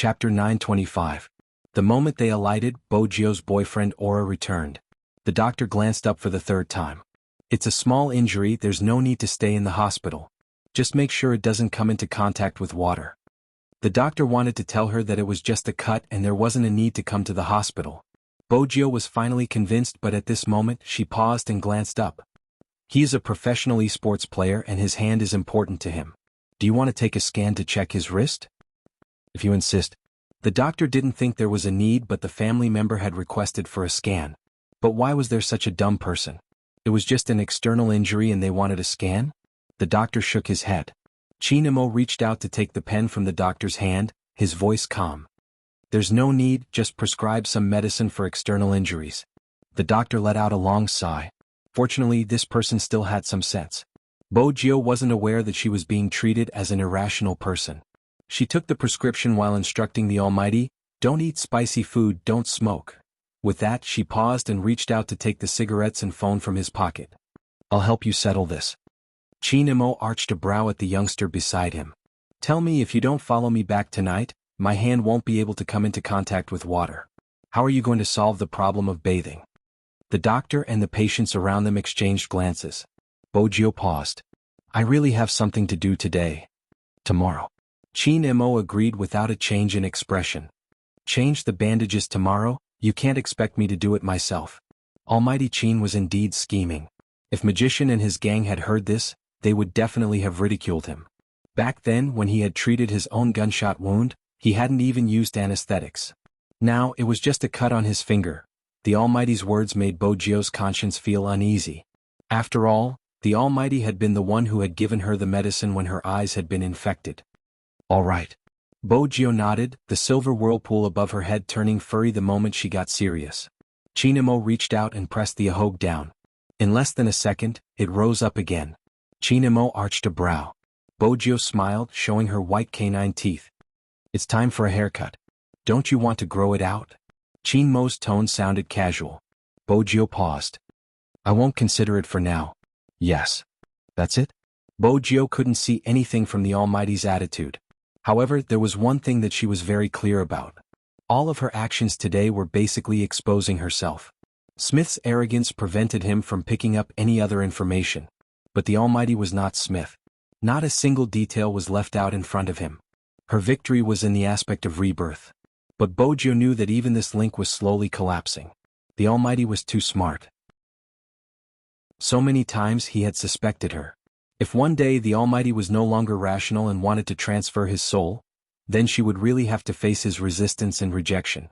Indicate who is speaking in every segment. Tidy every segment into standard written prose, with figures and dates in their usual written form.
Speaker 1: Chapter 925. The moment they alighted, Bojio's boyfriend Aura returned. The doctor glanced up for the third time. It's a small injury, there's no need to stay in the hospital. Just make sure it doesn't come into contact with water. The doctor wanted to tell her that it was just a cut and there wasn't a need to come to the hospital. Bojio was finally convinced, but at this moment she paused and glanced up. He is a professional esports player and his hand is important to him. Do you want to take a scan to check his wrist? If you insist. The doctor didn't think there was a need, but the family member had requested for a scan. But why was there such a dumb person? It was just an external injury and they wanted a scan? The doctor shook his head. Chinemo reached out to take the pen from the doctor's hand, his voice calm. There's no need, just prescribe some medicine for external injuries. The doctor let out a long sigh. Fortunately, this person still had some sense. Bojio wasn't aware that she was being treated as an irrational person. She took the prescription while instructing the Almighty, "Don't eat spicy food, don't smoke." With that, she paused and reached out to take the cigarettes and phone from his pocket. "I'll help you settle this." Chinemo arched a brow at the youngster beside him. "Tell me, if you don't follow me back tonight, my hand won't be able to come into contact with water. How are you going to solve the problem of bathing?" The doctor and the patients around them exchanged glances. Bojio paused. "I really have something to do today. Tomorrow." Chinemo agreed without a change in expression. "Change the bandages tomorrow? You can't expect me to do it myself." Almighty Chin was indeed scheming. If Magician and his gang had heard this, they would definitely have ridiculed him. Back then, when he had treated his own gunshot wound, he hadn't even used anesthetics. Now, it was just a cut on his finger. The Almighty's words made Bojio's conscience feel uneasy. After all, the Almighty had been the one who had given her the medicine when her eyes had been infected. "All right." Bojio nodded, the silver whirlpool above her head turning furry the moment she got serious. Chinemo reached out and pressed the ahogue down. In less than a second, it rose up again. Chinemo arched a brow. Bojio smiled, showing her white canine teeth. "It's time for a haircut. Don't you want to grow it out?" Chinemo's tone sounded casual. Bojio paused. "I won't consider it for now." "Yes. That's it?" Bojio couldn't see anything from the Almighty's attitude. However, there was one thing that she was very clear about. All of her actions today were basically exposing herself. Smith's arrogance prevented him from picking up any other information. But the Almighty was not Smith. Not a single detail was left out in front of him. Her victory was in the aspect of rebirth. But Bojio knew that even this link was slowly collapsing. The Almighty was too smart. So many times he had suspected her. If one day the Almighty was no longer rational and wanted to transfer his soul, then she would really have to face his resistance and rejection.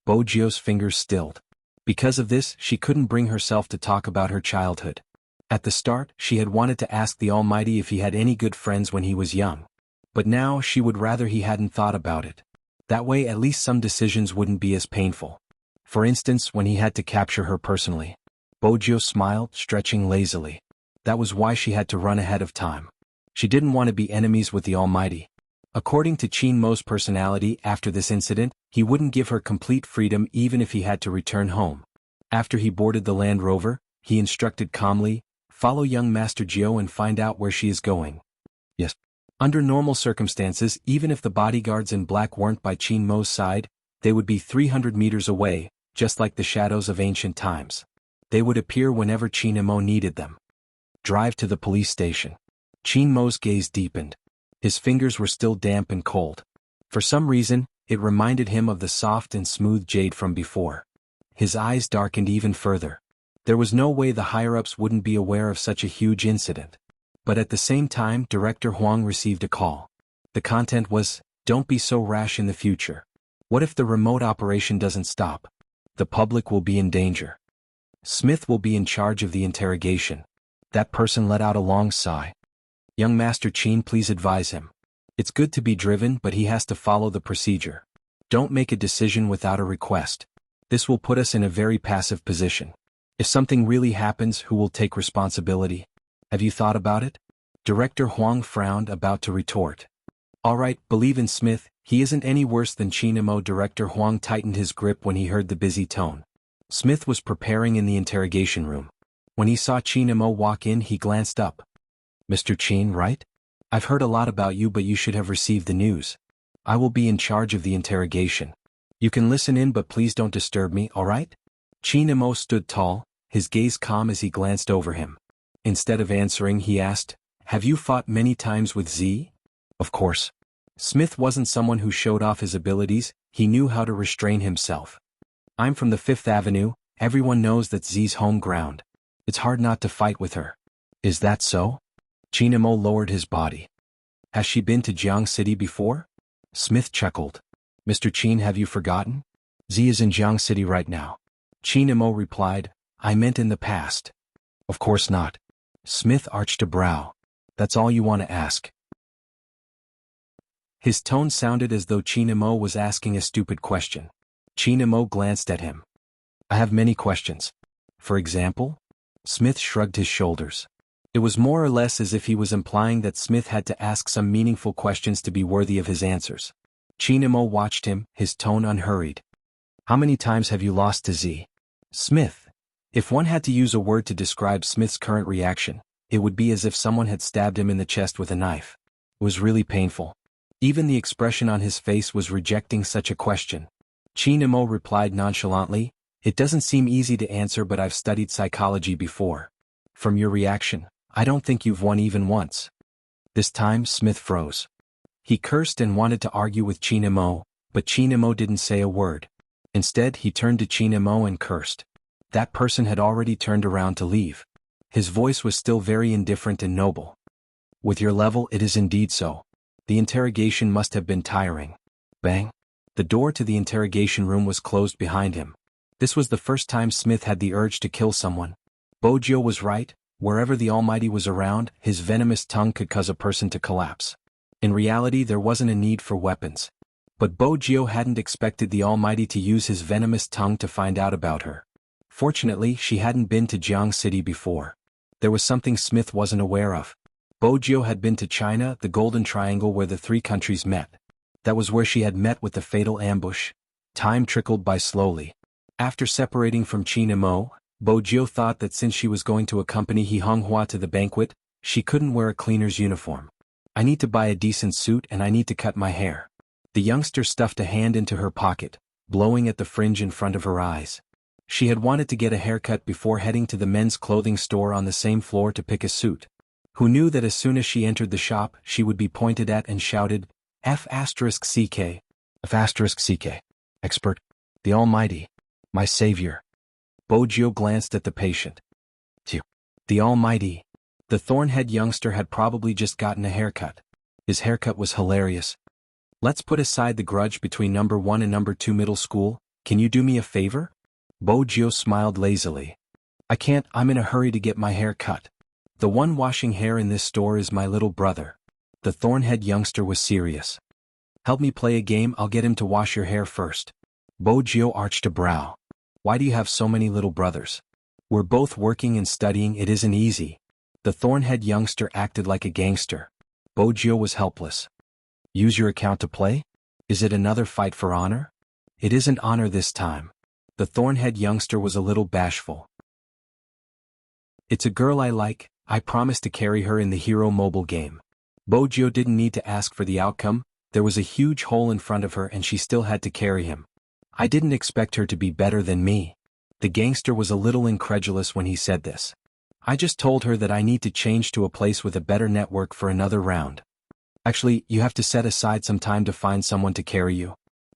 Speaker 1: Bojio's fingers stilled. Because of this, she couldn't bring herself to talk about her childhood. At the start, she had wanted to ask the Almighty if he had any good friends when he was young. But now she would rather he hadn't thought about it. That way at least some decisions wouldn't be as painful. For instance, when he had to capture her personally. Bojio smiled, stretching lazily. That was why she had to run ahead of time. She didn't want to be enemies with the Almighty. According to Chinmo's personality, after this incident, he wouldn't give her complete freedom even if he had to return home. After he boarded the Land Rover, he instructed calmly, "Follow young Master Jio and find out where she is going." Yes. Under normal circumstances, even if the bodyguards in black weren't by Chinmo's side, they would be 300 meters away, just like the shadows of ancient times. They would appear whenever Chinmo needed them. Drive to the police station. Chinmo's gaze deepened. His fingers were still damp and cold. For some reason, it reminded him of the soft and smooth jade from before. His eyes darkened even further. There was no way the higher-ups wouldn't be aware of such a huge incident. But at the same time, Director Huang received a call. The content was, "Don't be so rash in the future. What if the remote operation doesn't stop? The public will be in danger. Smith will be in charge of the interrogation." That person let out a long sigh. "Young Master Chin, please advise him. It's good to be driven, but he has to follow the procedure. Don't make a decision without a request. This will put us in a very passive position. If something really happens, who will take responsibility? Have you thought about it?" Director Huang frowned, about to retort. "All right, believe in Smith, he isn't any worse than Chinemo." Director Huang tightened his grip when he heard the busy tone. Smith was preparing in the interrogation room. When he saw Chinemo walk in, he glanced up. "Mr. Chin, right? I've heard a lot about you, but you should have received the news." I will be in charge of the interrogation. You can listen in but please don't disturb me, alright? Qin Imo stood tall, his gaze calm as he glanced over him. Instead of answering, he asked, "Have you fought many times with Z?" Of course. Smith wasn't someone who showed off his abilities, he knew how to restrain himself. I'm from the Fifth Avenue, everyone knows that's Z's home ground. It's hard not to fight with her. Is that so? Qin Imo lowered his body. Has she been to Jianghu City before? Smith chuckled. Mr. Qin, have you forgotten? Z is in Jianghu City right now. Qin Imo replied, I meant in the past. Of course not. Smith arched a brow. That's all you want to ask. His tone sounded as though Qin Imo was asking a stupid question. Qin Imo glanced at him. I have many questions. For example? Smith shrugged his shoulders. It was more or less as if he was implying that Smith had to ask some meaningful questions to be worthy of his answers. Qin Imo watched him, his tone unhurried. How many times have you lost to Z? Smith. If one had to use a word to describe Smith's current reaction, it would be as if someone had stabbed him in the chest with a knife. It was really painful. Even the expression on his face was rejecting such a question. Qin Imo replied nonchalantly, It doesn't seem easy to answer, but I've studied psychology before. From your reaction, I don't think you've won even once. This time Smith froze. He cursed and wanted to argue with Qin Imo, but Qin Imo didn't say a word. Instead he turned to Qin Imo and cursed. That person had already turned around to leave. His voice was still very indifferent and noble. With your level it is indeed so. The interrogation must have been tiring. Bang. The door to the interrogation room was closed behind him. This was the first time Smith had the urge to kill someone. Bojio was right, wherever the Almighty was around, his venomous tongue could cause a person to collapse. In reality there wasn't a need for weapons. But Bojio hadn't expected the Almighty to use his venomous tongue to find out about her. Fortunately she hadn't been to Jianghu City before. There was something Smith wasn't aware of. Bojio had been to China, the Golden Triangle where the three countries met. That was where she had met with the fatal ambush. Time trickled by slowly. After separating from Qin Imo, Bojio thought that since she was going to accompany He Honghua to the banquet, she couldn't wear a cleaner's uniform. I need to buy a decent suit and I need to cut my hair. The youngster stuffed a hand into her pocket, blowing at the fringe in front of her eyes. She had wanted to get a haircut before heading to the men's clothing store on the same floor to pick a suit. Who knew that as soon as she entered the shop she would be pointed at and shouted, F***CK. F***CK. Expert. The Almighty. My savior. Bojio glanced at the patient. The Almighty. The thorn-head youngster had probably just gotten a haircut. His haircut was hilarious. Let's put aside the grudge between number 1 and number 2 middle school, can you do me a favor? Bojio smiled lazily. I can't, I'm in a hurry to get my hair cut. The one washing hair in this store is my little brother. The thorn-head youngster was serious. Help me play a game, I'll get him to wash your hair first. Bojio arched a brow. Why do you have so many little brothers? We're both working and studying, it isn't easy. The thorn-head youngster acted like a gangster. Bojio was helpless. Use your account to play? Is it another fight for honor? It isn't honor this time. The thorn-head youngster was a little bashful. It's a girl I like, I promised to carry her in the Hero mobile game. Bojio didn't need to ask for the outcome, there was a huge hole in front of her and she still had to carry him. I didn't expect her to be better than me. The gangster was a little incredulous when he said this. I just told her that I need to change to a place with a better network for another round. Actually, you have to set aside some time to find someone to carry you.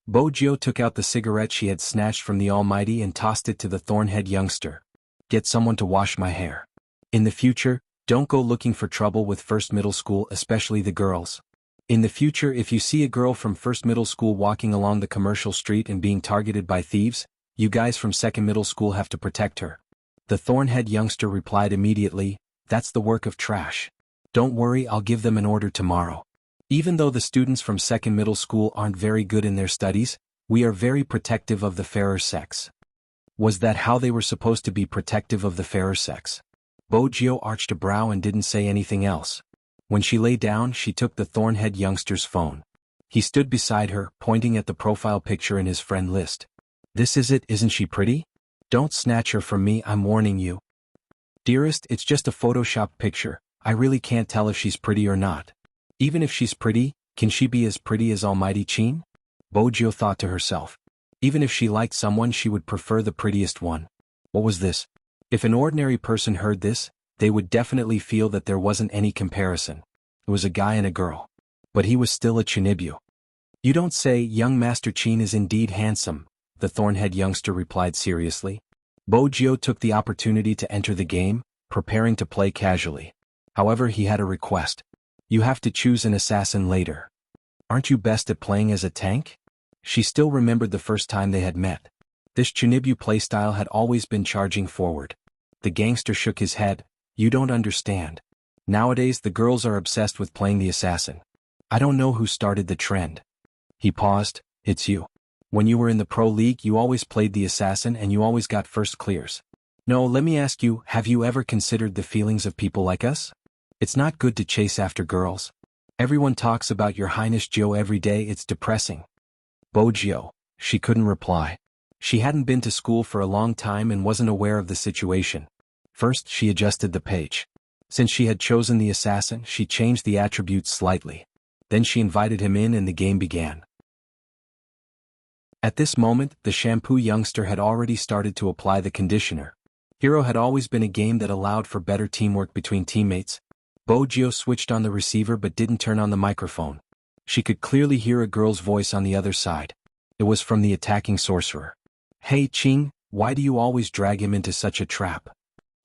Speaker 1: Bojio took out the cigarette she had snatched from the Almighty and tossed it to the thorn-head youngster. Get someone to wash my hair. In the future, don't go looking for trouble with first middle school, especially the girls. In the future, if you see a girl from first middle school walking along the commercial street and being targeted by thieves, you guys from second middle school have to protect her. The thorn-head youngster replied immediately, that's the work of trash. Don't worry, I'll give them an order tomorrow. Even though the students from second middle school aren't very good in their studies, we are very protective of the fairer sex. Was that how they were supposed to be protective of the fairer sex? Bojio arched a brow and didn't say anything else. When she lay down, she took the thorn-head youngster's phone. He stood beside her, pointing at the profile picture in his friend list. This is it, isn't she pretty? Don't snatch her from me, I'm warning you. Dearest, it's just a photoshopped picture, I really can't tell if she's pretty or not. Even if she's pretty, Can she be as pretty as Almighty Qin? Bojio thought to herself. Even if she liked someone, she would prefer the prettiest one. What was this? If an ordinary person heard this, they would definitely feel that there wasn't any comparison. It was a guy and a girl. But he was still a Chinibyu. You don't say. Young Master Qin is indeed handsome, the thorn-head youngster replied seriously. Bojio took the opportunity to enter the game, preparing to play casually. However, he had a request. You have to choose an assassin later. Aren't you best at playing as a tank? She still remembered the first time they had met. This Chinibyu playstyle had always been charging forward. The gangster shook his head. You don't understand. Nowadays the girls are obsessed with playing the assassin. I don't know who started the trend. He paused. It's you. When you were in the pro league you always played the assassin and you always got first clears. No, let me ask you, have you ever considered the feelings of people like us? It's not good to chase after girls. Everyone talks about your Highness Joe every day. It's depressing. Bojio. She couldn't reply. She hadn't been to school for a long time and wasn't aware of the situation. First, she adjusted the page. Since she had chosen the assassin, she changed the attributes slightly. Then she invited him in and the game began. At this moment, the shampoo youngster had already started to apply the conditioner. Hero had always been a game that allowed for better teamwork between teammates. Bojio switched on the receiver but didn't turn on the microphone. She could clearly hear a girl's voice on the other side. It was from the attacking sorcerer. Hey Qing, why do you always drag him into such a trap?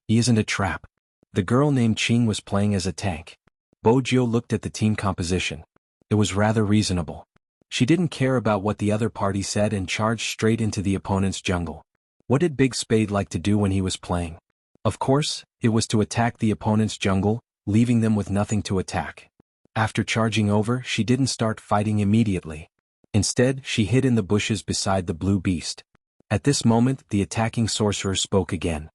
Speaker 1: He isn't a trap. The girl named Qing was playing as a tank. Bojio looked at the team composition. It was rather reasonable. She didn't care about what the other party said and charged straight into the opponent's jungle. What did Big Spade like to do when he was playing? Of course, it was to attack the opponent's jungle, leaving them with nothing to attack. After charging over, she didn't start fighting immediately. Instead, she hid in the bushes beside the blue beast. At this moment, the attacking sorcerer spoke again.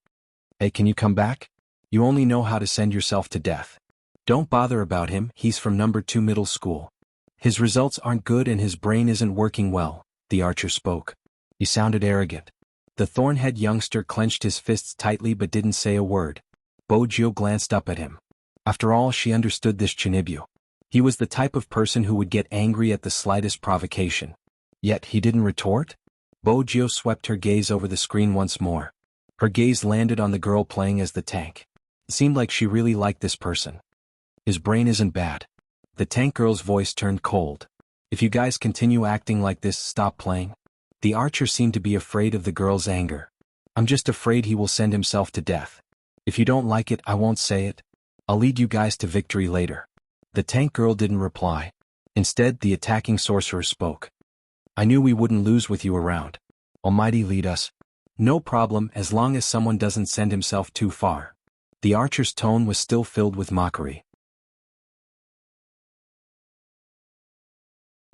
Speaker 1: Hey, can you come back? You only know how to send yourself to death. Don't bother about him, he's from number 2 middle school. His results aren't good and his brain isn't working well, the archer spoke. He sounded arrogant. The thorn-head youngster clenched his fists tightly but didn't say a word. Bojio glanced up at him. After all, she understood this Chinibyu. He was the type of person who would get angry at the slightest provocation. Yet he didn't retort? Bojio swept her gaze over the screen once more. Her gaze landed on the girl playing as the tank. It seemed like she really liked this person. His brain isn't bad. The tank girl's voice turned cold. If you guys continue acting like this, stop playing. The archer seemed to be afraid of the girl's anger. I'm just afraid he will send himself to death. If you don't like it, I won't say it. I'll lead you guys to victory later. The tank girl didn't reply. Instead, the attacking sorcerer spoke. I knew we wouldn't lose with you around. Almighty lead us. No problem, as long as someone doesn't send himself too far. The archer's tone was still filled with mockery.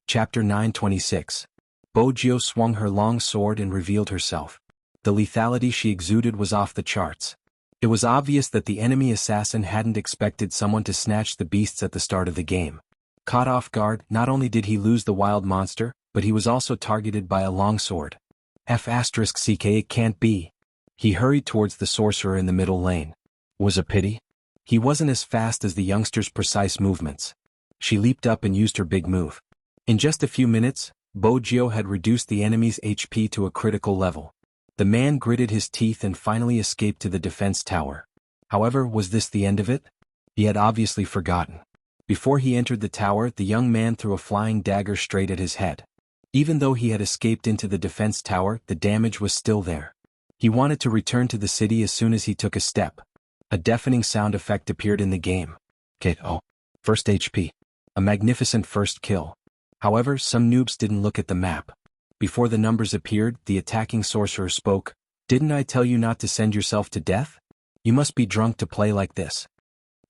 Speaker 1: Chapter 926. Bojio swung her long sword and revealed herself. The lethality she exuded was off the charts. It was obvious that the enemy assassin hadn't expected someone to snatch the beasts at the start of the game. Caught off guard, not only did he lose the wild monster, but he was also targeted by a longsword. F***ck, it can't be. He hurried towards the sorcerer in the middle lane. Was a pity. He wasn't as fast as the youngster's precise movements. She leaped up and used her big move. In just a few minutes, Bojio had reduced the enemy's HP to a critical level. The man gritted his teeth and finally escaped to the defense tower. However, was this the end of it? He had obviously forgotten. Before he entered the tower, the young man threw a flying dagger straight at his head. Even though he had escaped into the defense tower, the damage was still there. He wanted to return to the city as soon as he took a step. A deafening sound effect appeared in the game. KO. First HP. A magnificent first kill. However, some noobs didn't look at the map. Before the numbers appeared, the attacking sorcerer spoke. Didn't I tell you not to send yourself to death? You must be drunk to play like this.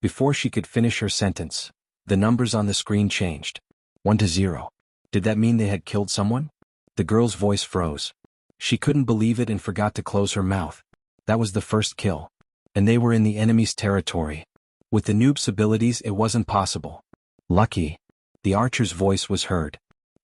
Speaker 1: Before she could finish her sentence, the numbers on the screen changed. 1-0. Did that mean they had killed someone? The girl's voice froze. She couldn't believe it and forgot to close her mouth. That was the first kill. And they were in the enemy's territory. With the noob's abilities, it wasn't possible. Lucky. The archer's voice was heard.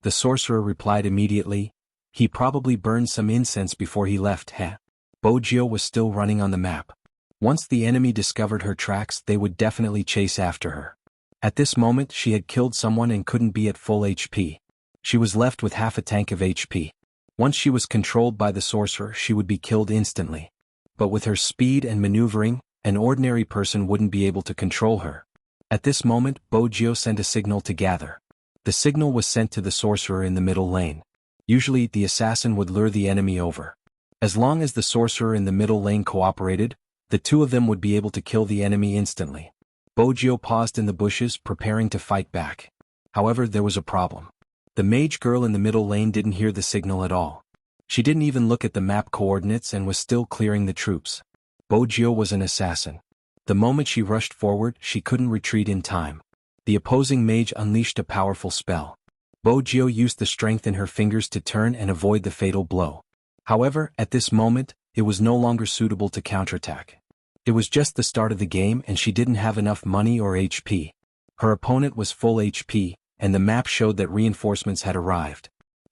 Speaker 1: The sorcerer replied immediately. He probably burned some incense before he left, heh. Bojio was still running on the map. Once the enemy discovered her tracks, they would definitely chase after her. At this moment she had killed someone and couldn't be at full HP. She was left with half a tank of HP. Once she was controlled by the sorcerer she would be killed instantly. But with her speed and maneuvering, an ordinary person wouldn't be able to control her. At this moment Bojio sent a signal to gather. The signal was sent to the sorcerer in the middle lane. Usually the assassin would lure the enemy over. As long as the sorcerer in the middle lane cooperated, the two of them would be able to kill the enemy instantly. Bojio paused in the bushes preparing to fight back. However, there was a problem. The mage girl in the middle lane didn't hear the signal at all. She didn't even look at the map coordinates and was still clearing the troops. Bojio was an assassin. The moment she rushed forward, she couldn't retreat in time. The opposing mage unleashed a powerful spell. Bojio used the strength in her fingers to turn and avoid the fatal blow. However, at this moment, it was no longer suitable to counterattack. It was just the start of the game and she didn't have enough money or HP. Her opponent was full HP, and the map showed that reinforcements had arrived.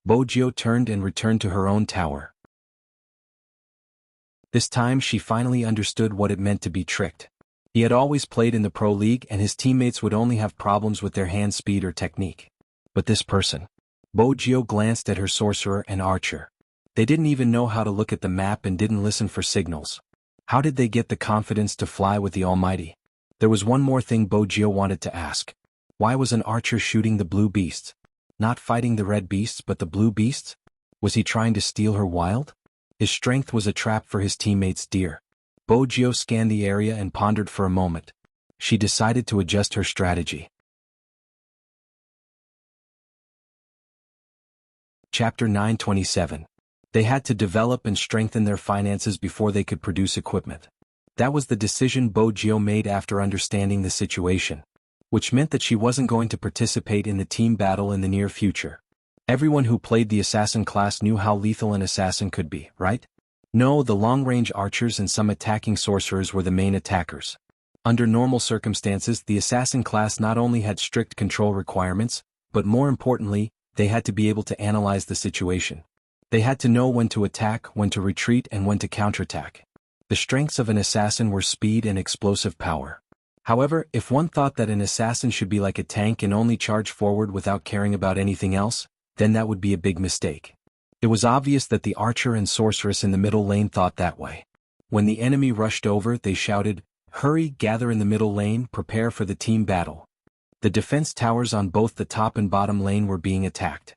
Speaker 1: Bojio turned and returned to her own tower. This time she finally understood what it meant to be tricked. He had always played in the pro league and his teammates would only have problems with their hand speed or technique. But this person. Bojio glanced at her sorcerer and archer. They didn't even know how to look at the map and didn't listen for signals. How did they get the confidence to fly with the Almighty? There was one more thing Bojio wanted to ask. Why was an archer shooting the blue beasts? Not fighting the red beasts but the blue beasts? Was he trying to steal her wild? His strength was a trap for his teammates' deer. Bojio scanned the area and pondered for a moment. She decided to adjust her strategy. Chapter 927. They had to develop and strengthen their finances before they could produce equipment. That was the decision Bojio made after understanding the situation. Which meant that she wasn't going to participate in the team battle in the near future. Everyone who played the assassin class knew how lethal an assassin could be, right? No, the long-range archers and some attacking sorcerers were the main attackers. Under normal circumstances, the assassin class not only had strict control requirements, but more importantly, they had to be able to analyze the situation. They had to know when to attack, when to retreat, and when to counterattack. The strengths of an assassin were speed and explosive power. However, if one thought that an assassin should be like a tank and only charge forward without caring about anything else, then that would be a big mistake. It was obvious that the archer and sorceress in the middle lane thought that way. When the enemy rushed over, they shouted, "Hurry, gather in the middle lane, prepare for the team battle." The defense towers on both the top and bottom lane were being attacked.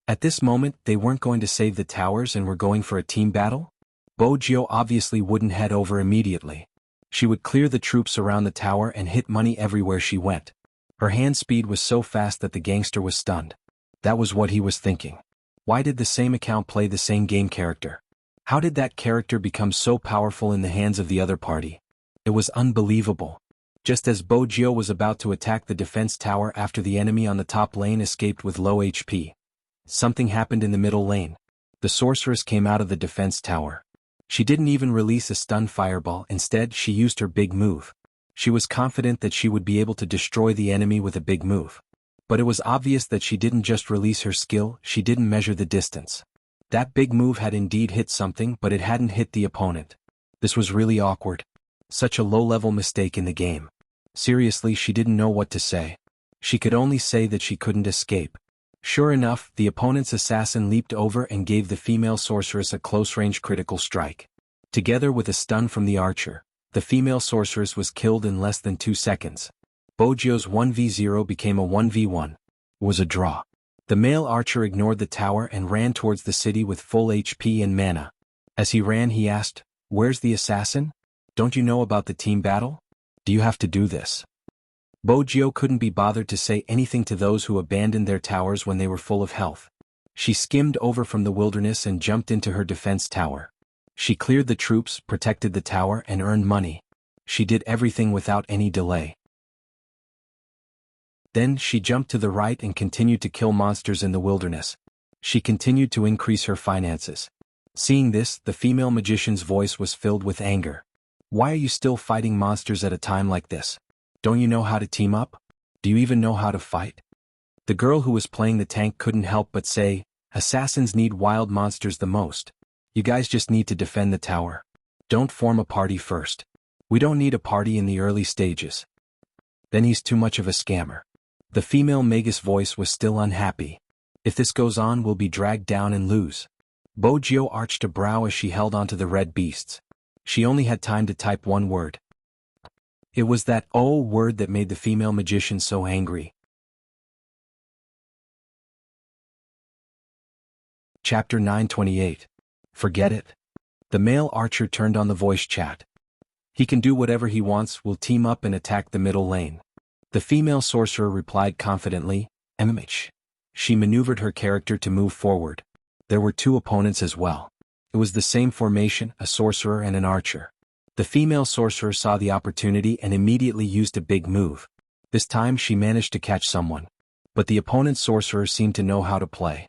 Speaker 1: At this moment, they weren't going to save the towers and were going for a team battle? Bojio obviously wouldn't head over immediately. She would clear the troops around the tower and hit money everywhere she went. Her hand speed was so fast that the gangster was stunned. That was what he was thinking. Why did the same account play the same game character? How did that character become so powerful in the hands of the other party? It was unbelievable. Just as Bojio was about to attack the defense tower after the enemy on the top lane escaped with low HP, something happened in the middle lane. The sorceress came out of the defense tower. She didn't even release a stun fireball, instead she used her big move. She was confident that she would be able to destroy the enemy with a big move. But it was obvious that she didn't just release her skill, she didn't measure the distance. That big move had indeed hit something, but it hadn't hit the opponent. This was really awkward. Such a low-level mistake in the game. Seriously, she didn't know what to say. She could only say that she couldn't escape. Sure enough, the opponent's assassin leaped over and gave the female sorceress a close-range critical strike. Together with a stun from the archer, the female sorceress was killed in less than 2 seconds. Bojio's 1v0 became a 1v1. It was a draw. The male archer ignored the tower and ran towards the city with full HP and mana. As he ran, he asked, "Where's the assassin? Don't you know about the team battle? Do you have to do this?" Bojio couldn't be bothered to say anything to those who abandoned their towers when they were full of health. She skimmed over from the wilderness and jumped into her defense tower. She cleared the troops, protected the tower, and earned money. She did everything without any delay. Then she jumped to the right and continued to kill monsters in the wilderness. She continued to increase her finances. Seeing this, the female magician's voice was filled with anger. "Why are you still fighting monsters at a time like this? Don't you know how to team up? Do you even know how to fight?" The girl who was playing the tank couldn't help but say, "Assassins need wild monsters the most. You guys just need to defend the tower. Don't form a party first. We don't need a party in the early stages. Then he's too much of a scammer." The female magus voice was still unhappy. If this goes on, we'll be dragged down and lose. Bojio arched a brow as she held onto the red beasts. She only had time to type one word. It was that "oh" word that made the female magician so angry. Chapter 928. Forget it. The male archer turned on the voice chat. He can do whatever he wants, we'll team up and attack the middle lane. The female sorcerer replied confidently, MMH. She maneuvered her character to move forward. There were two opponents as well. It was the same formation, a sorcerer and an archer. The female sorcerer saw the opportunity and immediately used a big move. This time she managed to catch someone. But the opponent's sorcerer seemed to know how to play.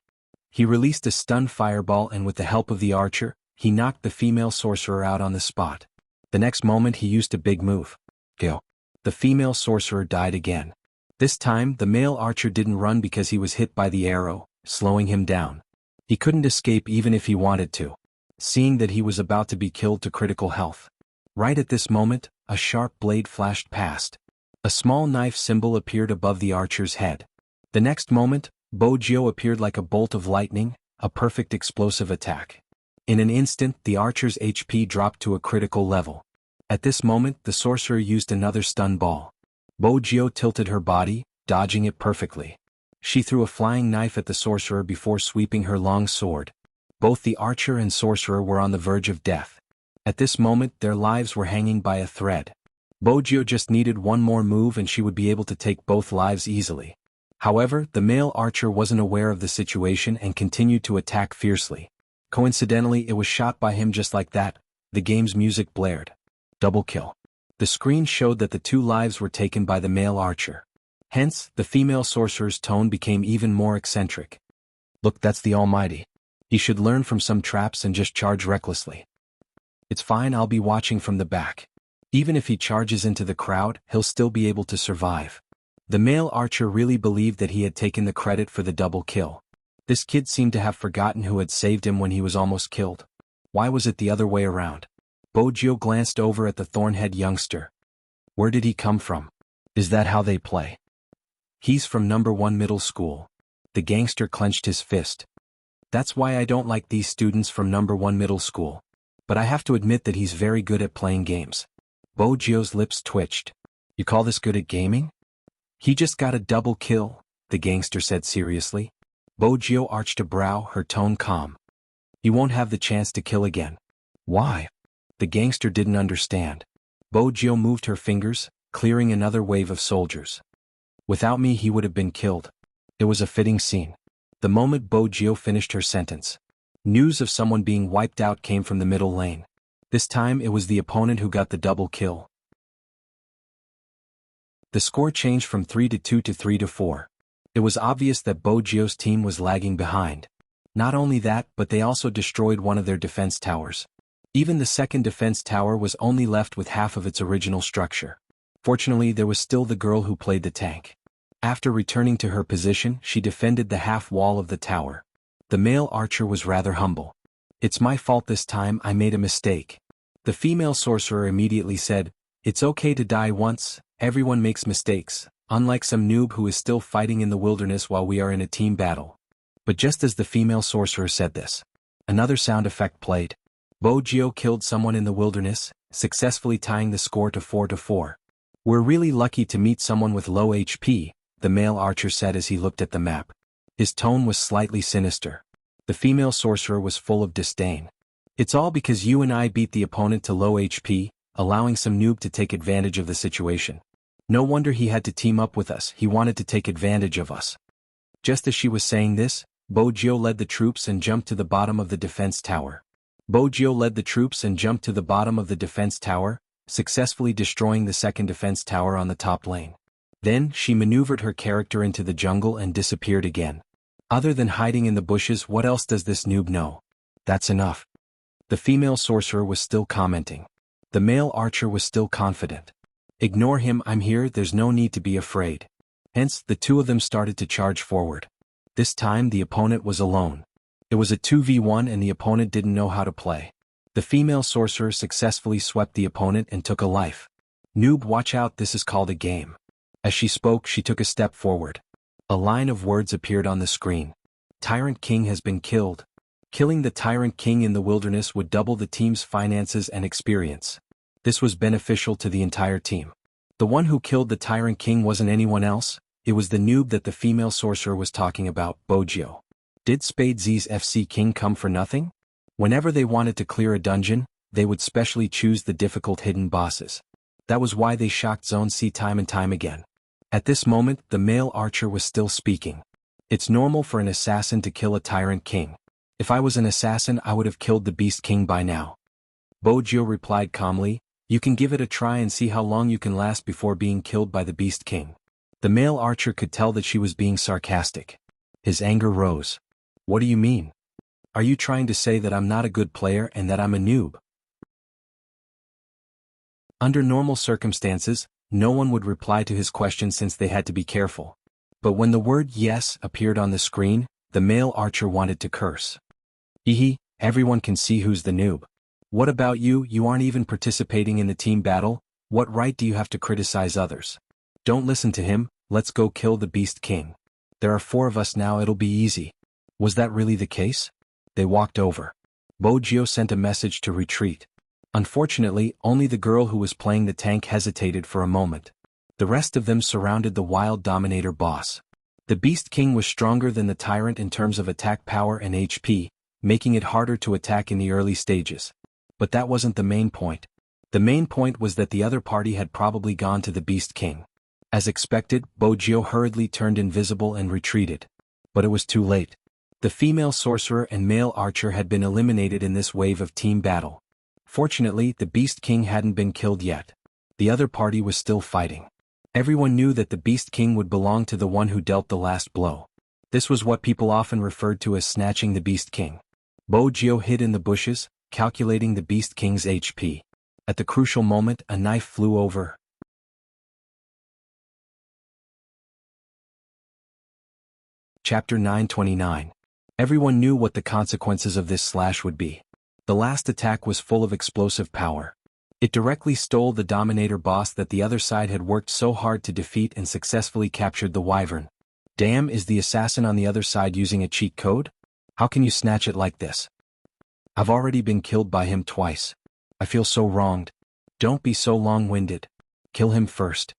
Speaker 1: He released a stun fireball and with the help of the archer, he knocked the female sorcerer out on the spot. The next moment he used a big move. Go. The female sorcerer died again. This time the male archer didn't run because he was hit by the arrow, slowing him down. He couldn't escape even if he wanted to. Seeing that he was about to be killed to critical health. Right at this moment, a sharp blade flashed past. A small knife symbol appeared above the archer's head. The next moment, Bojio appeared like a bolt of lightning, a perfect explosive attack. In an instant, the archer's HP dropped to a critical level. At this moment, the sorcerer used another stun ball. Bojio tilted her body, dodging it perfectly. She threw a flying knife at the sorcerer before sweeping her long sword. Both the archer and sorcerer were on the verge of death. At this moment, their lives were hanging by a thread. Bojio just needed one more move and she would be able to take both lives easily. However, the male archer wasn't aware of the situation and continued to attack fiercely. Coincidentally, it was shot by him just like that. The game's music blared. Double kill. The screen showed that the two lives were taken by the male archer. Hence, the female sorcerer's tone became even more eccentric. Look, that's the Almighty. He should learn from some traps and just charge recklessly. It's fine, I'll be watching from the back. Even if he charges into the crowd, he'll still be able to survive. The male archer really believed that he had taken the credit for the double kill. This kid seemed to have forgotten who had saved him when he was almost killed. Why was it the other way around? Bojio glanced over at the thorn-head youngster. Where did he come from? Is that how they play? He's from number 1 middle school. The gangster clenched his fist. That's why I don't like these students from number 1 middle school. But I have to admit that he's very good at playing games. Bojio's lips twitched. You call this good at gaming? He just got a double kill, the gangster said seriously. Bojio arched a brow, her tone calm. He won't have the chance to kill again. Why? The gangster didn't understand. Bojio moved her fingers, clearing another wave of soldiers. Without me he would have been killed. It was a fitting scene. The moment Bojio finished her sentence, news of someone being wiped out came from the middle lane. This time it was the opponent who got the double kill. The score changed from 3-2 to 3-4. It was obvious that Bojio's team was lagging behind. Not only that, but they also destroyed one of their defense towers. Even the second defense tower was only left with half of its original structure. Fortunately, there was still the girl who played the tank. After returning to her position, she defended the half wall of the tower. The male archer was rather humble. It's my fault this time, I made a mistake. The female sorcerer immediately said, It's okay to die once, everyone makes mistakes, unlike some noob who is still fighting in the wilderness while we are in a team battle. But just as the female sorcerer said this, another sound effect played. Bojio killed someone in the wilderness, successfully tying the score to 4-4. We're really lucky to meet someone with low HP, the male archer said as he looked at the map. His tone was slightly sinister. The female sorcerer was full of disdain. It's all because you and I beat the opponent to low HP, allowing some noob to take advantage of the situation. No wonder he had to team up with us, he wanted to take advantage of us. Just as she was saying this, Bojio led the troops and jumped to the bottom of the defense tower. Successfully destroying the second defense tower on the top lane. Then, she maneuvered her character into the jungle and disappeared again. Other than hiding in the bushes, what else does this noob know? That's enough. The female sorcerer was still commenting. The male archer was still confident. Ignore him, I'm here, there's no need to be afraid. Hence, the two of them started to charge forward. This time the opponent was alone. It was a 2v1 and the opponent didn't know how to play. The female sorcerer successfully swept the opponent and took a life. Noob, watch out, this is called a game. As she spoke, she took a step forward. A line of words appeared on the screen. Tyrant King has been killed. Killing the Tyrant King in the wilderness would double the team's finances and experience. This was beneficial to the entire team. The one who killed the Tyrant King wasn't anyone else, it was the noob that the female sorcerer was talking about, Bojio. Did Spade Z's FC King come for nothing? Whenever they wanted to clear a dungeon, they would specially choose the difficult hidden bosses. That was why they shocked Zone C time and time again. At this moment, the male archer was still speaking. It's normal for an assassin to kill a Tyrant King. If I was an assassin, I would have killed the Beast King by now. Bojio replied calmly, you can give it a try and see how long you can last before being killed by the Beast King. The male archer could tell that she was being sarcastic. His anger rose. What do you mean? Are you trying to say that I'm not a good player and that I'm a noob? Under normal circumstances, no one would reply to his question since they had to be careful. But when the word yes appeared on the screen, the male archer wanted to curse. Everyone can see who's the noob. What about you? You aren't even participating in the team battle. What right do you have to criticize others? Don't listen to him, let's go kill the Beast King. There are 4 of us now, it'll be easy. Was that really the case? They walked over. Bojio sent a message to retreat. Unfortunately, only the girl who was playing the tank hesitated for a moment. The rest of them surrounded the wild dominator boss. The Beast King was stronger than the Tyrant in terms of attack power and HP, making it harder to attack in the early stages. But that wasn't the main point. The main point was that the other party had probably gone to the Beast King. As expected, Bojio hurriedly turned invisible and retreated. But it was too late. The female sorcerer and male archer had been eliminated in this wave of team battle. Fortunately, the Beast King hadn't been killed yet. The other party was still fighting. Everyone knew that the Beast King would belong to the one who dealt the last blow. This was what people often referred to as snatching the Beast King. Bojio hid in the bushes, calculating the Beast King's HP. At the crucial moment, a knife flew over. Chapter 929. Everyone knew what the consequences of this slash would be. The last attack was full of explosive power. It directly stole the Dominator boss that the other side had worked so hard to defeat and successfully captured the Wyvern. Damn, is the assassin on the other side using a cheat code? How can you snatch it like this? I've already been killed by him twice. I feel so wronged. Don't be so long-winded. Kill him first.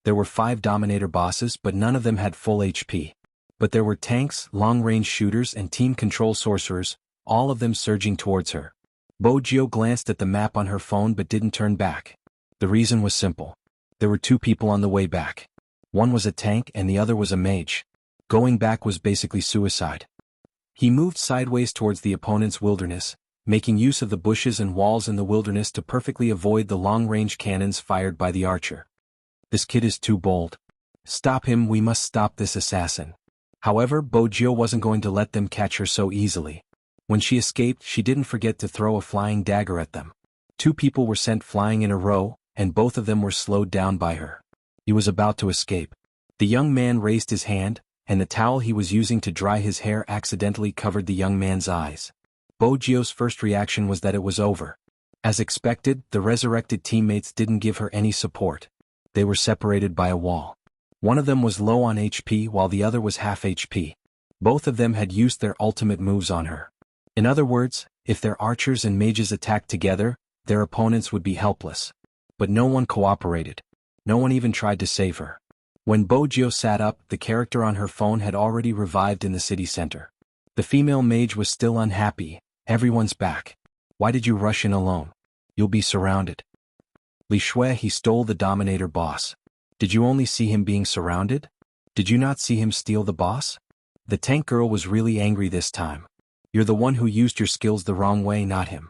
Speaker 1: There were 5 Dominator bosses, but none of them had full HP. But there were tanks, long-range shooters and team control sorcerers, all of them surging towards her. Bojio glanced at the map on her phone but didn't turn back. The reason was simple. There were 2 people on the way back. One was a tank and the other was a mage. Going back was basically suicide. He moved sideways towards the opponent's wilderness, making use of the bushes and walls in the wilderness to perfectly avoid the long-range cannons fired by the archer. This kid is too bold. Stop him, we must stop this assassin. However, Bojio wasn't going to let them catch her so easily. When she escaped, she didn't forget to throw a flying dagger at them. 2 people were sent flying in a row, and both of them were slowed down by her. He was about to escape. The young man raised his hand, and the towel he was using to dry his hair accidentally covered the young man's eyes. Bojio's first reaction was that it was over. As expected, the resurrected teammates didn't give her any support. They were separated by a wall. One of them was low on HP while the other was half HP. Both of them had used their ultimate moves on her. In other words, if their archers and mages attacked together, their opponents would be helpless. But no one cooperated. No one even tried to save her. When Bojio sat up, the character on her phone had already revived in the city center. The female mage was still unhappy. Everyone's back. Why did you rush in alone? You'll be surrounded. Li Shui, he stole the Dominator boss. Did you only see him being surrounded? Did you not see him steal the boss? The tank girl was really angry this time. You're the one who used your skills the wrong way, not him.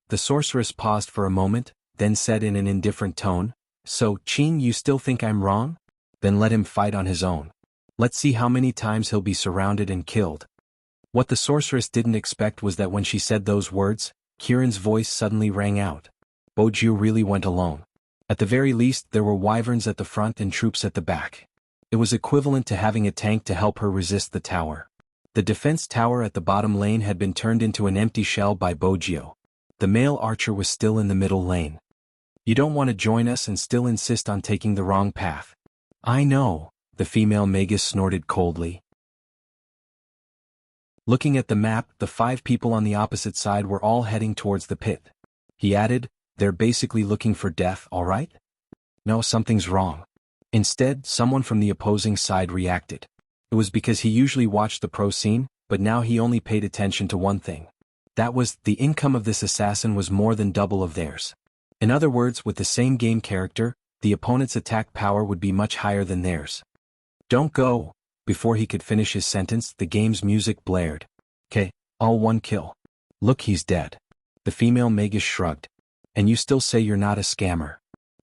Speaker 1: The sorceress paused for a moment, then said in an indifferent tone, So, Qin, you still think I'm wrong? Then let him fight on his own. Let's see how many times he'll be surrounded and killed. What the sorceress didn't expect was that when she said those words, Kieran's voice suddenly rang out. Bojio really went alone. At the very least, there were wyverns at the front and troops at the back. It was equivalent to having a tank to help her resist the tower. The defense tower at the bottom lane had been turned into an empty shell by Bojio. The male archer was still in the middle lane. You don't want to join us and still insist on taking the wrong path. I know, the female magus snorted coldly. Looking at the map, the 5 people on the opposite side were all heading towards the pit. He added, they're basically looking for death, all right? No, something's wrong. Instead, someone from the opposing side reacted. It was because he usually watched the pro scene, but now he only paid attention to one thing. That was, the income of this assassin was more than double of theirs. In other words, with the same game character, the opponent's attack power would be much higher than theirs. Don't go. Before he could finish his sentence, the game's music blared. "'Kay, all 1 kill. Look, he's dead." The female magus shrugged. "And you still say you're not a scammer."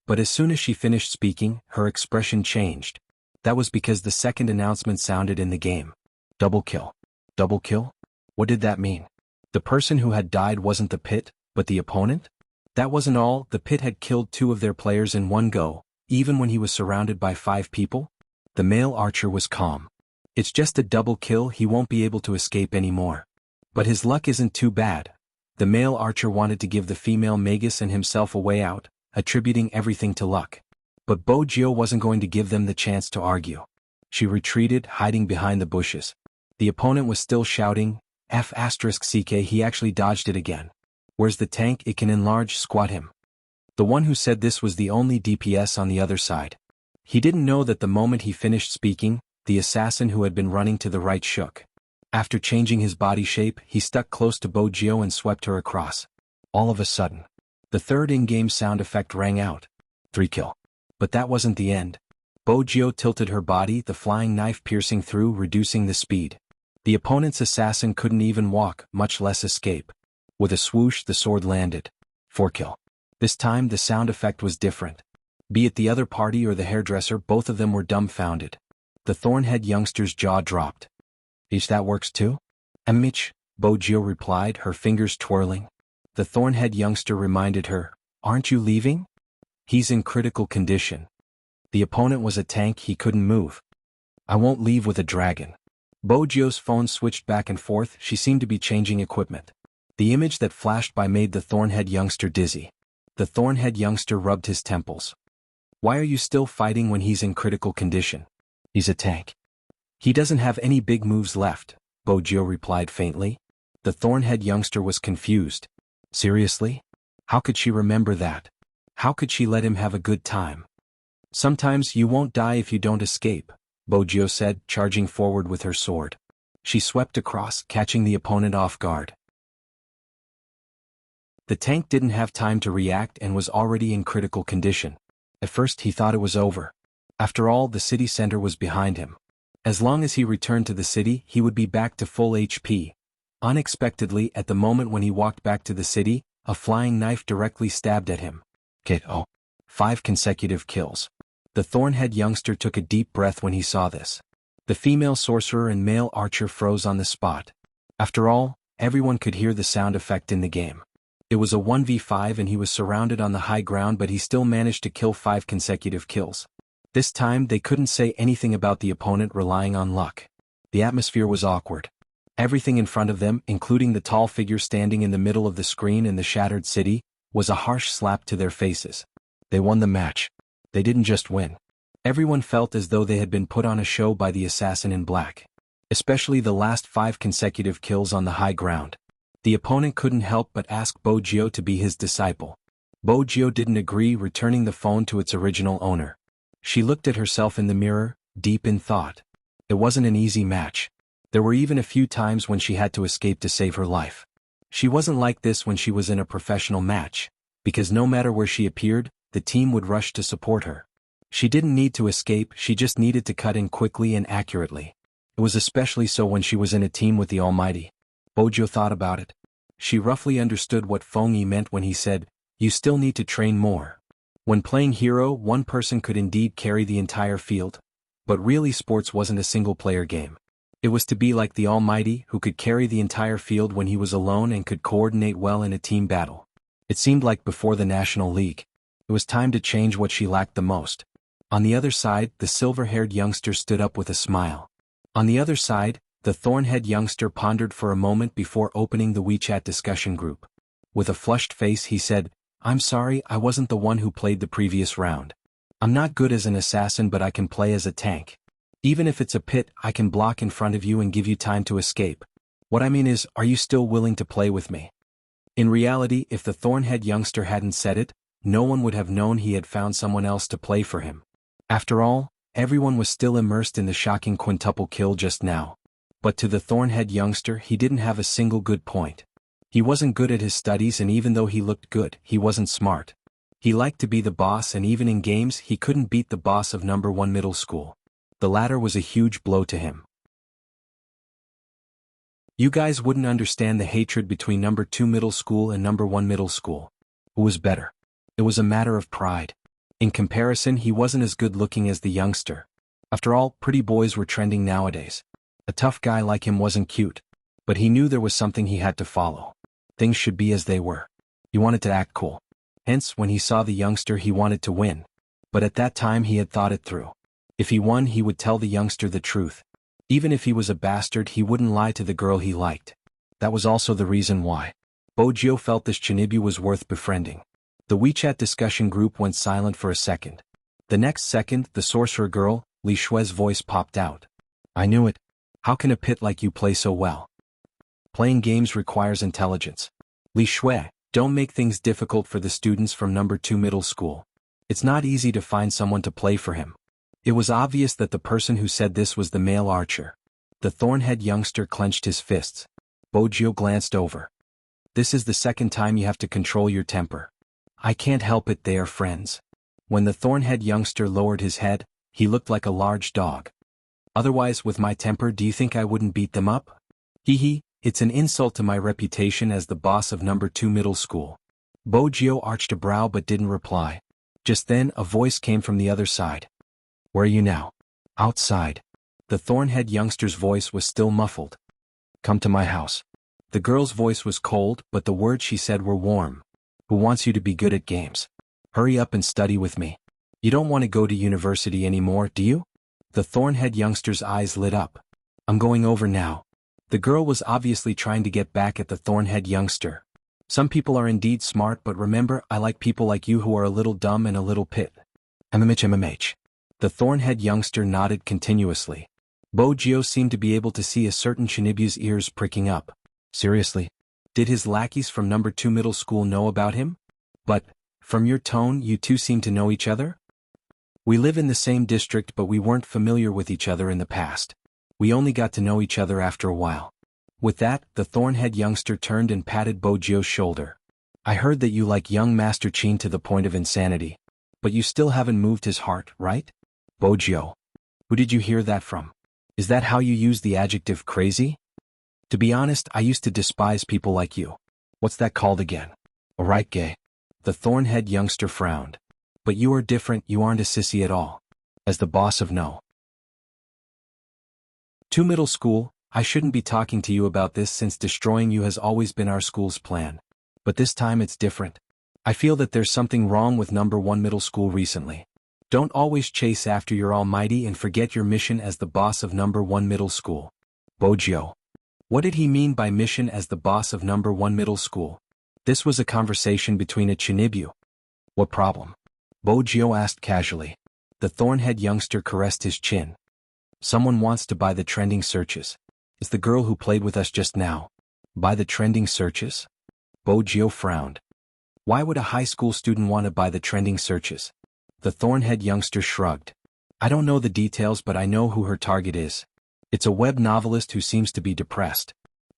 Speaker 1: But as soon as she finished speaking, her expression changed. That was because the second announcement sounded in the game. Double kill. Double kill? What did that mean? The person who had died wasn't the pit, but the opponent? That wasn't all, the pit had killed 2 of their players in one go, even when he was surrounded by 5 people? The male archer was calm. It's just a double kill, he won't be able to escape anymore. But his luck isn't too bad. The male archer wanted to give the female magus and himself a way out, attributing everything to luck. But Bojio wasn't going to give them the chance to argue. She retreated, hiding behind the bushes. The opponent was still shouting, F***CK, he actually dodged it again. Where's the tank? It can enlarge, squat him. The one who said this was the only DPS on the other side. He didn't know that the moment he finished speaking, the assassin who had been running to the right shook. After changing his body shape, he stuck close to Bojio and swept her across. All of a sudden, the third in-game sound effect rang out. 3 kill. But that wasn't the end. Bojio tilted her body, the flying knife piercing through, reducing the speed. The opponent's assassin couldn't even walk, much less escape. With a swoosh, the sword landed. 4 kill. This time the sound effect was different. Be it the other party or the hairdresser, both of them were dumbfounded. The Thornhead youngster's jaw dropped. Ish, that works too? Mitch, Bojio replied, her fingers twirling. The Thornhead youngster reminded her, aren't you leaving? He's in critical condition. The opponent was a tank, he couldn't move. I won't leave with a dragon. Bojio's phone switched back and forth, she seemed to be changing equipment. The image that flashed by made the Thornhead youngster dizzy. The Thornhead youngster rubbed his temples. Why are you still fighting when he's in critical condition? He's a tank. He doesn't have any big moves left, Bojio replied faintly. The Thornhead youngster was confused. Seriously? How could she remember that? How could she let him have a good time? Sometimes you won't die if you don't escape, Bojio said, charging forward with her sword. She swept across, catching the opponent off guard. The tank didn't have time to react and was already in critical condition. At first he thought it was over. After all, the city center was behind him. As long as he returned to the city, he would be back to full HP. Unexpectedly, at the moment when he walked back to the city, a flying knife directly stabbed at him. KO. 5 consecutive kills. The Thornhead youngster took a deep breath when he saw this. The female sorcerer and male archer froze on the spot. After all, everyone could hear the sound effect in the game. It was a 1v5 and he was surrounded on the high ground, but he still managed to kill 5 consecutive kills. This time they couldn't say anything about the opponent relying on luck. The atmosphere was awkward. Everything in front of them, including the tall figure standing in the middle of the screen and the shattered city, was a harsh slap to their faces. They won the match. They didn't just win. Everyone felt as though they had been put on a show by the assassin in black. Especially the last 5 consecutive kills on the high ground. The opponent couldn't help but ask Bojio to be his disciple. Bojio didn't agree, returning the phone to its original owner. She looked at herself in the mirror, deep in thought. It wasn't an easy match. There were even a few times when she had to escape to save her life. She wasn't like this when she was in a professional match, because no matter where she appeared, the team would rush to support her. She didn't need to escape, she just needed to cut in quickly and accurately. It was especially so when she was in a team with the Almighty. Bojio thought about it. She roughly understood what Fengyi meant when he said, "You still need to train more." When playing hero, one person could indeed carry the entire field. But really, sports wasn't a single-player game. It was to be like the Almighty, who could carry the entire field when he was alone and could coordinate well in a team battle. It seemed like before the National League. It was time to change what she lacked the most. On the other side, the silver-haired youngster stood up with a smile. On the other side, the Thornhead youngster pondered for a moment before opening the WeChat discussion group. With a flushed face he said, "I'm sorry, I wasn't the one who played the previous round. I'm not good as an assassin, but I can play as a tank. Even if it's a pit, I can block in front of you and give you time to escape. What I mean is, are you still willing to play with me? In reality, if the thorn-head youngster hadn't said it, no one would have known he had found someone else to play for him. After all, everyone was still immersed in the shocking quintuple kill just now. But to the thorn-head youngster, he didn't have a single good point. He wasn't good at his studies, and even though he looked good, he wasn't smart. He liked to be the boss, and even in games he couldn't beat the boss of number 1 middle school. The latter was a huge blow to him. You guys wouldn't understand the hatred between number 2 middle school and number 1 middle school. Who was better? It was a matter of pride. In comparison, he wasn't as good looking as the youngster. After all, pretty boys were trending nowadays. A tough guy like him wasn't cute. But he knew there was something he had to follow. Things should be as they were. He wanted to act cool. Hence, when he saw the youngster, he wanted to win. But at that time he had thought it through. If he won, he would tell the youngster the truth. Even if he was a bastard, he wouldn't lie to the girl he liked. That was also the reason why Bojio felt this Chinibu was worth befriending. The WeChat discussion group went silent for a second. The next second, the sorcerer girl, Li Shue's voice popped out. I knew it. How can a pit like you play so well? Playing games requires intelligence. Li Shue, don't make things difficult for the students from number 2 middle school. It's not easy to find someone to play for him. It was obvious that the person who said this was the male archer. The thorn-head youngster clenched his fists. Bojio glanced over. This is the second time you have to control your temper. I can't help it, they are friends. When the thorn-head youngster lowered his head, he looked like a large dog. Otherwise, with my temper, do you think I wouldn't beat them up? Hee hee, it's an insult to my reputation as the boss of number 2 middle school. Bojio arched a brow but didn't reply. Just then, a voice came from the other side. Where are you now? Outside. The thorn-head youngster's voice was still muffled. Come to my house. The girl's voice was cold, but the words she said were warm. Who wants you to be good at games? Hurry up and study with me. You don't want to go to university anymore, do you? The thorn-head youngster's eyes lit up. I'm going over now. The girl was obviously trying to get back at the thorn-head youngster. Some people are indeed smart, but remember, I like people like you who are a little dumb and a little pit. MMH. The thorn-head youngster nodded continuously. Bojio seemed to be able to see a certain Chinibu's ears pricking up. Seriously? Did his lackeys from number 2 middle school know about him? But, from your tone, you two seem to know each other? We live in the same district, but we weren't familiar with each other in the past. We only got to know each other after a while. With that, the thorn-head youngster turned and patted Bojio's shoulder. I heard that you like young Master Qin to the point of insanity. But you still haven't moved his heart, right? Bojio. Who did you hear that from? Is that how you use the adjective crazy? To be honest, I used to despise people like you. What's that called again? Alright, gay. The thorn-head youngster frowned. But you are different, you aren't a sissy at all. As the boss of no. 2 middle school, I shouldn't be talking to you about this since destroying you has always been our school's plan. But this time it's different. I feel that there's something wrong with number 1 middle school recently. Don't always chase after your almighty and forget your mission as the boss of number 1 middle school. Bojio. What did he mean by mission as the boss of number 1 middle school? This was a conversation between a Chinibu. What problem? Bojio asked casually. The thorn-head youngster caressed his chin. Someone wants to buy the trending searches. It's the girl who played with us just now. Buy the trending searches? Bojio frowned. Why would a high school student want to buy the trending searches? The thorn-head youngster shrugged. I don't know the details, but I know who her target is. It's a web novelist who seems to be depressed.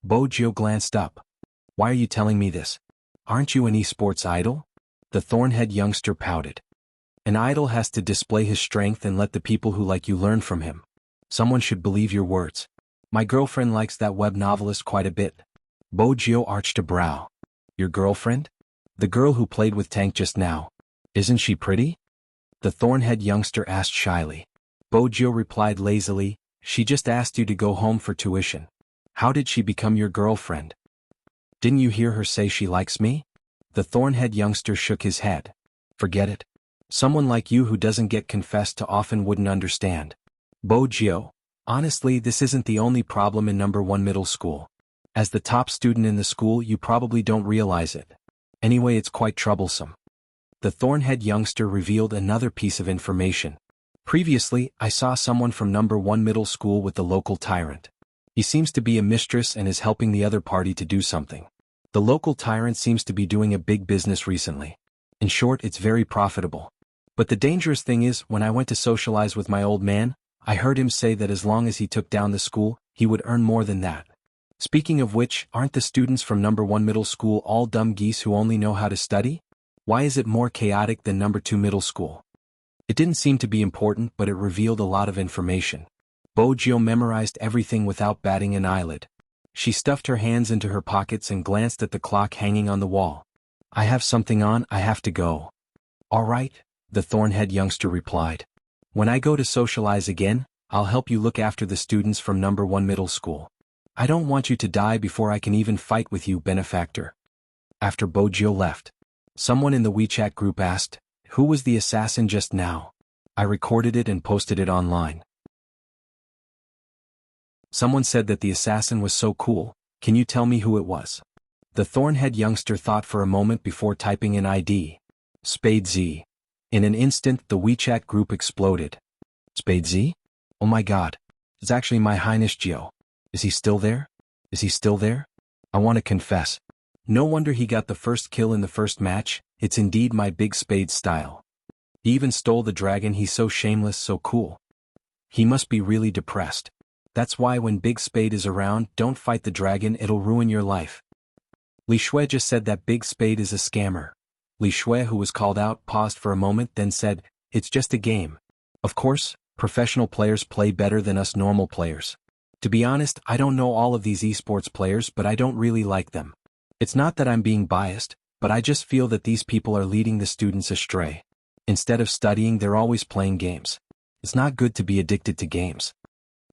Speaker 1: Bojio glanced up. Why are you telling me this? Aren't you an esports idol? The thorn-head youngster pouted. An idol has to display his strength and let the people who like you learn from him. Someone should believe your words. My girlfriend likes that web novelist quite a bit. Bojio arched a brow. Your girlfriend? The girl who played with Tank just now. Isn't she pretty? The thorn-head youngster asked shyly. Bojio replied lazily, she just asked you to go home for tuition. How did she become your girlfriend? Didn't you hear her say she likes me? The thorn-head youngster shook his head. Forget it. Someone like you who doesn't get confessed to often wouldn't understand. Bojio, honestly, this isn't the only problem in number 1 middle school. As the top student in the school, you probably don't realize it. Anyway, it's quite troublesome. The thorn-head youngster revealed another piece of information. Previously, I saw someone from number 1 middle school with the local tyrant. He seems to be a mistress and is helping the other party to do something. The local tyrant seems to be doing a big business recently. In short, it's very profitable. But the dangerous thing is, when I went to socialize with my old man, I heard him say that as long as he took down the school, he would earn more than that. Speaking of which, aren't the students from number 1 middle school all dumb geese who only know how to study? Why is it more chaotic than number 2 middle school? It didn't seem to be important, but it revealed a lot of information. Bojio memorized everything without batting an eyelid. She stuffed her hands into her pockets and glanced at the clock hanging on the wall. I have something on, I have to go. All right, the thorn-head youngster replied. When I go to socialize again, I'll help you look after the students from number 1 middle school. I don't want you to die before I can even fight with you, benefactor. After Bojio left, someone in the WeChat group asked, who was the assassin just now? I recorded it and posted it online. Someone said that the assassin was so cool, can you tell me who it was? The thorn-head youngster thought for a moment before typing an ID. Spade Z. In an instant, the WeChat group exploded. Spade Z? Oh my god. It's actually my Highness Gio. Is he still there? Is he still there? I want to confess. No wonder he got the first kill in the first match, it's indeed my big Spade style. He even stole the dragon, he's so shameless, so cool. He must be really depressed. That's why when Big Spade is around, don't fight the dragon, it'll ruin your life. Li Shui just said that Big Spade is a scammer. Li Shui, who was called out, paused for a moment, then said, it's just a game. Of course, professional players play better than us normal players. To be honest, I don't know all of these esports players, but I don't really like them. It's not that I'm being biased, but I just feel that these people are leading the students astray. Instead of studying, they're always playing games. It's not good to be addicted to games.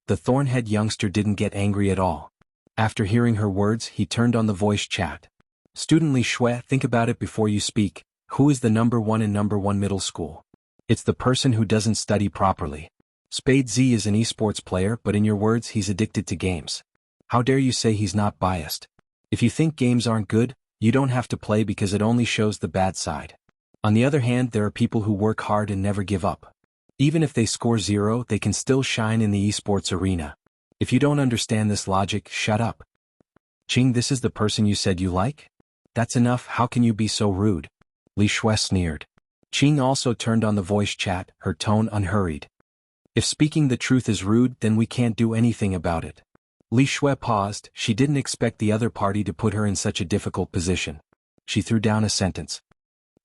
Speaker 1: The thorn-head youngster didn't get angry at all. After hearing her words, he turned on the voice chat. Student Li Shui, think about it before you speak. Who is the number 1 in number 1 middle school? It's the person who doesn't study properly. Spade Z is an esports player, but in your words, he's addicted to games. How dare you say he's not biased? If you think games aren't good, you don't have to play because it only shows the bad side. On the other hand, there are people who work hard and never give up. Even if they score 0, they can still shine in the esports arena. If you don't understand this logic, shut up. Ching, this is the person you said you like? That's enough, how can you be so rude? Li Shui sneered. Ching also turned on the voice chat, her tone unhurried. If speaking the truth is rude, then we can't do anything about it. Li Shui paused, she didn't expect the other party to put her in such a difficult position. She threw down a sentence.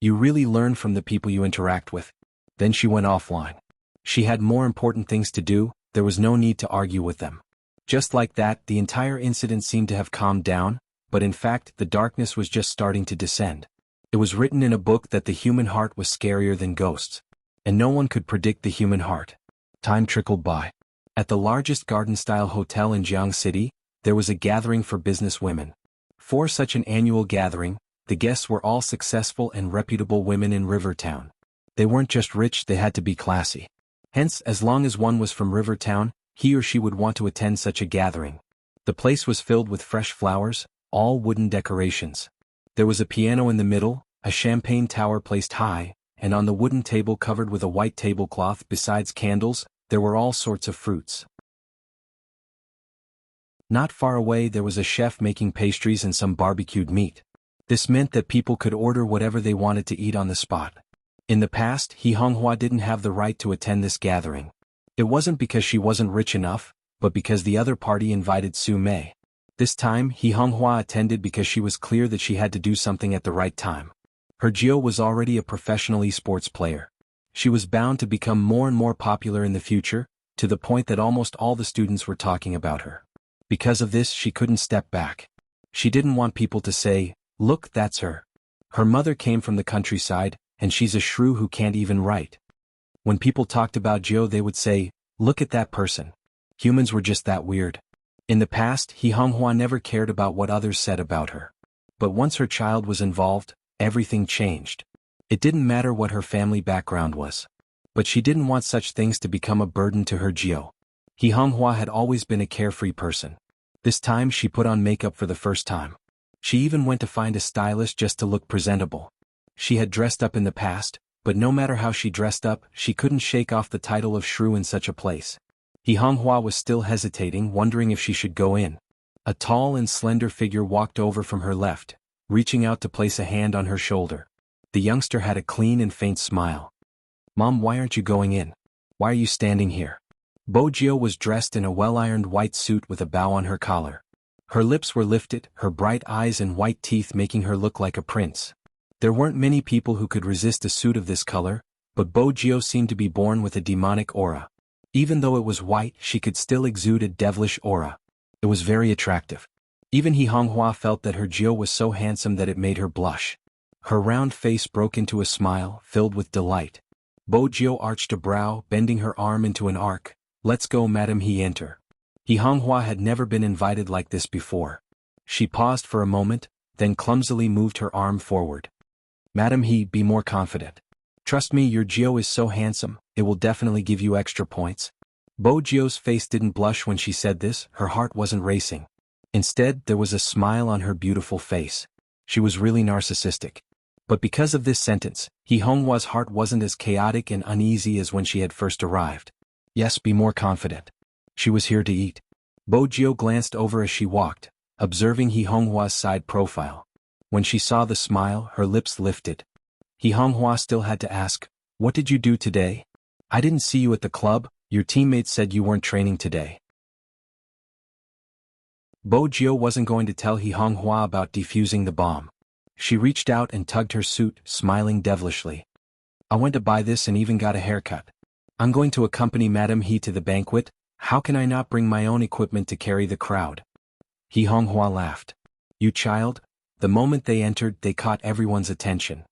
Speaker 1: You really learn from the people you interact with. Then she went offline. She had more important things to do, there was no need to argue with them. Just like that, the entire incident seemed to have calmed down, but in fact, the darkness was just starting to descend. It was written in a book that the human heart was scarier than ghosts. And no one could predict the human heart. Time trickled by. At the largest garden-style hotel in Jianghu City, there was a gathering for business women. For such an annual gathering, the guests were all successful and reputable women in Rivertown. They weren't just rich, they had to be classy. Hence, as long as one was from Rivertown, he or she would want to attend such a gathering. The place was filled with fresh flowers, all wooden decorations. There was a piano in the middle, a champagne tower placed high, and on the wooden table covered with a white tablecloth besides candles, there were all sorts of fruits. Not far away there was a chef making pastries and some barbecued meat. This meant that people could order whatever they wanted to eat on the spot. In the past, He Honghua didn't have the right to attend this gathering. It wasn't because she wasn't rich enough, but because the other party invited Su Mei. This time, He Honghua attended because she was clear that she had to do something at the right time. Her Gio was already a professional esports player. She was bound to become more and more popular in the future, to the point that almost all the students were talking about her. Because of this, she couldn't step back. She didn't want people to say, "Look, that's her." Her mother came from the countryside, and she's a shrew who can't even write. When people talked about Gio, they would say, "Look at that person." Humans were just that weird. In the past, He Honghua never cared about what others said about her. But once her child was involved, everything changed. It didn't matter what her family background was. But she didn't want such things to become a burden to her Gio. He Honghua had always been a carefree person. This time she put on makeup for the first time. She even went to find a stylist just to look presentable. She had dressed up in the past, but no matter how she dressed up, she couldn't shake off the title of shrew in such a place. Jianghu was still hesitating, wondering if she should go in. A tall and slender figure walked over from her left, reaching out to place a hand on her shoulder. The youngster had a clean and faint smile. "Mom, why aren't you going in? Why are you standing here?" Bojio was dressed in a well-ironed white suit with a bow on her collar. Her lips were lifted, her bright eyes and white teeth making her look like a prince. There weren't many people who could resist a suit of this color, but Bojio seemed to be born with a demonic aura. Even though it was white, she could still exude a devilish aura. It was very attractive. Even Jianghu felt that her Jio was so handsome that it made her blush. Her round face broke into a smile, filled with delight. Bojio arched a brow, bending her arm into an arc. "Let's go, madam," he enter. Jianghu had never been invited like this before. She paused for a moment, then clumsily moved her arm forward. "Madam, be more confident. Trust me, your Jio is so handsome, it will definitely give you extra points." Bojio's face didn't blush when she said this, her heart wasn't racing. Instead, there was a smile on her beautiful face. She was really narcissistic. But because of this sentence, Jianghu's heart wasn't as chaotic and uneasy as when she had first arrived. "Yes, be more confident. She was here to eat." Bojio glanced over as she walked, observing Jianghu's side profile. When she saw the smile, her lips lifted. Jianghu still had to ask, "What did you do today? I didn't see you at the club, your teammates said you weren't training today." Bojio wasn't going to tell Jianghu about defusing the bomb. She reached out and tugged her suit, smiling devilishly. "I went to buy this and even got a haircut. I'm going to accompany Madame He to the banquet. How can I not bring my own equipment to carry the crowd?" Jianghu laughed. "You child." The moment they entered, they caught everyone's attention.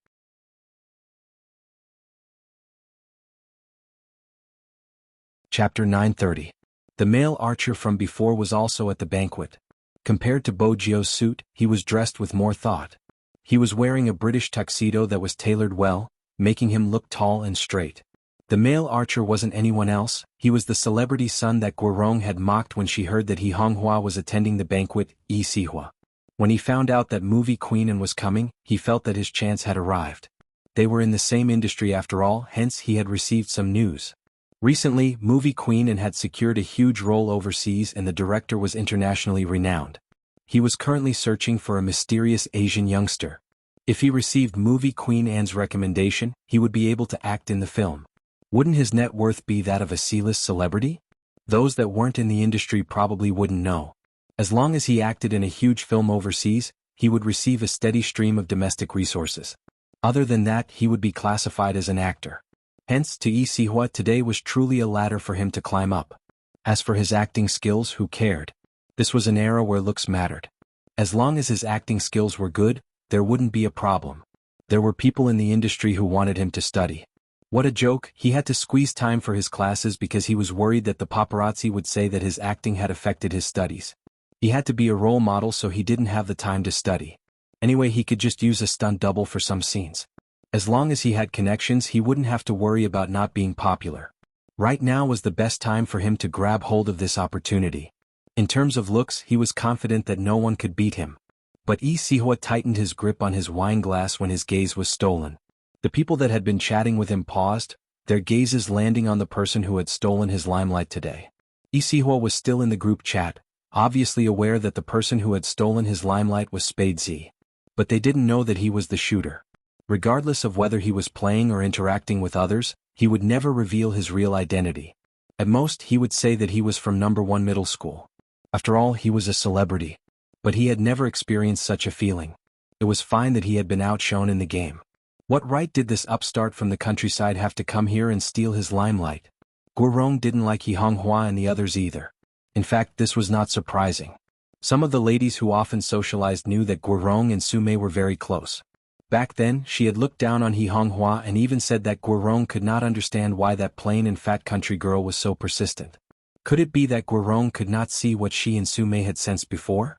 Speaker 1: Chapter 930. The male archer from before was also at the banquet. Compared to Bojio's suit, he was dressed with more thought. He was wearing a British tuxedo that was tailored well, making him look tall and straight. The male archer wasn't anyone else, he was the celebrity son that Guorong had mocked when she heard that Jianghu was attending the banquet, Yi Sihua. When he found out that movie queen and was coming, he felt that his chance had arrived. They were in the same industry after all, hence he had received some news. Recently, movie queen and had secured a huge role overseas and the director was internationally renowned. He was currently searching for a mysterious Asian youngster. If he received movie queen Anne's recommendation, he would be able to act in the film. Wouldn't his net worth be that of a C-list celebrity? Those that weren't in the industry probably wouldn't know. As long as he acted in a huge film overseas, he would receive a steady stream of domestic resources. Other than that, he would be classified as an actor. Hence, to Yi Sihua today was truly a ladder for him to climb up. As for his acting skills, who cared? This was an era where looks mattered. As long as his acting skills were good, there wouldn't be a problem. There were people in the industry who wanted him to study. What a joke, he had to squeeze time for his classes because he was worried that the paparazzi would say that his acting had affected his studies. He had to be a role model, so he didn't have the time to study. Anyway, he could just use a stunt double for some scenes. As long as he had connections, he wouldn't have to worry about not being popular. Right now was the best time for him to grab hold of this opportunity. In terms of looks, he was confident that no one could beat him. But Yi Sihua tightened his grip on his wine glass when his gaze was stolen. The people that had been chatting with him paused, their gazes landing on the person who had stolen his limelight today. Yi Sihua was still in the group chat, obviously aware that the person who had stolen his limelight was Spade Z. But they didn't know that he was the shooter. Regardless of whether he was playing or interacting with others, he would never reveal his real identity. At most, he would say that he was from number 1 middle school. After all, he was a celebrity. But he had never experienced such a feeling. It was fine that he had been outshone in the game. What right did this upstart from the countryside have to come here and steal his limelight? Guorong didn't like Jianghu and the others either. In fact, this was not surprising. Some of the ladies who often socialized knew that Guorong and Sumei were very close. Back then, she had looked down on Jianghu and even said that Guorong could not understand why that plain and fat country girl was so persistent. Could it be that Guorong could not see what she and Sumei had sensed before?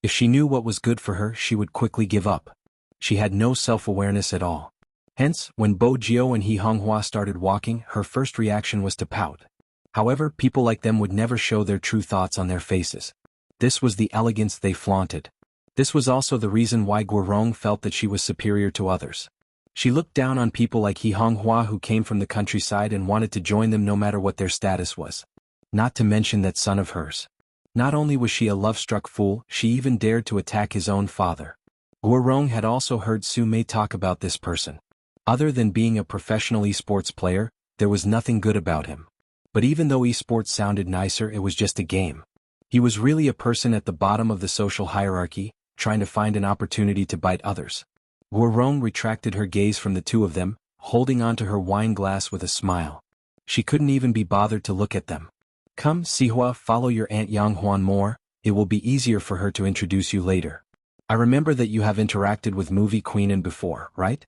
Speaker 1: If she knew what was good for her, she would quickly give up. She had no self-awareness at all. Hence, when Bojio and Jianghu started walking, her first reaction was to pout. However, people like them would never show their true thoughts on their faces. This was the elegance they flaunted. This was also the reason why Guorong felt that she was superior to others. She looked down on people like He Honghua who came from the countryside and wanted to join them no matter what their status was. Not to mention that son of hers. Not only was she a love-struck fool, she even dared to attack his own father. Guorong had also heard Su Mei talk about this person. Other than being a professional esports player, there was nothing good about him. But even though esports sounded nicer, it was just a game. He was really a person at the bottom of the social hierarchy, trying to find an opportunity to bite others. Guorong retracted her gaze from the two of them, holding onto her wine glass with a smile. She couldn't even be bothered to look at them. Come, Sihua, follow your Aunt Yanghuan more, it will be easier for her to introduce you later. I remember that you have interacted with movie Queenin before, right?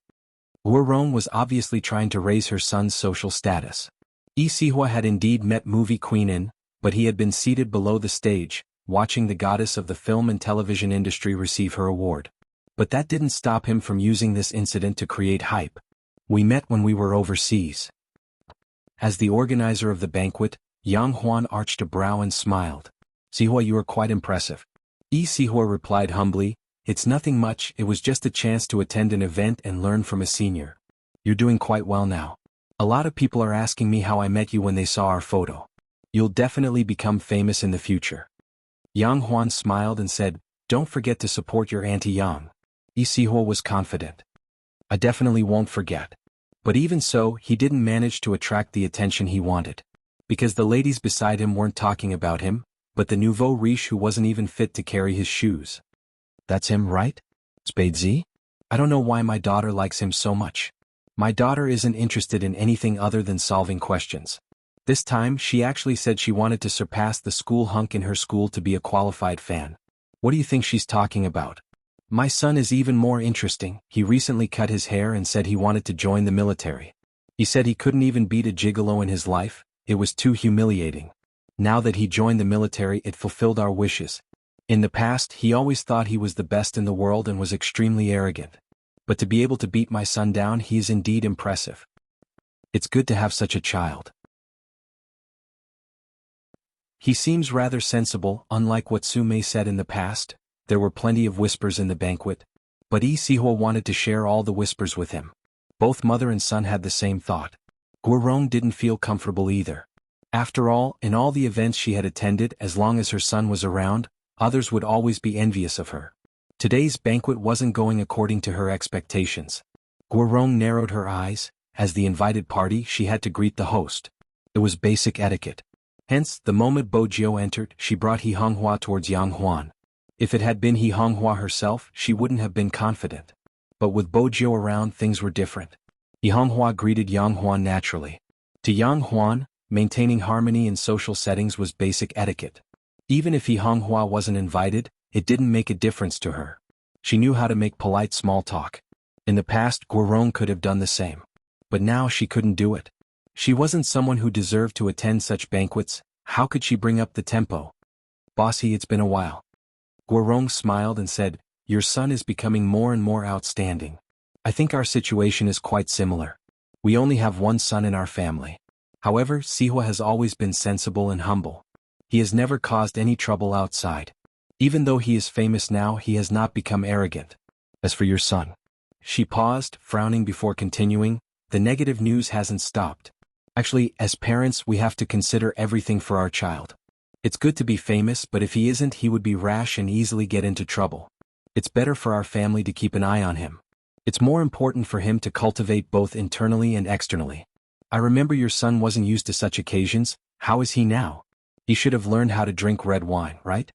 Speaker 1: Guorong was obviously trying to raise her son's social status. Sihua had indeed met movie Queenin, but he had been seated below the stage, watching the goddess of the film and television industry receive her award. But that didn't stop him from using this incident to create hype. We met when we were overseas. As the organizer of the banquet, Yang Huan arched a brow and smiled. Sihua, you are quite impressive. Sihua replied humbly, it's nothing much, it was just a chance to attend an event and learn from a senior. You're doing quite well now. A lot of people are asking me how I met you when they saw our photo. You'll definitely become famous in the future. Yang Huan smiled and said, don't forget to support your Auntie Yang. Sihua was confident. I definitely won't forget. But even so, he didn't manage to attract the attention he wanted. Because the ladies beside him weren't talking about him, but the nouveau riche who wasn't even fit to carry his shoes. That's him, right? Spade Z? I don't know why my daughter likes him so much. My daughter isn't interested in anything other than solving questions. This time she actually said she wanted to surpass the school hunk in her school to be a qualified fan. What do you think she's talking about? My son is even more interesting. He recently cut his hair and said he wanted to join the military. He said he couldn't even beat a gigolo in his life, it was too humiliating. Now that he joined the military, it fulfilled our wishes. In the past, he always thought he was the best in the world and was extremely arrogant. But to be able to beat my son down, he is indeed impressive. It's good to have such a child. He seems rather sensible, unlike what Su Mei said in the past. There were plenty of whispers in the banquet. But Sihua wanted to share all the whispers with him. Both mother and son had the same thought. Guorong didn't feel comfortable either. After all, in all the events she had attended, as long as her son was around, others would always be envious of her. Today's banquet wasn't going according to her expectations. Guorong narrowed her eyes. As the invited party, she had to greet the host. It was basic etiquette. Hence, the moment Bo Jiao entered, she brought He Honghua towards Yang Huan. If it had been He Honghua herself, she wouldn't have been confident. But with Bo Jiao around, things were different. He Honghua greeted Yang Huan naturally. To Yang Huan, maintaining harmony in social settings was basic etiquette. Even if He Honghua wasn't invited, it didn't make a difference to her. She knew how to make polite small talk. In the past, Guorong could have done the same. But now she couldn't do it. She wasn't someone who deserved to attend such banquets. How could she bring up the tempo? Bossy, it's been a while. Guorong smiled and said, your son is becoming more and more outstanding. I think our situation is quite similar. We only have one son in our family. However, Sihua has always been sensible and humble. He has never caused any trouble outside. Even though he is famous now, he has not become arrogant. As for your son. She paused, frowning before continuing, the negative news hasn't stopped. Actually, as parents, we have to consider everything for our child. It's good to be famous, but if he isn't, he would be rash and easily get into trouble. It's better for our family to keep an eye on him. It's more important for him to cultivate both internally and externally. I remember your son wasn't used to such occasions. How is he now? He should have learned how to drink red wine, right?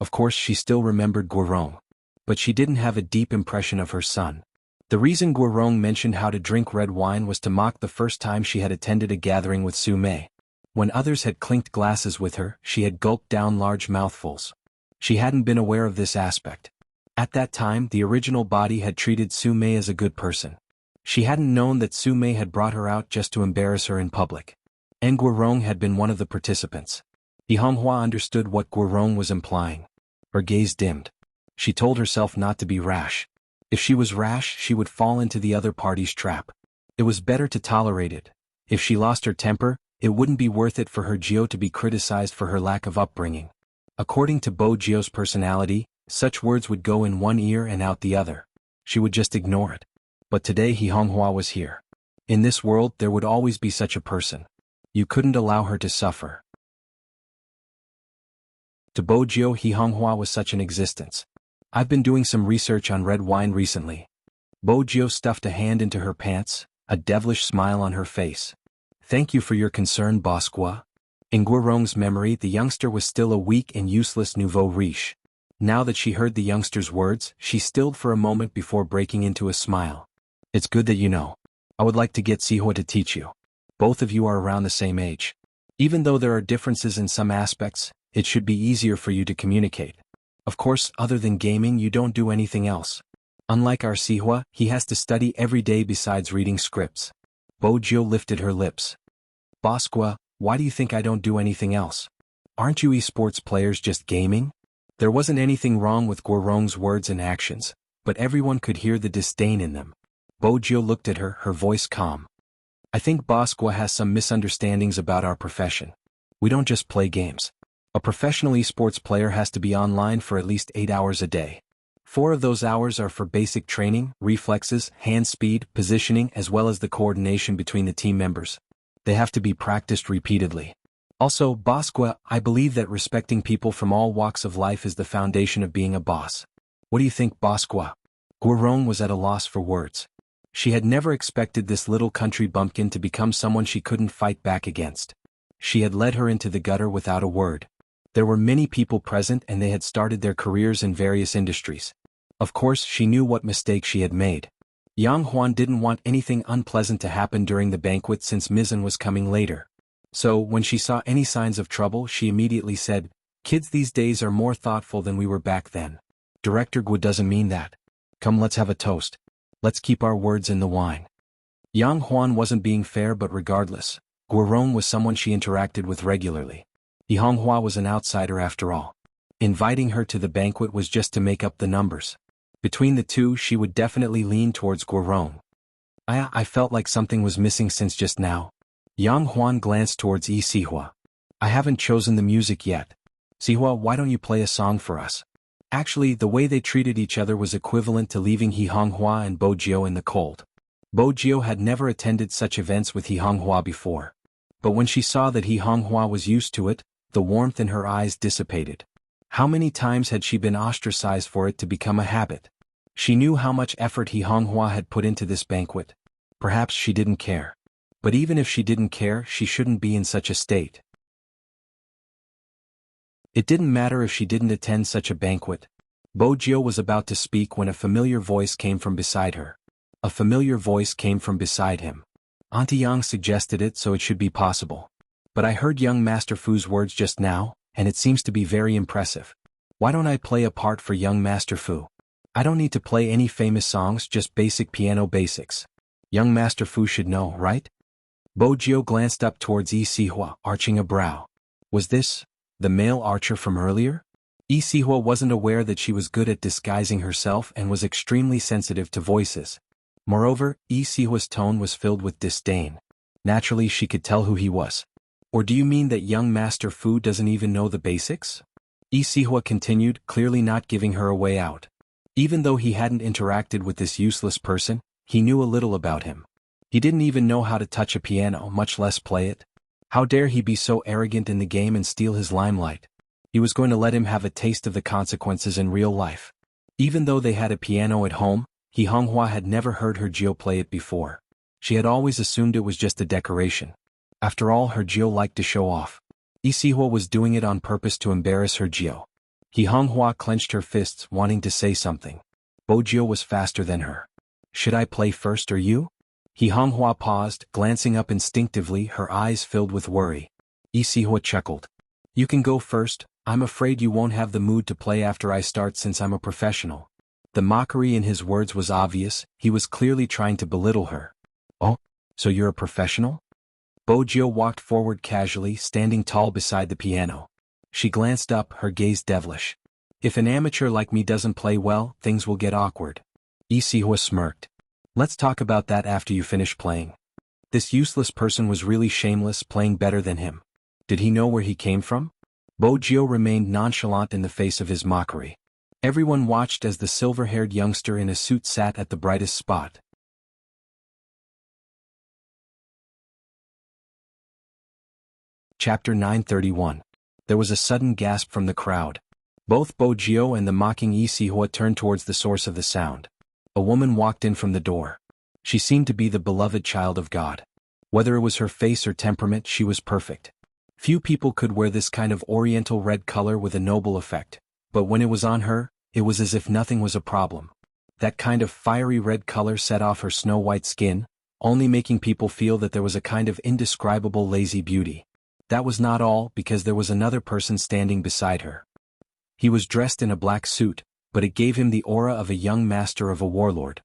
Speaker 1: Of course, she still remembered Guorong. But she didn't have a deep impression of her son. The reason Guorong mentioned how to drink red wine was to mock the first time she had attended a gathering with Su Mei. When others had clinked glasses with her, she had gulped down large mouthfuls. She hadn't been aware of this aspect. At that time, the original body had treated Su Mei as a good person. She hadn't known that Su Mei had brought her out just to embarrass her in public. And Guorong had been one of the participants. He Honghua understood what Guorong was implying. Her gaze dimmed. She told herself not to be rash. If she was rash, she would fall into the other party's trap. It was better to tolerate it. If she lost her temper, it wouldn't be worth it for her Jiao to be criticized for her lack of upbringing. According to Bo Jiao's personality, Such words would go in one ear and out the other. She would just ignore it. But today He Honghua was here. In this world there would always be such a person. You couldn't allow her to suffer. To Bojio, He Honghua was such an existence. I've been doing some research on red wine recently. Bojio stuffed a hand into her pants, a devilish smile on her face. Thank you for your concern, Bosqua. In Guirong's memory, the youngster was still a weak and useless nouveau riche. Now that she heard the youngster's words, she stilled for a moment before breaking into a smile. It's good that you know. I would like to get Sihua to teach you. Both of you are around the same age. Even though there are differences in some aspects, it should be easier for you to communicate. Of course, other than gaming you don't do anything else. Unlike our Sihua, he has to study every day besides reading scripts. Bojio lifted her lips. Bosqua, why do you think I don't do anything else? Aren't you esports players just gaming? There wasn't anything wrong with Guirong's words and actions, but everyone could hear the disdain in them. Bojio looked at her, her voice calm. I think Bosqua has some misunderstandings about our profession. We don't just play games. A professional esports player has to be online for at least 8 hours a day. 4 of those hours are for basic training, reflexes, hand speed, positioning, as well as the coordination between the team members. They have to be practiced repeatedly. Also, Bosqua, I believe that respecting people from all walks of life is the foundation of being a boss. What do you think, Bosqua? Guirong was at a loss for words. She had never expected this little country bumpkin to become someone she couldn't fight back against. She had led her into the gutter without a word. There were many people present and they had started their careers in various industries. Of course, she knew what mistake she had made. Yang Huan didn't want anything unpleasant to happen during the banquet since Mizan was coming later. So, when she saw any signs of trouble, she immediately said, "Kids these days are more thoughtful than we were back then. Director Gu doesn't mean that. Come, let's have a toast. Let's keep our words in the wine." Yang Huan wasn't being fair, but regardless, Guirong was someone she interacted with regularly. He Honghua was an outsider after all. Inviting her to the banquet was just to make up the numbers. Between the two, she would definitely lean towards Guirong. I felt like something was missing since just now. Yang Huan glanced towards Sihua. I haven't chosen the music yet. Sihua, why don't you play a song for us? Actually, the way they treated each other was equivalent to leaving He Honghua and Bojio in the cold. Bojio had never attended such events with He Honghua before. But when she saw that He Honghua was used to it, the warmth in her eyes dissipated. How many times had she been ostracized for it to become a habit? She knew how much effort He Honghua had put into this banquet. Perhaps she didn't care. But even if she didn't care, she shouldn't be in such a state. It didn't matter if she didn't attend such a banquet. Bojio was about to speak when a familiar voice came from beside her. A familiar voice came from beside him. Auntie Yang suggested it, so it should be possible. But I heard young Master Fu's words just now, and it seems to be very impressive. Why don't I play a part for young Master Fu? I don't need to play any famous songs, just basic piano basics. Young Master Fu should know, right? Bojio glanced up towards Sihua, arching a brow. Was this the male archer from earlier? Sihua wasn't aware that she was good at disguising herself and was extremely sensitive to voices. Moreover, Sihua's tone was filled with disdain. Naturally, she could tell who he was. Or do you mean that young Master Fu doesn't even know the basics? Sihua continued, clearly not giving her a way out. Even though he hadn't interacted with this useless person, he knew a little about him. He didn't even know how to touch a piano, much less play it. How dare he be so arrogant in the game and steal his limelight? He was going to let him have a taste of the consequences in real life. Even though they had a piano at home, He Honghua had never heard her Jio play it before. She had always assumed it was just a decoration. After all, her Jio liked to show off. Sihua was doing it on purpose to embarrass her Jio. He Honghua clenched her fists, wanting to say something. Bojio was faster than her. Should I play first or you? He Honghua paused, glancing up instinctively, her eyes filled with worry. Sihua chuckled. You can go first. I'm afraid you won't have the mood to play after I start since I'm a professional. The mockery in his words was obvious. He was clearly trying to belittle her. Oh, so you're a professional? Bojio walked forward casually, standing tall beside the piano. She glanced up, her gaze devilish. If an amateur like me doesn't play well, things will get awkward. Sihua smirked. Let's talk about that after you finish playing. This useless person was really shameless, playing better than him. Did he know where he came from? Bojio remained nonchalant in the face of his mockery. Everyone watched as the silver-haired youngster in a suit sat at the brightest spot. Chapter 931. There was a sudden gasp from the crowd. Both Bo Jio and the mocking Yi Sihua turned towards the source of the sound. A woman walked in from the door. She seemed to be the beloved child of God. Whether it was her face or temperament, she was perfect. Few people could wear this kind of oriental red color with a noble effect, but when it was on her, it was as if nothing was a problem. That kind of fiery red color set off her snow-white skin, only making people feel that there was a kind of indescribable lazy beauty. That was not all, because there was another person standing beside her. He was dressed in a black suit, but it gave him the aura of a young master of a warlord.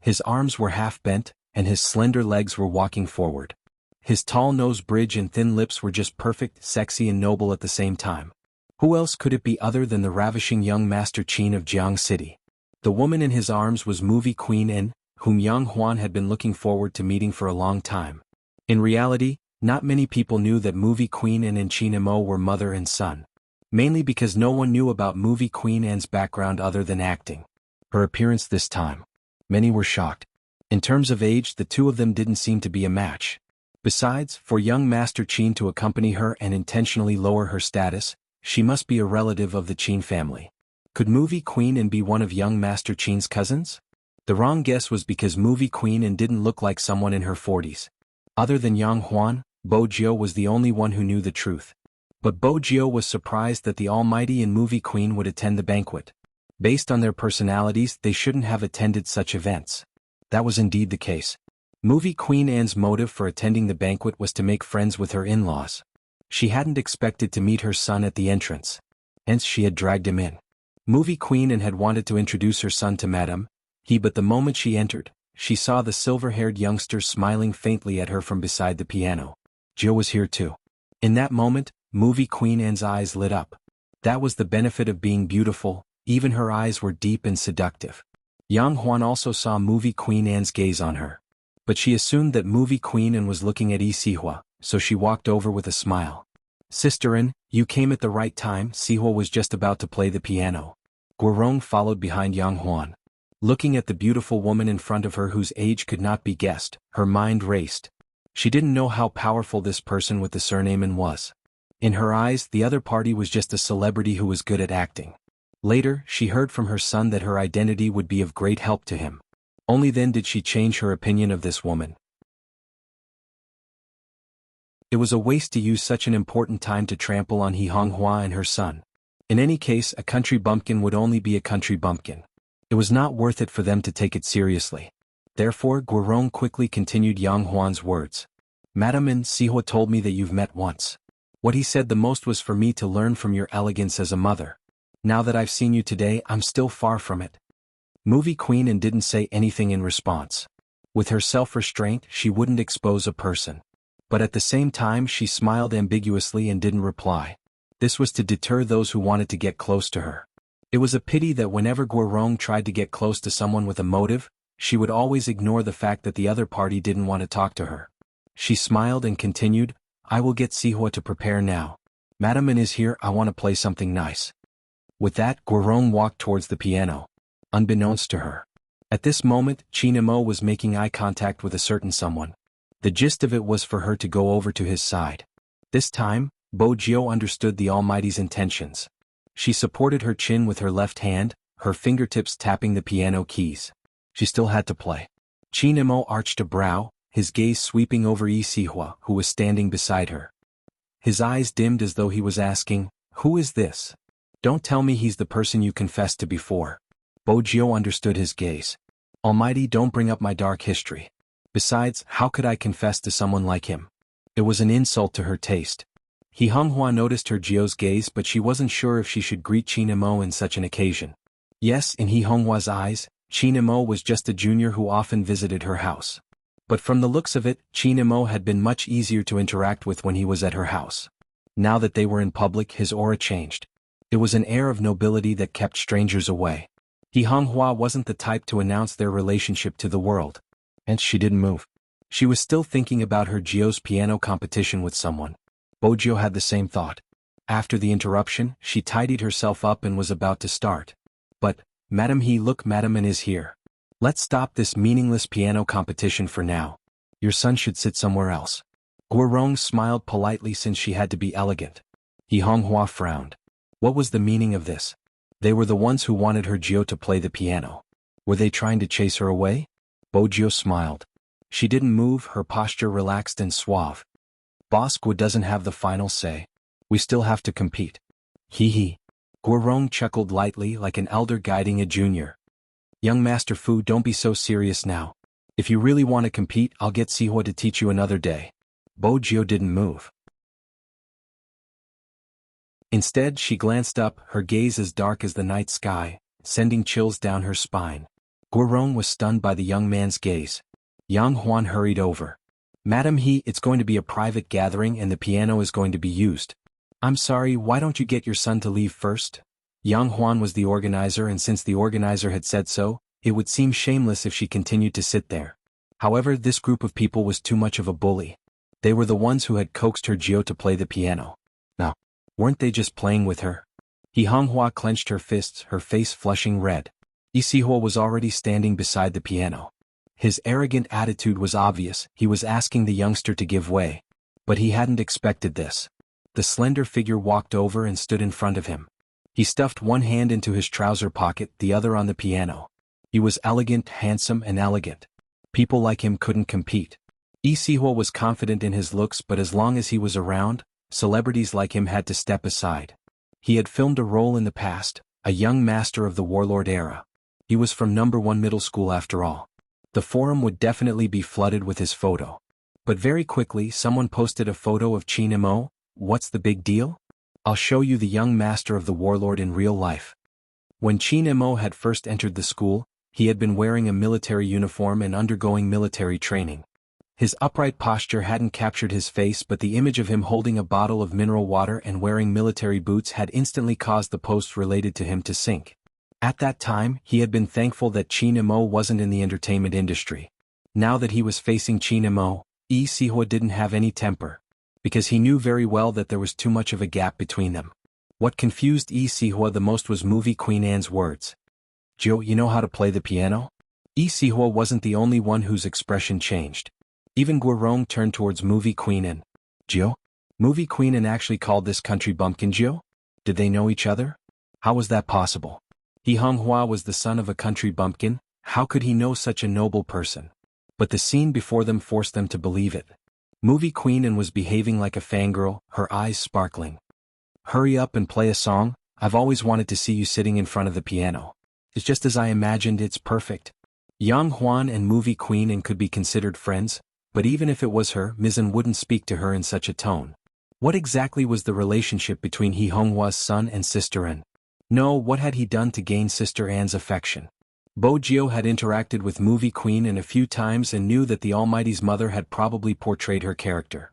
Speaker 1: His arms were half bent, and his slender legs were walking forward. His tall nose bridge and thin lips were just perfect, sexy and noble at the same time. Who else could it be other than the ravishing young Master Qin of Jianghu City? The woman in his arms was movie Queen En, whom Yang Huan had been looking forward to meeting for a long time. In reality, not many people knew that movie Queen En and Qin Emo were mother and son. Mainly because no one knew about movie Queen En's background other than acting. Her appearance this time. Many were shocked. In terms of age, the two of them didn't seem to be a match. Besides, for young Master Qin to accompany her and intentionally lower her status, she must be a relative of the Qin family. Could movie Queen En be one of young Master Qin's cousins? The wrong guess was because movie Queen En didn't look like someone in her 40s. Other than Yang Huan, Bo Jio was the only one who knew the truth. But Bo Jio was surprised that the Almighty and movie Queen would attend the banquet. Based on their personalities, they shouldn't have attended such events. That was indeed the case. Movie Queen Anne's motive for attending the banquet was to make friends with her in-laws. She hadn't expected to meet her son at the entrance. Hence she had dragged him in. Movie Queen Anne had wanted to introduce her son to Madame He, but the moment she entered, she saw the silver-haired youngster smiling faintly at her from beside the piano. Jill was here too. In that moment, movie Queen Anne's eyes lit up. That was the benefit of being beautiful, even her eyes were deep and seductive. Yang Huan also saw movie Queen Anne's gaze on her. But she assumed that movie Queen Anne was looking at Yi Sihua, so she walked over with a smile. Sister Anne, you came at the right time. Sihua was just about to play the piano. Guorong followed behind Yang Huan. Looking at the beautiful woman in front of her whose age could not be guessed, her mind raced. She didn't know how powerful this person with the surname An was. In her eyes, the other party was just a celebrity who was good at acting. Later, she heard from her son that her identity would be of great help to him. Only then did she change her opinion of this woman. It was a waste to use such an important time to trample on He Honghua and her son. In any case, a country bumpkin would only be a country bumpkin. It was not worth it for them to take it seriously. Therefore, Guorong quickly continued Yang Huan's words. Madame An, Sihua told me that you've met once. What he said the most was for me to learn from your elegance as a mother. Now that I've seen you today, I'm still far from it. Movie Queen Anne didn't say anything in response. With her self-restraint, she wouldn't expose a person. But at the same time she smiled ambiguously and didn't reply. This was to deter those who wanted to get close to her. It was a pity that whenever Guorong tried to get close to someone with a motive, she would always ignore the fact that the other party didn't want to talk to her. She smiled and continued, I will get Sihua to prepare now. Madame An is here, I want to play something nice. With that, Guorong walked towards the piano. Unbeknownst to her. At this moment, Qin Emo was making eye contact with a certain someone. The gist of it was for her to go over to his side. This time, Bo Jio understood the Almighty's intentions. She supported her chin with her left hand, her fingertips tapping the piano keys. She still had to play. Qin Emo arched a brow, his gaze sweeping over Yi Sihua, who was standing beside her. His eyes dimmed as though he was asking, who is this? Don't tell me he's the person you confessed to before. Bo Jio understood his gaze. Almighty, don't bring up my dark history. Besides, how could I confess to someone like him? It was an insult to her taste. He Honghua noticed her Jio's gaze, but she wasn't sure if she should greet Qin Emo in such an occasion. Yes, in He Honghua's eyes, Qin Emo was just a junior who often visited her house. But from the looks of it, Qin Emo had been much easier to interact with when he was at her house. Now that they were in public, his aura changed. It was an air of nobility that kept strangers away. He Honghua wasn't the type to announce their relationship to the world. And she didn't move. She was still thinking about her Jio's piano competition with someone. Bo Jio had the same thought. After the interruption, she tidied herself up and was about to start. But, Madam He, look, Madam An is here. Let's stop this meaningless piano competition for now. Your son should sit somewhere else. Guorong smiled politely since she had to be elegant. He Honghua frowned. What was the meaning of this? They were the ones who wanted her Jio to play the piano. Were they trying to chase her away? Bojio smiled. She didn't move, her posture relaxed and suave. Boss Guo doesn't have the final say. We still have to compete. Hee. Guorong chuckled lightly like an elder guiding a junior. Young Master Fu, don't be so serious now. If you really want to compete, I'll get Sihua to teach you another day. Bojio didn't move. Instead, she glanced up, her gaze as dark as the night sky, sending chills down her spine. Guorong was stunned by the young man's gaze. Yang Huan hurried over. Madam He, it's going to be a private gathering and the piano is going to be used. I'm sorry, why don't you get your son to leave first? Yang Huan was the organizer, and since the organizer had said so, it would seem shameless if she continued to sit there. However, this group of people was too much of a bully. They were the ones who had coaxed her Jio to play the piano. Now, weren't they just playing with her? He Honghua clenched her fists, her face flushing red. Isihua was already standing beside the piano. His arrogant attitude was obvious, he was asking the youngster to give way. But he hadn't expected this. The slender figure walked over and stood in front of him. He stuffed one hand into his trouser pocket, the other on the piano. He was elegant, handsome, and elegant. People like him couldn't compete. Isihua was confident in his looks, but as long as he was around, celebrities like him had to step aside. He had filmed a role in the past, a young master of the warlord era. He was from No. 1 middle school after all. The forum would definitely be flooded with his photo. But very quickly someone posted a photo of Qin Mo. What's the big deal? I'll show you the young master of the warlord in real life. When Qin Mo had first entered the school, he had been wearing a military uniform and undergoing military training. His upright posture hadn't captured his face, but the image of him holding a bottle of mineral water and wearing military boots had instantly caused the posts related to him to sink. At that time, he had been thankful that Qin Mo wasn't in the entertainment industry. Now that he was facing Qin Mo, Sihua didn't have any temper. Because he knew very well that there was too much of a gap between them. What confused Sihua the most was Movie Queen Anne's words. Jio, you know how to play the piano? Sihua wasn't the only one whose expression changed. Even Guorong turned towards Movie Queen Anne. Jio? Movie Queen Anne actually called this country bumpkin Jio? Did they know each other? How was that possible? He Honghua was the son of a country bumpkin, how could he know such a noble person? But the scene before them forced them to believe it. Movie Queen Anne was behaving like a fangirl, her eyes sparkling. Hurry up and play a song, I've always wanted to see you sitting in front of the piano. It's just as I imagined, it's perfect. Yang Huan and Movie Queen Anne could be considered friends, but even if it was her, Ms. An wouldn't speak to her in such a tone. What exactly was the relationship between He Honghua's son and Sister An? No, what had he done to gain Sister Anne's affection? Bojio had interacted with Movie Queen Anne a few times and knew that the Almighty's mother had probably portrayed her character.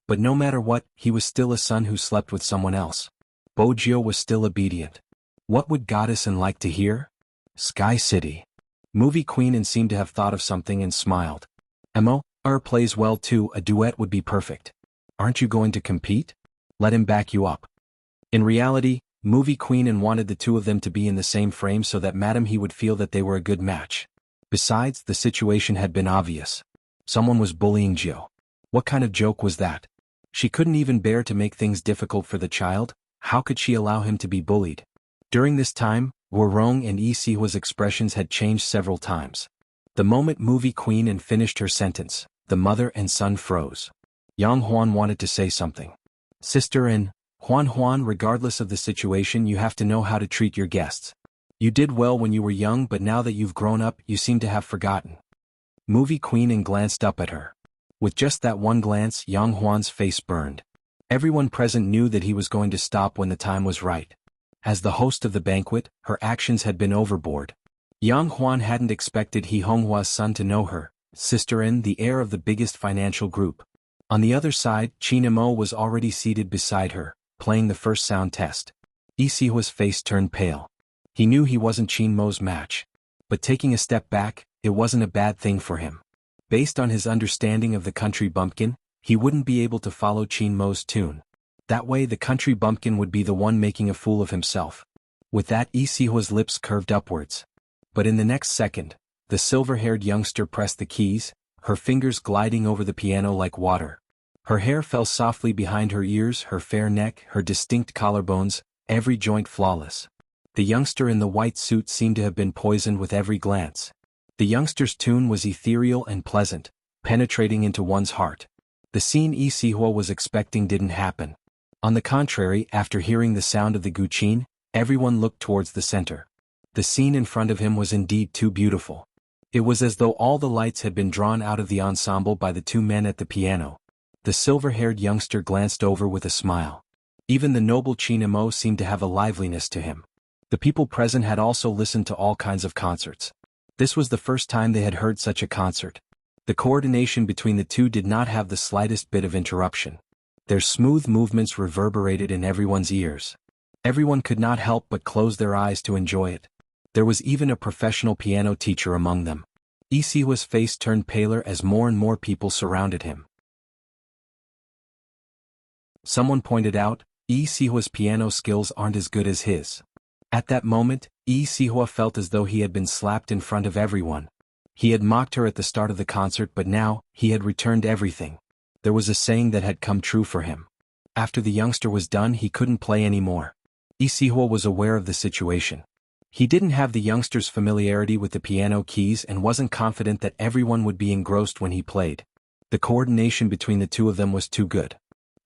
Speaker 1: But no matter what, he was still a son who slept with someone else. Bojio was still obedient. What would Goddess An like to hear? Sky City. Movie Queen Anne seemed to have thought of something and smiled. Mo, plays well too, a duet would be perfect. Aren't you going to compete? Let him back you up. In reality, Movie Queen Anne wanted the two of them to be in the same frame so that Madam He would feel that they were a good match. Besides, the situation had been obvious. Someone was bullying Jio. What kind of joke was that? She couldn't even bear to make things difficult for the child, how could she allow him to be bullied? During this time, Guorong and Sihua's expressions had changed several times. The moment Movie Queen Anne finished her sentence, the mother and son froze. Yang Huan wanted to say something. Sister An, Huan, regardless of the situation, you have to know how to treat your guests. You did well when you were young, but now that you've grown up, you seem to have forgotten. Movie Queen Anne glanced up at her. With just that one glance, Yang Huan's face burned. Everyone present knew that he was going to stop when the time was right. As the host of the banquet, her actions had been overboard. Yang Huan hadn't expected He Honghua's son to know her, Sister An, the heir of the biggest financial group. On the other side, Qin Mo was already seated beside her, playing the first sound test. Sihua's face turned pale. He knew he wasn't Qin Mo's match. But taking a step back, it wasn't a bad thing for him. Based on his understanding of the country bumpkin, he wouldn't be able to follow Qin Mo's tune. That way the country bumpkin would be the one making a fool of himself. With that, Isihua's lips curved upwards. But in the next second, the silver-haired youngster pressed the keys, her fingers gliding over the piano like water. Her hair fell softly behind her ears, her fair neck, her distinct collarbones, every joint flawless. The youngster in the white suit seemed to have been poisoned with every glance. The youngster's tune was ethereal and pleasant, penetrating into one's heart. The scene Isihua was expecting didn't happen. On the contrary, after hearing the sound of the guqin, everyone looked towards the center. The scene in front of him was indeed too beautiful. It was as though all the lights had been drawn out of the ensemble by the two men at the piano. The silver-haired youngster glanced over with a smile. Even the noble Chinamo seemed to have a liveliness to him. The people present had also listened to all kinds of concerts. This was the first time they had heard such a concert. The coordination between the two did not have the slightest bit of interruption. Their smooth movements reverberated in everyone's ears. Everyone could not help but close their eyes to enjoy it. There was even a professional piano teacher among them. Isihua's face turned paler as more and more people surrounded him. Someone pointed out, Isihua's piano skills aren't as good as his. At that moment, Isihua felt as though he had been slapped in front of everyone. He had mocked her at the start of the concert, but now, he had returned everything. There was a saying that had come true for him. After the youngster was done, he couldn't play anymore. Isihua was aware of the situation. He didn't have the youngster's familiarity with the piano keys and wasn't confident that everyone would be engrossed when he played. The coordination between the two of them was too good.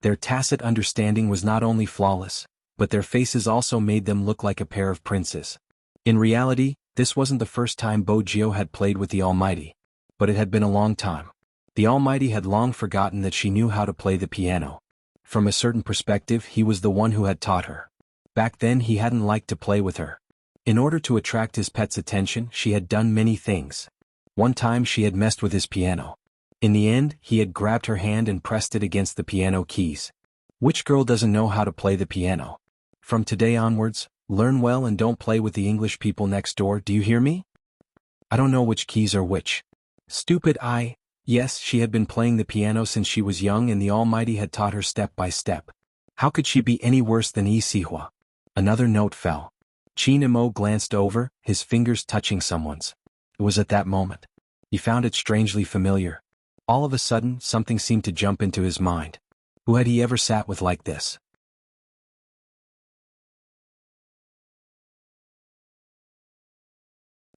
Speaker 1: Their tacit understanding was not only flawless, but their faces also made them look like a pair of princes. In reality, this wasn't the first time Bojio had played with the Almighty. But it had been a long time. The Almighty had long forgotten that she knew how to play the piano. From a certain perspective, he was the one who had taught her. Back then he hadn't liked to play with her. In order to attract his pet's attention, she had done many things. One time she had messed with his piano. In the end, he had grabbed her hand and pressed it against the piano keys. Which girl doesn't know how to play the piano? From today onwards, learn well and don't play with the English people next door, do you hear me? I don't know which keys are which. Stupid I. Yes, she had been playing the piano since she was young and the Almighty had taught her step by step. How could she be any worse than Isihua? Another note fell. Chinamo glanced over, his fingers touching someone's. It was at that moment. He found it strangely familiar. All of a sudden, something seemed to jump into his mind. Who had he ever sat with like this?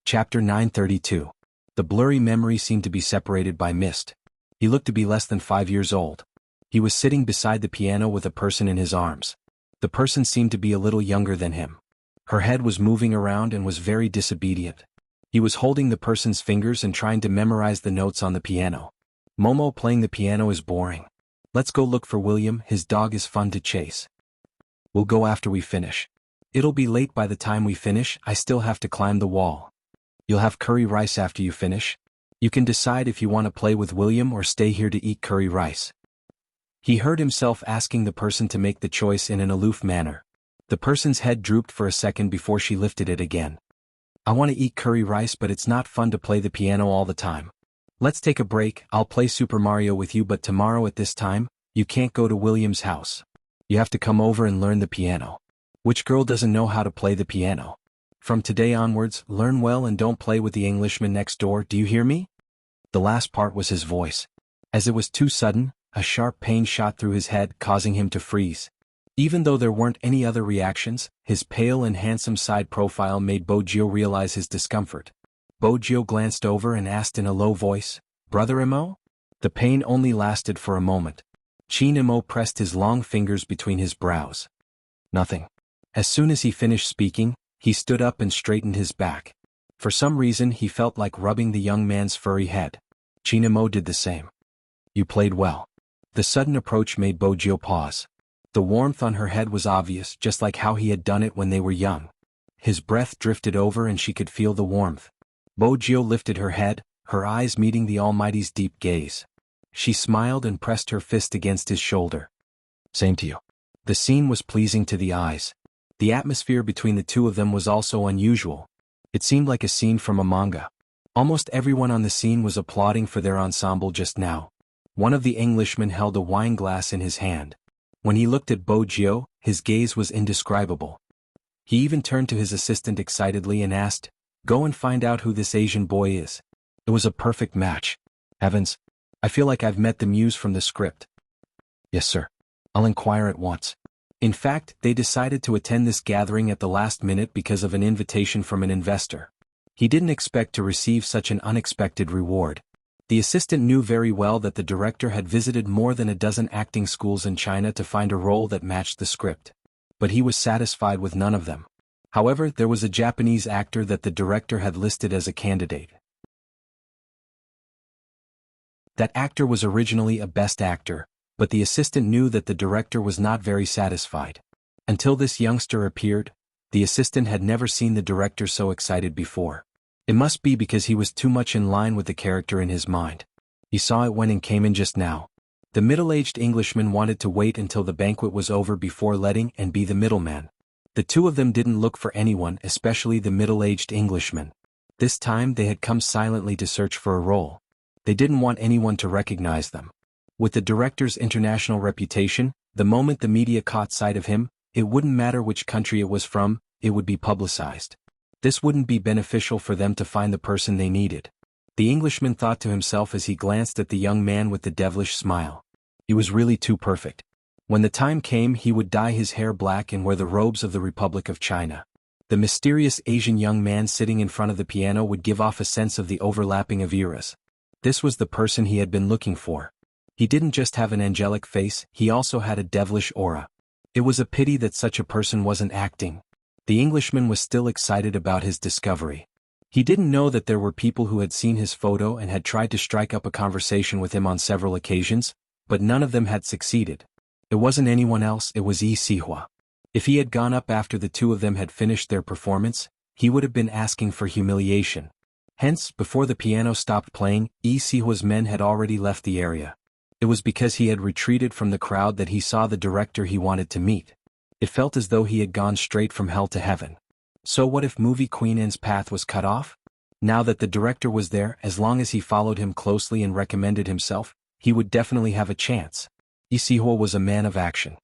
Speaker 1: Chapter 932. The blurry memory seemed to be separated by mist. He looked to be less than 5 years old. He was sitting beside the piano with a person in his arms. The person seemed to be a little younger than him. Her head was moving around and was very disobedient. He was holding the person's fingers and trying to memorize the notes on the piano. Momo playing the piano is boring. Let's go look for William, his dog is fun to chase. We'll go after we finish. It'll be late by the time we finish, I still have to climb the wall. You'll have curry rice after you finish. You can decide if you want to play with William or stay here to eat curry rice. He heard himself asking the person to make the choice in an aloof manner. The person's head drooped for a second before she lifted it again. I want to eat curry rice, but it's not fun to play the piano all the time. Let's take a break, I'll play Super Mario with you, but tomorrow at this time, you can't go to William's house. You have to come over and learn the piano. Which girl doesn't know how to play the piano? From today onwards, learn well and don't play with the Englishman next door, do you hear me? The last part was his voice. As it was too sudden, a sharp pain shot through his head, causing him to freeze. Even though there weren't any other reactions, his pale and handsome side profile made Bojio realize his discomfort. Bojio glanced over and asked in a low voice, Brother Imo? The pain only lasted for a moment. Chin Imo pressed his long fingers between his brows. Nothing. As soon as he finished speaking, he stood up and straightened his back. For some reason he felt like rubbing the young man's furry head. Chin Imo did the same. You played well. The sudden approach made Bojio pause. The warmth on her head was obvious, just like how he had done it when they were young. His breath drifted over and she could feel the warmth. Bojio lifted her head, her eyes meeting the Almighty's deep gaze. She smiled and pressed her fist against his shoulder. Same to you. The scene was pleasing to the eyes. The atmosphere between the two of them was also unusual. It seemed like a scene from a manga. Almost everyone on the scene was applauding for their ensemble just now. One of the Englishmen held a wine glass in his hand. When he looked at Bo Jio, his gaze was indescribable. He even turned to his assistant excitedly and asked, "Go and find out who this Asian boy is." It was a perfect match. Heavens, I feel like I've met the muse from the script. Yes, sir. I'll inquire at once. In fact, they decided to attend this gathering at the last minute because of an invitation from an investor. He didn't expect to receive such an unexpected reward. The assistant knew very well that the director had visited more than a dozen acting schools in China to find a role that matched the script. But he was satisfied with none of them. However, there was a Japanese actor that the director had listed as a candidate. That actor was originally a best actor, but the assistant knew that the director was not very satisfied. Until this youngster appeared, the assistant had never seen the director so excited before. It must be because he was too much in line with the character in his mind. He saw it when it came in just now. The middle-aged Englishman wanted to wait until the banquet was over before letting and be the middleman. The two of them didn't look for anyone, especially the middle-aged Englishman. This time they had come silently to search for a role. They didn't want anyone to recognize them. With the director's international reputation, the moment the media caught sight of him, it wouldn't matter which country it was from, it would be publicized. This wouldn't be beneficial for them to find the person they needed. The Englishman thought to himself as he glanced at the young man with the devilish smile. He was really too perfect. When the time came, he would dye his hair black and wear the robes of the Republic of China. The mysterious Asian young man sitting in front of the piano would give off a sense of the overlapping of eras. This was the person he had been looking for. He didn't just have an angelic face, he also had a devilish aura. It was a pity that such a person wasn't acting. The Englishman was still excited about his discovery. He didn't know that there were people who had seen his photo and had tried to strike up a conversation with him on several occasions, but none of them had succeeded. It wasn't anyone else, it was Yi Sihua. If he had gone up after the two of them had finished their performance, he would have been asking for humiliation. Hence, before the piano stopped playing, Yi Sihua's men had already left the area. It was because he had retreated from the crowd that he saw the director he wanted to meet. It felt as though he had gone straight from hell to heaven. So what if movie Queen Anne's path was cut off? Now that the director was there, as long as he followed him closely and recommended himself, he would definitely have a chance. Yi Sihua was a man of action.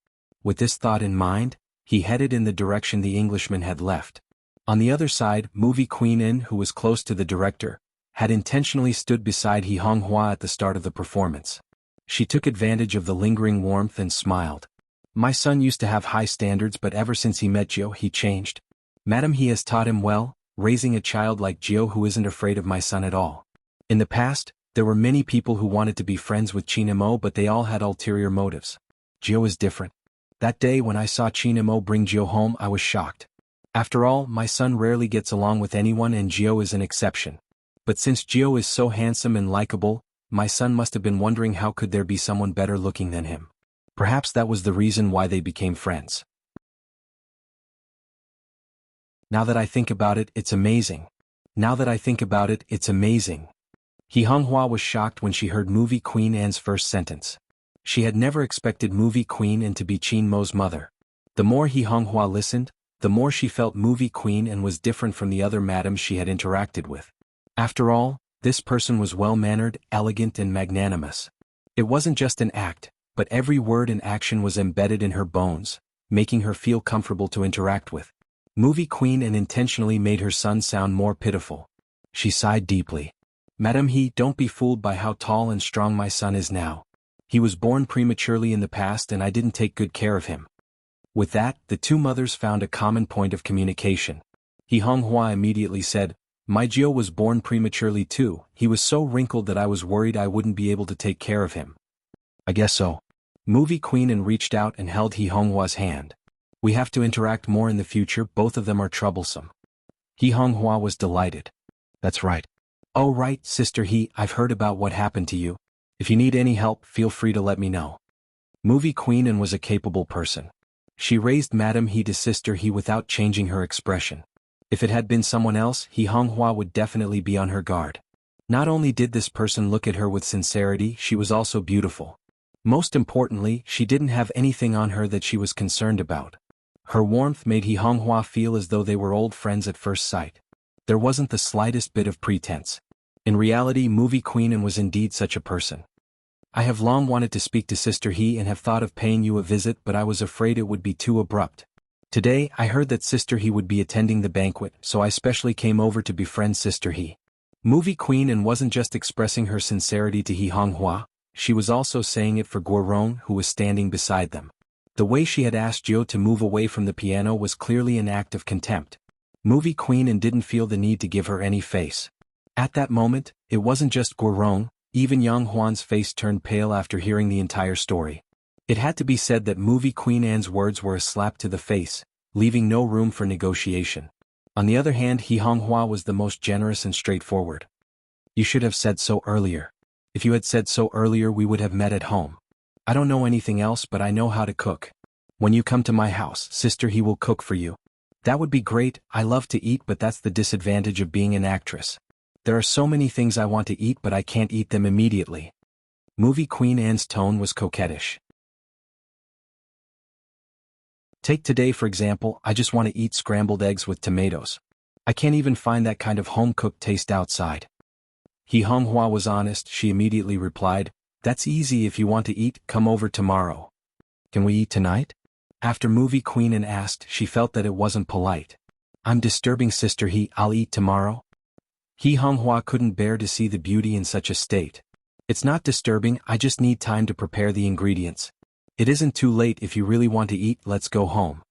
Speaker 1: With this thought in mind, he headed in the direction the Englishman had left. On the other side, movie Queen Anne, who was close to the director, had intentionally stood beside He Honghua at the start of the performance. She took advantage of the lingering warmth and smiled. "My son used to have high standards, but ever since he met Jio, he changed. Madam, he has taught him well, raising a child like Jio who isn't afraid of my son at all. In the past, there were many people who wanted to be friends with Chinemo, but they all had ulterior motives. Jio is different. That day when I saw Chinemo bring Jio home, I was shocked. After all, my son rarely gets along with anyone and Jio is an exception. But since Jio is so handsome and likable, my son must have been wondering how could there be someone better looking than him. Perhaps that was the reason why they became friends. Now that I think about it, it's amazing. Now that I think about it, it's amazing." He Honghua was shocked when she heard movie Queen Anne's first sentence. She had never expected movie Queen Anne to be Qin Mo's mother. The more He Honghua listened, the more she felt movie Queen Anne was different from the other madams she had interacted with. After all, this person was well-mannered, elegant and magnanimous. It wasn't just an act, but every word and action was embedded in her bones, making her feel comfortable to interact with. Movie Queen Anne intentionally made her son sound more pitiful. She sighed deeply. "Madam He, don't be fooled by how tall and strong my son is now. He was born prematurely in the past and I didn't take good care of him." With that, the two mothers found a common point of communication. He Honghua immediately said, "My Jio was born prematurely too. He was so wrinkled that I was worried I wouldn't be able to take care of him." "I guess so." Movie Queen Anne reached out and held He Honghua's hand. "We have to interact more in the future, both of them are troublesome." He Honghua was delighted. "That's right." "Oh right, Sister He, I've heard about what happened to you. If you need any help, feel free to let me know." Movie Queen Anne was a capable person. She raised Madam He to Sister He without changing her expression. If it had been someone else, He Honghua would definitely be on her guard. Not only did this person look at her with sincerity, she was also beautiful. Most importantly, she didn't have anything on her that she was concerned about. Her warmth made He Honghua feel as though they were old friends at first sight. There wasn't the slightest bit of pretense. In reality, movie Queen Anne was indeed such a person. I have long wanted to speak to Sister He and have thought of paying you a visit, but I was afraid it would be too abrupt. Today, I heard that Sister He would be attending the banquet, so I specially came over to befriend Sister He. Movie Queen and wasn't just expressing her sincerity to He Honghua, she was also saying it for Guorong, who was standing beside them. The way she had asked Jiu to move away from the piano was clearly an act of contempt. Movie Queen and didn't feel the need to give her any face. At that moment, it wasn't just Guorong, even Yang Huan's face turned pale after hearing the entire story. It had to be said that Movie Queen Anne's words were a slap to the face, leaving no room for negotiation. On the other hand, He Honghua was the most generous and straightforward. You should have said so earlier. If you had said so earlier, we would have met at home. I don't know anything else, but I know how to cook. When you come to my house, Sister He will cook for you. That would be great. I love to eat, but that's the disadvantage of being an actress. There are so many things I want to eat, but I can't eat them immediately. Movie Queen Anne's tone was coquettish. Take today for example, I just want to eat scrambled eggs with tomatoes. I can't even find that kind of home-cooked taste outside. He Honghua was honest. She immediately replied, "That's easy. If you want to eat, come over tomorrow." "Can we eat tonight?" After Movie Queen Anne asked, she felt that it wasn't polite. "I'm disturbing Sister He. I'll eat tomorrow." He Honghua couldn't bear to see the beauty in such a state. "It's not disturbing, I just need time to prepare the ingredients. It isn't too late. If you really want to eat, let's go home.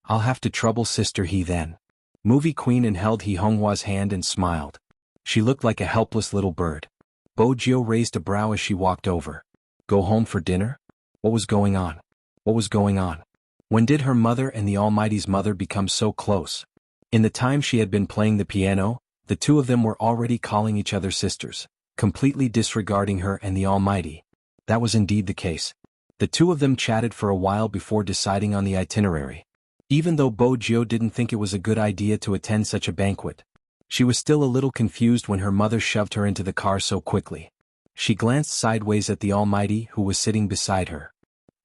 Speaker 1: I'll have to trouble Sister He then." Movie Queen Anne held He Honghua's hand and smiled. She looked like a helpless little bird. Bo Jiu raised a brow as she walked over. Go home for dinner? What was going on? What was going on? When did her mother and the Almighty's mother become so close? In the time she had been playing the piano, the two of them were already calling each other sisters, completely disregarding her and the Almighty. That was indeed the case. The two of them chatted for a while before deciding on the itinerary. Even though Bo Jiu didn't think it was a good idea to attend such a banquet, she was still a little confused when her mother shoved her into the car so quickly. She glanced sideways at the Almighty, who was sitting beside her.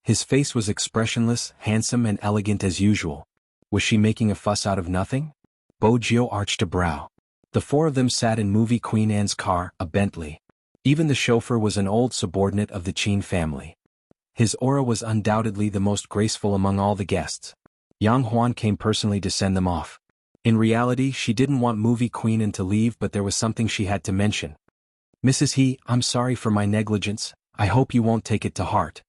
Speaker 1: His face was expressionless, handsome and elegant as usual. Was she making a fuss out of nothing? Bo Jiu arched a brow. The four of them sat in Movie Queen Anne's car, a Bentley. Even the chauffeur was an old subordinate of the Qin family. His aura was undoubtedly the most graceful among all the guests. Yang Huan came personally to send them off. In reality, she didn't want Movie Queen Anne to leave, but there was something she had to mention. "Mrs. He, I'm sorry for my negligence. I hope you won't take it to heart."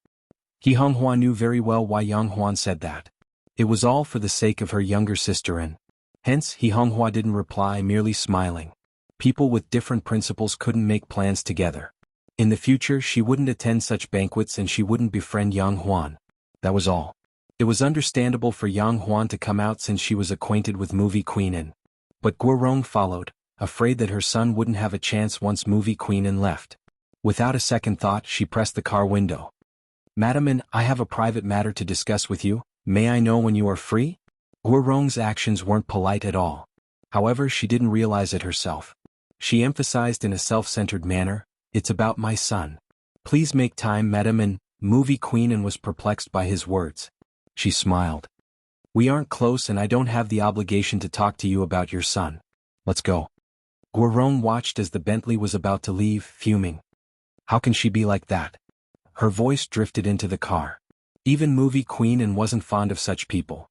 Speaker 1: He Honghua knew very well why Yang Huan said that. It was all for the sake of her younger sister and hence He Honghua didn't reply, merely smiling. People with different principles couldn't make plans together. In the future she wouldn't attend such banquets and she wouldn't befriend Yang Huan. That was all. It was understandable for Yang Huan to come out since she was acquainted with Movie Queen Anne. But Guorong followed, afraid that her son wouldn't have a chance once Movie Queen Anne left. Without a second thought, she pressed the car window. "Madam Anne, I have a private matter to discuss with you. May I know when you are free?" Guorong's actions weren't polite at all. However, she didn't realize it herself. She emphasized in a self-centered manner, "It's about my son. Please make time, Madam Anne." Movie Queen Anne was perplexed by his words. She smiled. "We aren't close and I don't have the obligation to talk to you about your son. Let's go." Guorong watched as the Bentley was about to leave, fuming. How can she be like that? Her voice drifted into the car. Even Movie Queen Anne wasn't fond of such people.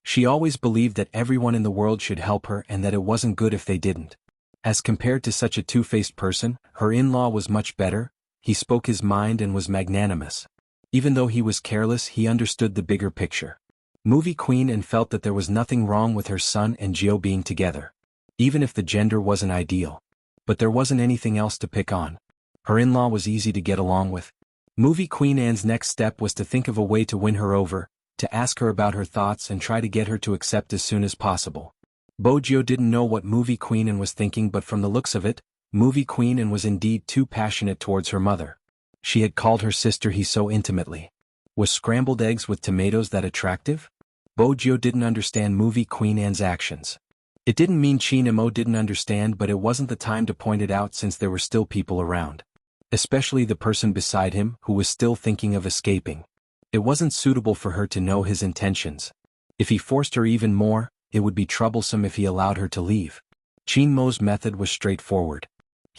Speaker 1: She always believed that everyone in the world should help her and that it wasn't good if they didn't. As compared to such a two-faced person, her in-law was much better. He spoke his mind and was magnanimous. Even though he was careless, he understood the bigger picture. Movie Queen Anne felt that there was nothing wrong with her son and Jiu being together. Even if the gender wasn't ideal. But there wasn't anything else to pick on. Her in-law was easy to get along with. Movie Queen Anne's next step was to think of a way to win her over, to ask her about her thoughts and try to get her to accept as soon as possible. Bo Jiu didn't know what Movie Queen Anne was thinking, but from the looks of it, Movie Queen Anne was indeed too passionate towards her mother. She had called her sister He so intimately. Was scrambled eggs with tomatoes that attractive? Bo Jiu didn't understand Movie Queen Anne's actions. It didn't mean Qin Mo didn't understand, but it wasn't the time to point it out since there were still people around. Especially the person beside him, who was still thinking of escaping. It wasn't suitable for her to know his intentions. If he forced her even more, it would be troublesome if he allowed her to leave. Qin Mo's method was straightforward.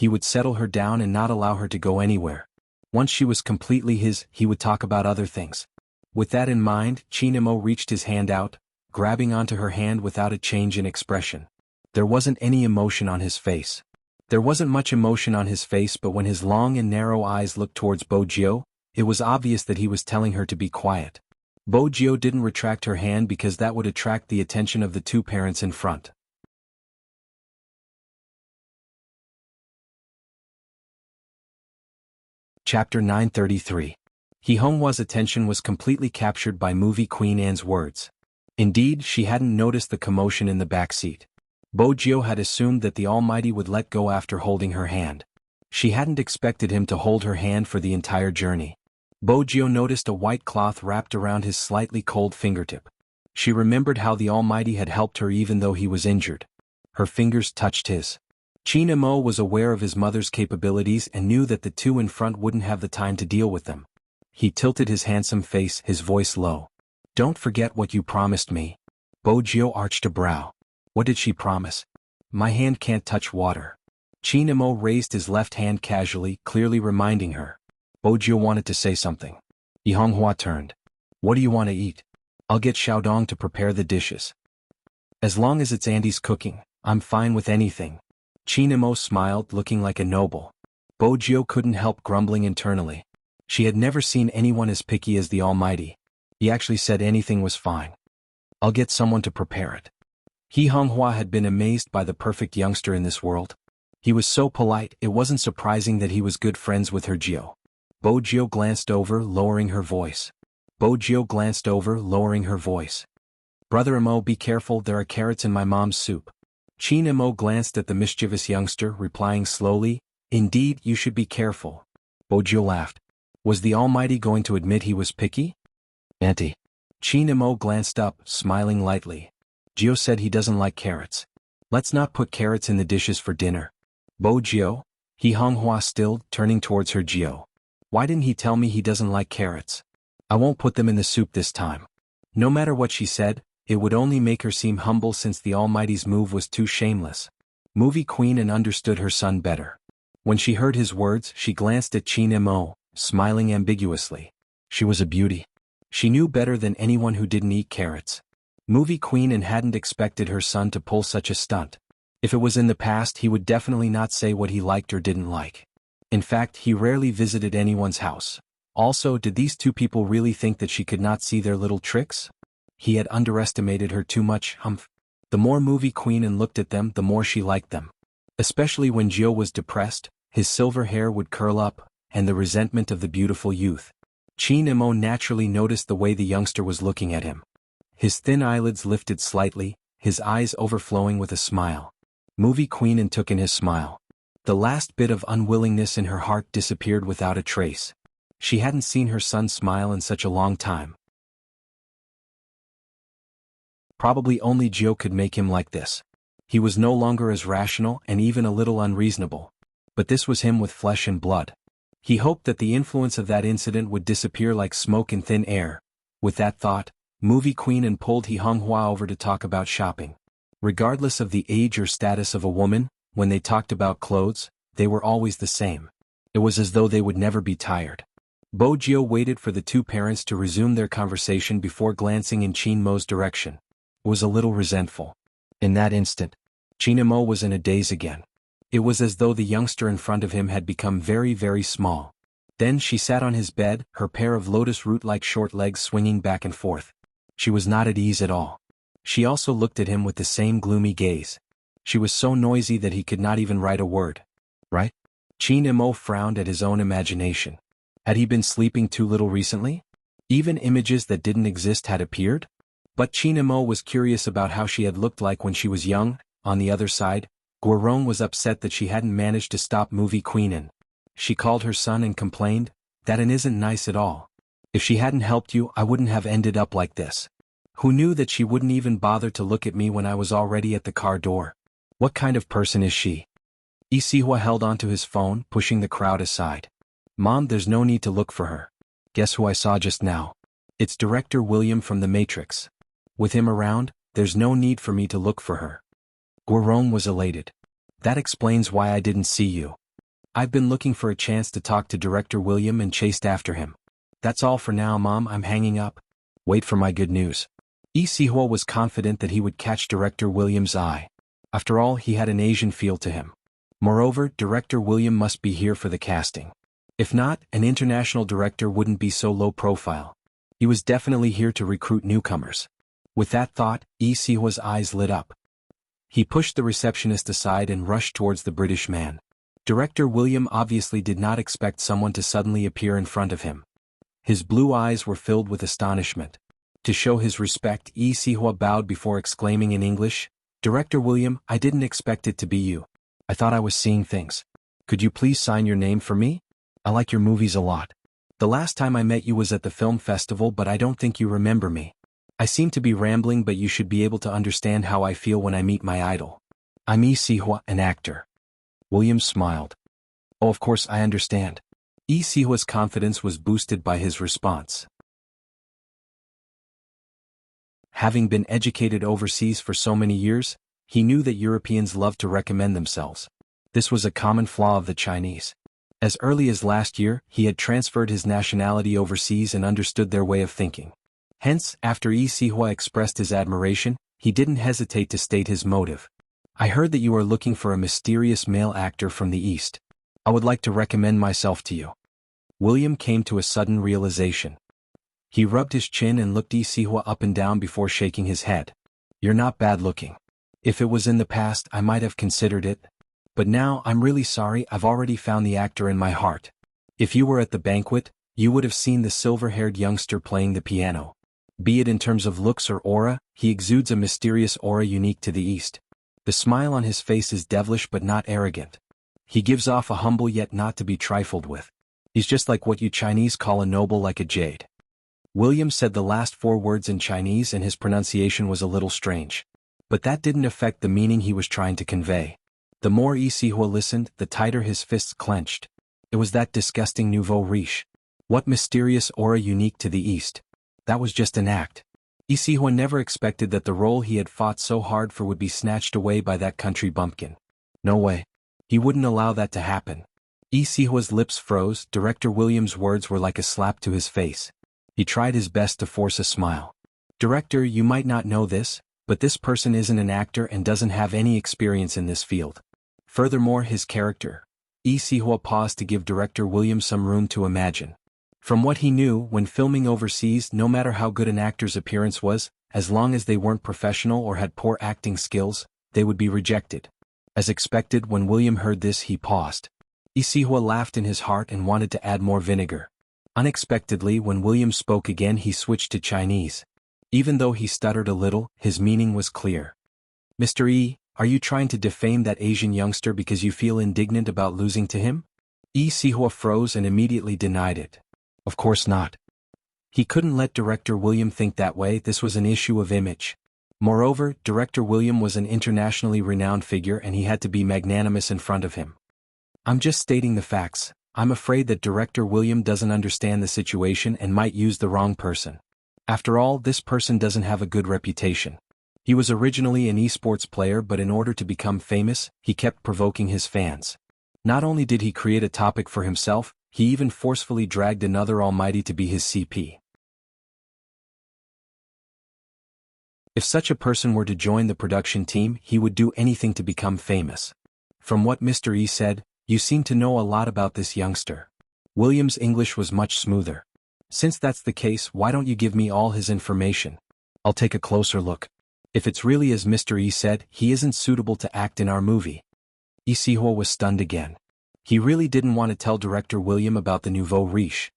Speaker 1: He would settle her down and not allow her to go anywhere. Once she was completely his, he would talk about other things. With that in mind, Chinemo reached his hand out, grabbing onto her hand without a change in expression. There wasn't any emotion on his face. There wasn't much emotion on his face, but when his long and narrow eyes looked towards Bojio, it was obvious that he was telling her to be quiet. Bojio didn't retract her hand because that would attract the attention of the two parents in front. Chapter 933. He Honghua's attention was completely captured by movie Queen Anne's words. Indeed, she hadn't noticed the commotion in the back seat. Bojio had assumed that the Almighty would let go after holding her hand. She hadn't expected him to hold her hand for the entire journey. Bojio noticed a white cloth wrapped around his slightly cold fingertip. She remembered how the Almighty had helped her even though he was injured. Her fingers touched his. Chinemo was aware of his mother's capabilities and knew that the two in front wouldn't have the time to deal with them. He tilted his handsome face, his voice low. "Don't forget what you promised me." Bojio arched a brow. What did she promise? "My hand can't touch water." Chinemo raised his left hand casually, clearly reminding her. Bojio wanted to say something. Yi Honghua turned. "What do you want to eat?" "I'll get Xiaodong to prepare the dishes. As long as it's Andy's cooking, I'm fine with anything." Chinemo smiled, looking like a noble. Bojio couldn't help grumbling internally. She had never seen anyone as picky as the Almighty. He actually said anything was fine. "I'll get someone to prepare it." Yi Honghua had been amazed by the perfect youngster in this world. He was so polite, it wasn't surprising that he was good friends with her Jio. Bojio glanced over, lowering her voice. Bojio glanced over, lowering her voice. "Brother Imo, be careful, there are carrots in my mom's soup." Chin Imo glanced at the mischievous youngster, replying slowly, "Indeed, you should be careful." Bojio laughed. Was the Almighty going to admit he was picky? "Auntie." Chin Imo glanced up, smiling lightly. "Jio said he doesn't like carrots. Let's not put carrots in the dishes for dinner." "Bojio?" Yi Honghua stilled, turning towards her Jio. "Why didn't he tell me he doesn't like carrots? I won't put them in the soup this time." No matter what she said, it would only make her seem humble since the Almighty's move was too shameless. Movie Queen and understood her son better. When she heard his words, she glanced at Chin Mo, smiling ambiguously. She was a beauty. She knew better than anyone who didn't eat carrots. Movie Queen and hadn't expected her son to pull such a stunt. If it was in the past, he would definitely not say what he liked or didn't like. In fact, he rarely visited anyone's house. Also, did these two people really think that she could not see their little tricks? He had underestimated her too much, humph. The more Movie Queen and looked at them, the more she liked them. Especially when Jio was depressed, his silver hair would curl up, and the resentment of the beautiful youth. Chin Imo naturally noticed the way the youngster was looking at him. His thin eyelids lifted slightly, his eyes overflowing with a smile. Movie Queen and took in his smile. The last bit of unwillingness in her heart disappeared without a trace. She hadn't seen her son smile in such a long time. Probably only Jio could make him like this. He was no longer as rational and even a little unreasonable. But this was him with flesh and blood. He hoped that the influence of that incident would disappear like smoke in thin air. With that thought, Movie Queen and pulled Yi Honghua over to talk about shopping. Regardless of the age or status of a woman, when they talked about clothes, they were always the same. It was as though they would never be tired. Bojio waited for the two parents to resume their conversation before glancing in Chin Mo's direction. Was a little resentful. In that instant, Chin Mo was in a daze again. It was as though the youngster in front of him had become very, very small. Then she sat on his bed, her pair of lotus root-like short legs swinging back and forth. She was not at ease at all. She also looked at him with the same gloomy gaze. She was so noisy that he could not even write a word. Right? Chin Mo frowned at his own imagination. Had he been sleeping too little recently? Even images that didn't exist had appeared? But Chin Mo was curious about how she had looked like when she was young. On the other side, Guorong was upset that she hadn't managed to stop Movie Queen and she called her son and complained, "That isn't nice at all. If she hadn't helped you, I wouldn't have ended up like this." Who knew that she wouldn't even bother to look at me when I was already at the car door? What kind of person is she? Isihua held onto his phone, pushing the crowd aside. "Mom, there's no need to look for her. Guess who I saw just now? It's Director William from The Matrix. With him around, there's no need for me to look for her." Guorong was elated. "That explains why I didn't see you. I've been looking for a chance to talk to Director William and chased after him. That's all for now, Mom, I'm hanging up. Wait for my good news. Yi Sihua was confident that he would catch Director William's eye. After all, he had an Asian feel to him. Moreover, Director William must be here for the casting. If not, an international director wouldn't be so low profile. He was definitely here to recruit newcomers. With that thought, Yi Sihua's eyes lit up. He pushed the receptionist aside and rushed towards the British man. Director William obviously did not expect someone to suddenly appear in front of him. His blue eyes were filled with astonishment. To show his respect, Yi Sihua bowed before exclaiming in English, "Director William, I didn't expect it to be you. I thought I was seeing things. Could you please sign your name for me? I like your movies a lot. The last time I met you was at the film festival, but I don't think you remember me. I seem to be rambling, but you should be able to understand how I feel when I meet my idol. I'm Yi Sihua, an actor." William smiled. "Oh, of course I understand." Yi Sihua's confidence was boosted by his response. Having been educated overseas for so many years, he knew that Europeans love to recommend themselves. This was a common flaw of the Chinese. As early as last year, he had transferred his nationality overseas and understood their way of thinking. Hence, after Yi Sihua expressed his admiration, he didn't hesitate to state his motive. "I heard that you are looking for a mysterious male actor from the East. I would like to recommend myself to you." William came to a sudden realization. He rubbed his chin and looked Yi Sihua up and down before shaking his head. "You're not bad looking. If it was in the past, I might have considered it. But now, I'm really sorry, I've already found the actor in my heart. If you were at the banquet, you would have seen the silver-haired youngster playing the piano. Be it in terms of looks or aura, he exudes a mysterious aura unique to the East. The smile on his face is devilish but not arrogant. He gives off a humble yet not to be trifled with. He's just like what you Chinese call a noble, like a jade." William said the last 4 words in Chinese and his pronunciation was a little strange. But that didn't affect the meaning he was trying to convey. The more Yi Sihua listened, the tighter his fists clenched. It was that disgusting nouveau riche. What mysterious aura unique to the East? That was just an act. Yi Sihua never expected that the role he had fought so hard for would be snatched away by that country bumpkin. No way. He wouldn't allow that to happen. Yi Sihua's lips froze. Director William's words were like a slap to his face. He tried his best to force a smile. "Director, you might not know this, but this person isn't an actor and doesn't have any experience in this field. Furthermore, his character." Yi Sihua paused to give Director William some room to imagine. From what he knew, when filming overseas, no matter how good an actor's appearance was, as long as they weren't professional or had poor acting skills, they would be rejected. As expected, when William heard this, he paused. Yi Sihua laughed in his heart and wanted to add more vinegar. Unexpectedly, when William spoke again, he switched to Chinese. Even though he stuttered a little, his meaning was clear. "Mr. Yi, are you trying to defame that Asian youngster because you feel indignant about losing to him?" Yi Sihua froze and immediately denied it. Of course not. He couldn't let Director William think that way. This was an issue of image. Moreover, Director William was an internationally renowned figure and he had to be magnanimous in front of him. "I'm just stating the facts. I'm afraid that Director William doesn't understand the situation and might use the wrong person. After all, this person doesn't have a good reputation. He was originally an esports player, but in order to become famous, he kept provoking his fans. Not only did he create a topic for himself, he even forcefully dragged another almighty to be his CP. If such a person were to join the production team, he would do anything to become famous. From what Mr. E said, you seem to know a lot about this youngster." William's English was much smoother. "Since that's the case, why don't you give me all his information? I'll take a closer look. If it's really as Mr. E said, he isn't suitable to act in our movie." Yi Sihua was stunned again. He really didn't want to tell Director William about the nouveau riche.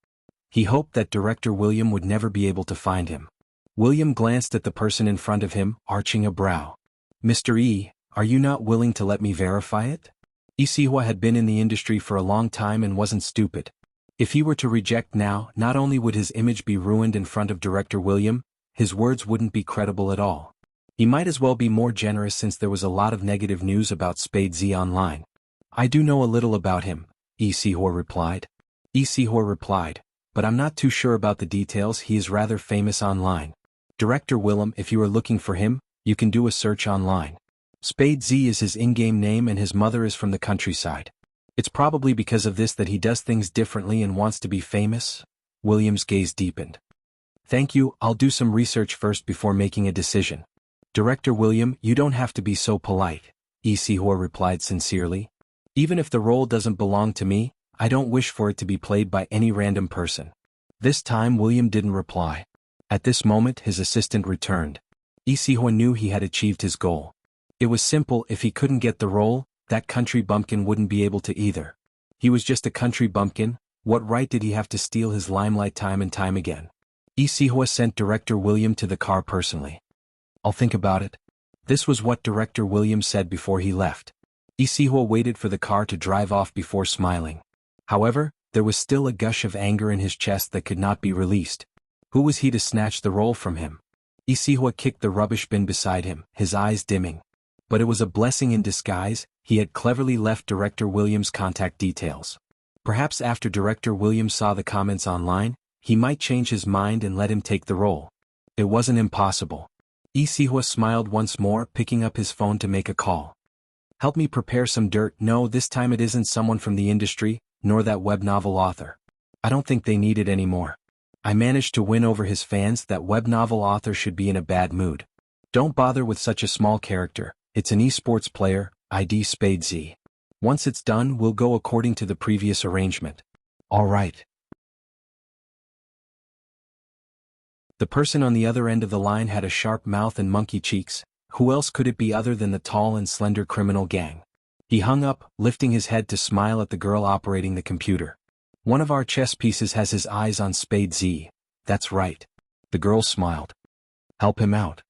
Speaker 1: He hoped that Director William would never be able to find him. William glanced at the person in front of him, arching a brow. "Mr. E, are you not willing to let me verify it?" Yi Sihua had been in the industry for a long time and wasn't stupid. If he were to reject now, not only would his image be ruined in front of Director William, his words wouldn't be credible at all. He might as well be more generous since there was a lot of negative news about Spade Z online. "I do know a little about him," Yi Sihua replied. Yi Sihua replied, "But I'm not too sure about the details. He is rather famous online. Director Willem, if you are looking for him, you can do a search online. Spade Z is his in-game name and his mother is from the countryside. It's probably because of this that he does things differently and wants to be famous. William's gaze deepened. Thank you, I'll do some research first before making a decision. Director William, you don't have to be so polite, Isihor replied sincerely. Even if the role doesn't belong to me, I don't wish for it to be played by any random person. This time William didn't reply. At this moment his assistant returned. Isihor knew he had achieved his goal. It was simple, if he couldn't get the role, that country bumpkin wouldn't be able to either. He was just a country bumpkin, what right did he have to steal his limelight time and time again? Isihor sent Director William to the car personally. I'll think about it. This was what Director William said before he left. Isihor waited for the car to drive off before smiling. However, there was still a gush of anger in his chest that could not be released. Who was he to snatch the role from him? Isihor kicked the rubbish bin beside him, his eyes dimming. But it was a blessing in disguise, he had cleverly left Director Williams' contact details. Perhaps after Director Williams saw the comments online, he might change his mind and let him take the role. It wasn't impossible. Isihor smiled once more, picking up his phone to make a call. Help me prepare some dirt. No, this time it isn't someone from the industry, nor that web novel author. I don't think they need it anymore. I managed to win over his fans. That web novel author should be in a bad mood. Don't bother with such a small character, it's an esports player, ID Spade Z. Once it's done we'll go according to the previous arrangement. Alright. The person on the other end of the line had a sharp mouth and monkey cheeks. Who else could it be other than the tall and slender criminal gang? He hung up, lifting his head to smile at the girl operating the computer. One of our chess pieces has his eyes on Spade Z. That's right. The girl smiled. Help him out.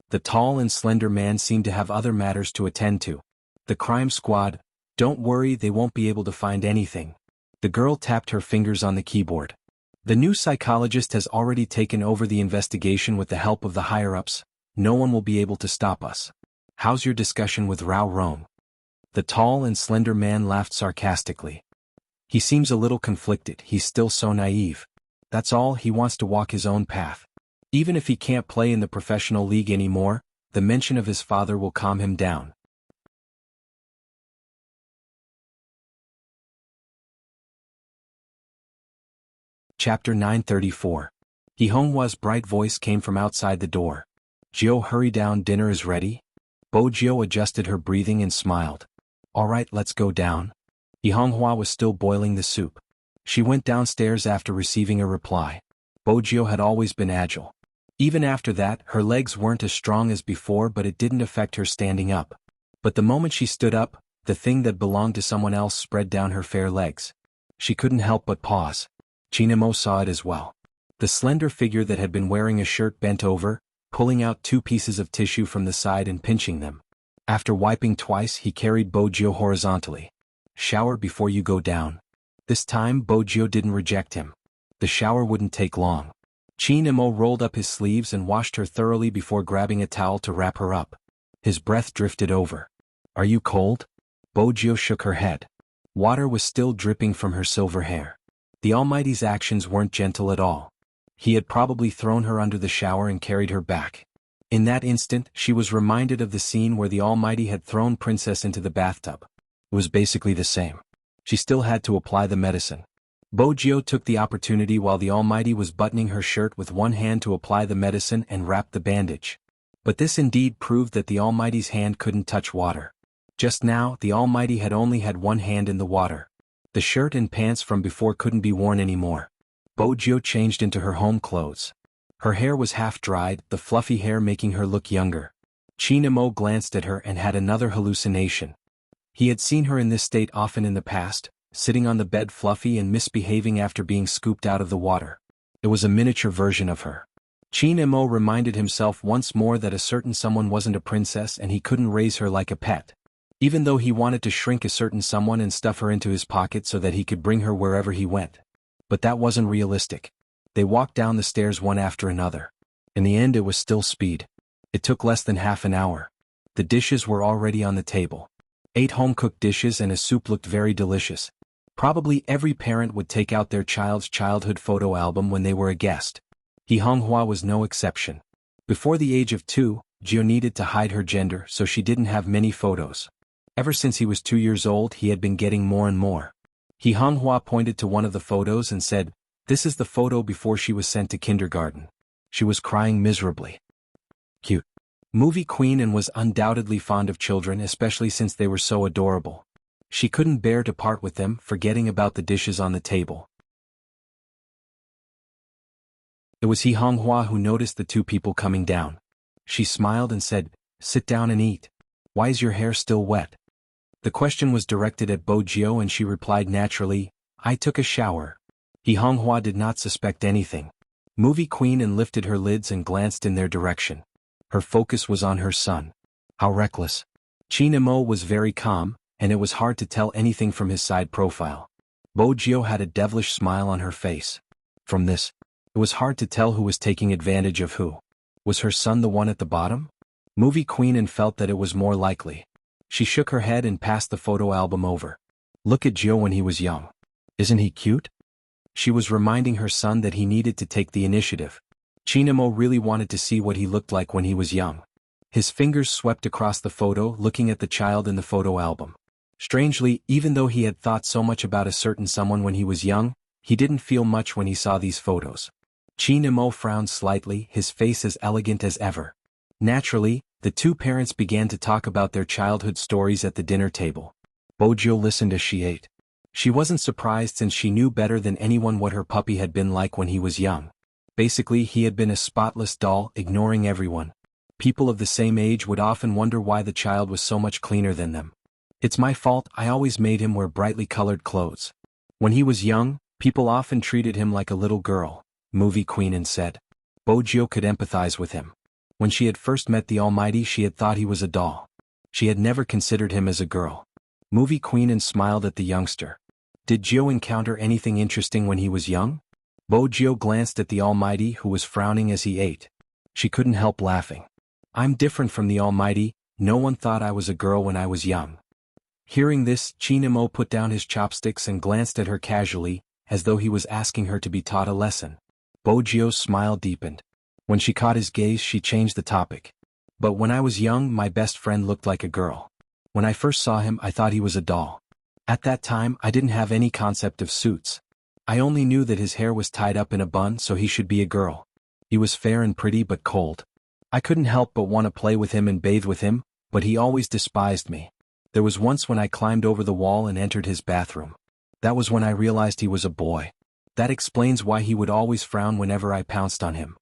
Speaker 1: The tall and slender man seemed to have other matters to attend to. The crime squad. Don't worry, they won't be able to find anything. The girl tapped her fingers on the keyboard. The new psychologist has already taken over the investigation with the help of the higher-ups. No one will be able to stop us. How's your discussion with Rao Rome? The tall and slender man laughed sarcastically. He seems a little conflicted, he's still so naive. That's all, he wants to walk his own path. Even if he can't play in the professional league anymore, the mention of his father will calm him down. Chapter 934. Hihonghua's bright voice came from outside the door. Jiao, hurry down, dinner is ready. Bo Jiao adjusted her breathing and smiled. Alright, let's go down. Hihonghua was still boiling the soup. She went downstairs after receiving a reply. Bo Jiao had always been agile. Even after that, her legs weren't as strong as before, but it didn't affect her standing up. But the moment she stood up, the thing that belonged to someone else spread down her fair legs. She couldn't help but pause. Chinamo saw it as well. The slender figure that had been wearing a shirt bent over, pulling out 2 pieces of tissue from the side and pinching them. After wiping twice, he carried Bo Jiao horizontally. Shower before you go down. This time Bo Jiao didn't reject him. The shower wouldn't take long. Chinamo rolled up his sleeves and washed her thoroughly before grabbing a towel to wrap her up. His breath drifted over. Are you cold? Bo Jiao shook her head. Water was still dripping from her silver hair. The Almighty's actions weren't gentle at all. He had probably thrown her under the shower and carried her back. In that instant, she was reminded of the scene where the Almighty had thrown Princess into the bathtub. It was basically the same. She still had to apply the medicine. Bo Jiao took the opportunity while the Almighty was buttoning her shirt with one hand to apply the medicine and wrap the bandage. But this indeed proved that the Almighty's hand couldn't touch water. Just now, the Almighty had only had one hand in the water. The shirt and pants from before couldn't be worn anymore. Bo Jiao changed into her home clothes. Her hair was half dried, the fluffy hair making her look younger. Chinamo glanced at her and had another hallucination. He had seen her in this state often in the past, sitting on the bed fluffy and misbehaving after being scooped out of the water. It was a miniature version of her. Chinamo reminded himself once more that a certain someone wasn't a princess and he couldn't raise her like a pet. Even though he wanted to shrink a certain someone and stuff her into his pocket so that he could bring her wherever he went. But that wasn't realistic. They walked down the stairs one after another. In the end it was still speed. It took less than half an hour. The dishes were already on the table. 8 home-cooked dishes and a soup looked very delicious. Probably every parent would take out their child's childhood photo album when they were a guest. Hihonghua was no exception. Before the age of 2, Jiao needed to hide her gender so she didn't have many photos. Ever since he was 2 years old he had been getting more and more. He Honghua pointed to one of the photos and said, "This is the photo before she was sent to kindergarten. She was crying miserably. Cute. Movie queen and was undoubtedly fond of children, especially since they were so adorable. She couldn't bear to part with them, forgetting about the dishes on the table." It was He Honghua who noticed the two people coming down. She smiled and said, "Sit down and eat. Why is your hair still wet?" The question was directed at Bo Jio and she replied naturally, "I took a shower." He Honghua did not suspect anything. Movie queen and lifted her lids and glanced in their direction. Her focus was on her son. How reckless. Qin Imo was very calm, and it was hard to tell anything from his side profile. Bo Jio had a devilish smile on her face. From this, it was hard to tell who was taking advantage of who. Was her son the one at the bottom? Movie queen and felt that it was more likely. She shook her head and passed the photo album over. "Look at Jio when he was young. Isn't he cute?" She was reminding her son that he needed to take the initiative. Qin Imo really wanted to see what he looked like when he was young. His fingers swept across the photo, looking at the child in the photo album. Strangely, even though he had thought so much about a certain someone when he was young, he didn't feel much when he saw these photos. Qin Imo frowned slightly, his face as elegant as ever. Naturally, the two parents began to talk about their childhood stories at the dinner table. Bo Jio listened as she ate. She wasn't surprised since she knew better than anyone what her puppy had been like when he was young. Basically, he had been a spotless doll, ignoring everyone. People of the same age would often wonder why the child was so much cleaner than them. "It's my fault, I always made him wear brightly colored clothes. When he was young, people often treated him like a little girl," Movie Queenan said. Bo Jio could empathize with him. When she had first met the Almighty she had thought he was a doll. She had never considered him as a girl. Movie Queenan smiled at the youngster. "Did Jio encounter anything interesting when he was young?" Bo Jio glanced at the Almighty who was frowning as he ate. She couldn't help laughing. "I'm different from the Almighty, no one thought I was a girl when I was young." Hearing this, Qin Imo put down his chopsticks and glanced at her casually, as though he was asking her to be taught a lesson. Bo Jio's smile deepened. When she caught his gaze she changed the topic. "But when I was young my best friend looked like a girl. When I first saw him I thought he was a doll. At that time I didn't have any concept of suits. I only knew that his hair was tied up in a bun so he should be a girl. He was fair and pretty but cold. I couldn't help but want to play with him and bathe with him, but he always despised me. There was once when I climbed over the wall and entered his bathroom. That was when I realized he was a boy. That explains why he would always frown whenever I pounced on him."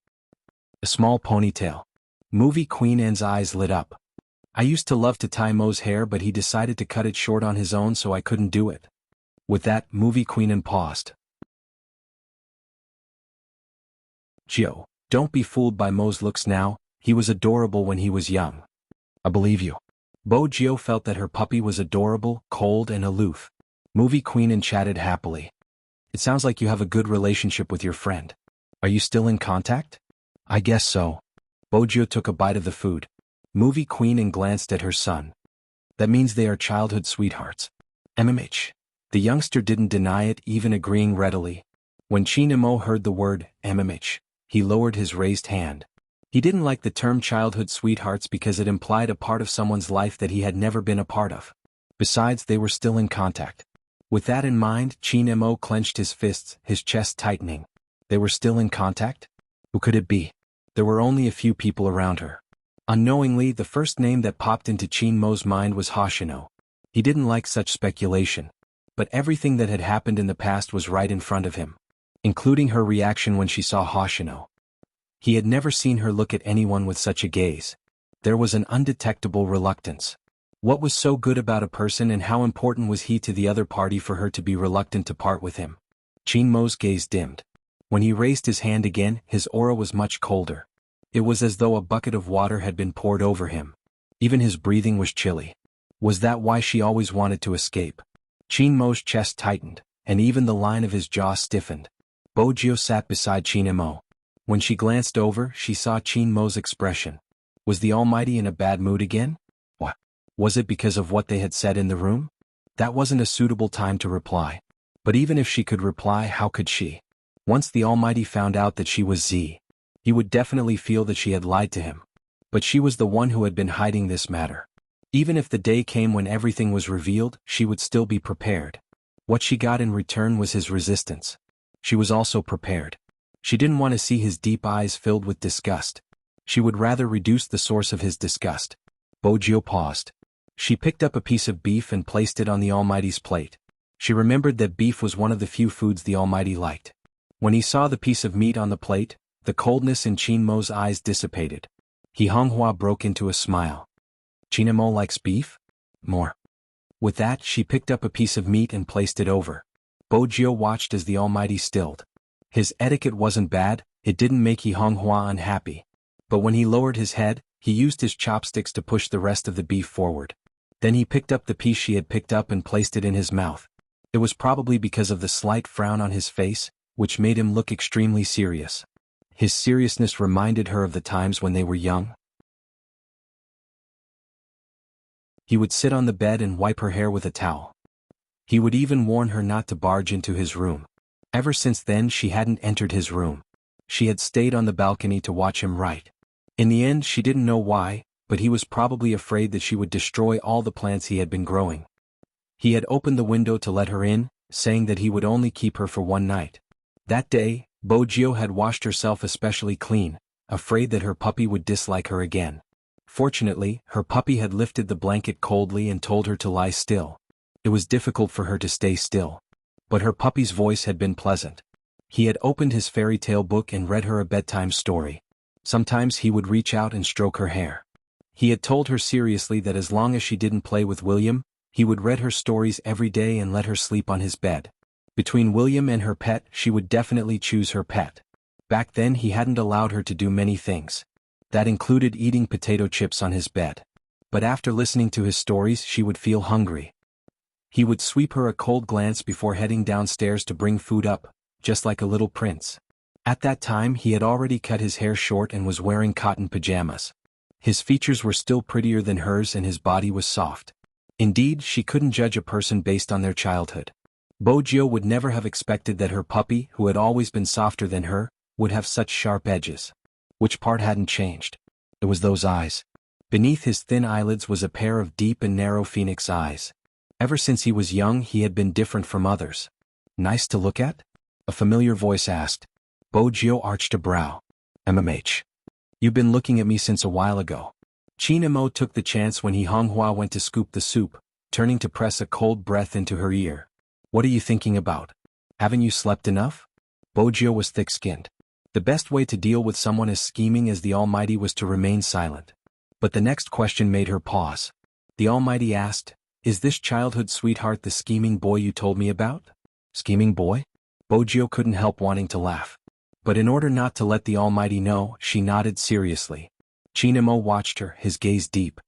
Speaker 1: A small ponytail. Movie Queen Anne's eyes lit up. "I used to love to tie Mo's hair but he decided to cut it short on his own so I couldn't do it." With that, Movie Queen Anne paused. "Jio, don't be fooled by Mo's looks now, he was adorable when he was young." "I believe you." Bo Jio felt that her puppy was adorable, cold and aloof. Movie Queen Anne chatted happily. "It sounds like you have a good relationship with your friend. Are you still in contact?" "I guess so." Bo Jio took a bite of the food. Movie Queen Anne glanced at her son. "That means they are childhood sweethearts." MMH. The youngster didn't deny it, even agreeing readily. When Qin Imo heard the word MMH, he lowered his raised hand. He didn't like the term childhood sweethearts because it implied a part of someone's life that he had never been a part of. Besides, they were still in contact. With that in mind, Qin Imo clenched his fists, his chest tightening. They were still in contact? Who could it be? There were only a few people around her. Unknowingly, the first name that popped into Qin Mo's mind was Hoshino. He didn't like such speculation. But everything that had happened in the past was right in front of him, including her reaction when she saw Hoshino. He had never seen her look at anyone with such a gaze. There was an undetectable reluctance. What was so good about a person and how important was he to the other party for her to be reluctant to part with him? Qin Mo's gaze dimmed. When he raised his hand again, his aura was much colder. It was as though a bucket of water had been poured over him. Even his breathing was chilly. Was that why she always wanted to escape? Qin Mo's chest tightened, and even the line of his jaw stiffened. Bo Jio sat beside Qin Mo. When she glanced over, she saw Qin Mo's expression. Was the Almighty in a bad mood again? What? Was it because of what they had said in the room? That wasn't a suitable time to reply. But even if she could reply, how could she? Once the Almighty found out that she was Z, he would definitely feel that she had lied to him. But she was the one who had been hiding this matter. Even if the day came when everything was revealed, she would still be prepared. What she got in return was his resistance. She was also prepared. She didn't want to see his deep eyes filled with disgust. She would rather reduce the source of his disgust. Bojio paused. She picked up a piece of beef and placed it on the Almighty's plate. She remembered that beef was one of the few foods the Almighty liked. When he saw the piece of meat on the plate, the coldness in Qinmo's eyes dissipated. He Honghua broke into a smile. Qinmo likes beef? More. With that, she picked up a piece of meat and placed it over. Bojio watched as the Almighty stilled. His etiquette wasn't bad, it didn't make He Honghua unhappy. But when he lowered his head, he used his chopsticks to push the rest of the beef forward. Then he picked up the piece she had picked up and placed it in his mouth. It was probably because of the slight frown on his face, which made him look extremely serious. His seriousness reminded her of the times when they were young. He would sit on the bed and wipe her hair with a towel. He would even warn her not to barge into his room. Ever since then she hadn't entered his room. She had stayed on the balcony to watch him write. In the end she didn't know why, but he was probably afraid that she would destroy all the plants he had been growing. He had opened the window to let her in, saying that he would only keep her for one night. That day, Bojio had washed herself especially clean, afraid that her puppy would dislike her again. Fortunately, her puppy had lifted the blanket coldly and told her to lie still. It was difficult for her to stay still. But her puppy's voice had been pleasant. He had opened his fairy tale book and read her a bedtime story. Sometimes he would reach out and stroke her hair. He had told her seriously that as long as she didn't play with William, he would read her stories every day and let her sleep on his bed. Between William and her pet, she would definitely choose her pet. Back then he hadn't allowed her to do many things. That included eating potato chips on his bed. But after listening to his stories she would feel hungry. He would sweep her a cold glance before heading downstairs to bring food up, just like a little prince. At that time he had already cut his hair short and was wearing cotton pajamas. His features were still prettier than hers and his body was soft. Indeed, she couldn't judge a person based on their childhood. Bojio would never have expected that her puppy, who had always been softer than her, would have such sharp edges. Which part hadn't changed? It was those eyes. Beneath his thin eyelids was a pair of deep and narrow phoenix eyes. Ever since he was young he had been different from others. Nice to look at? A familiar voice asked. Bojio arched a brow. MMH. You've been looking at me since a while ago. Qinmo took the chance when He Honghua went to scoop the soup, turning to press a cold breath into her ear. What are you thinking about? Haven't you slept enough? Bojio was thick-skinned. The best way to deal with someone as scheming as the Almighty was to remain silent. But the next question made her pause. The Almighty asked, "Is this childhood sweetheart the scheming boy you told me about?" Scheming boy? Bojio couldn't help wanting to laugh. But in order not to let the Almighty know, she nodded seriously. Qinmo watched her, his gaze deep.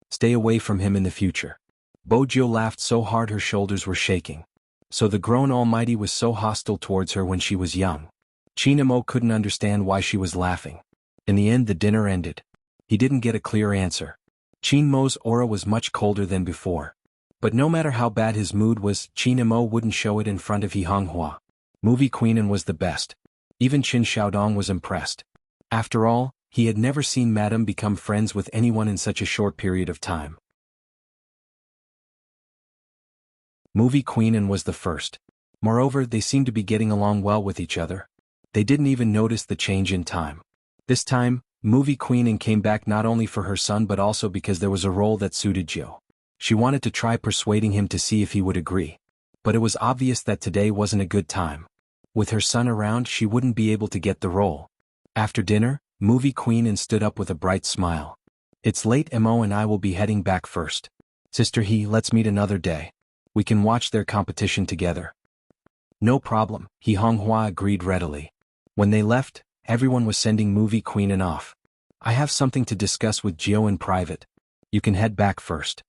Speaker 1: Stay away from him in the future. Bojio laughed so hard her shoulders were shaking. So the grown Almighty was so hostile towards her when she was young. Qinmo couldn't understand why she was laughing. In the end the dinner ended. He didn't get a clear answer. Qinmo's aura was much colder than before. But no matter how bad his mood was, Qinmo wouldn't show it in front of He Honghua. Movie Queenan was the best. Even Qin Xiaodong was impressed. After all, he had never seen Madame become friends with anyone in such a short period of time. Movie Queenan was the first. Moreover, they seemed to be getting along well with each other. They didn't even notice the change in time. This time, Movie Queenan came back not only for her son but also because there was a role that suited Jiu. She wanted to try persuading him to see if he would agree. But it was obvious that today wasn't a good time. With her son around she wouldn't be able to get the role. After dinner, Movie Queenan stood up with a bright smile. It's late, Mo and I will be heading back first. Sister He, let's meet another day. We can watch their competition together. No problem, He Honghua agreed readily. When they left, everyone was sending Movie Queenan off. I have something to discuss with Jiu in private. You can head back first.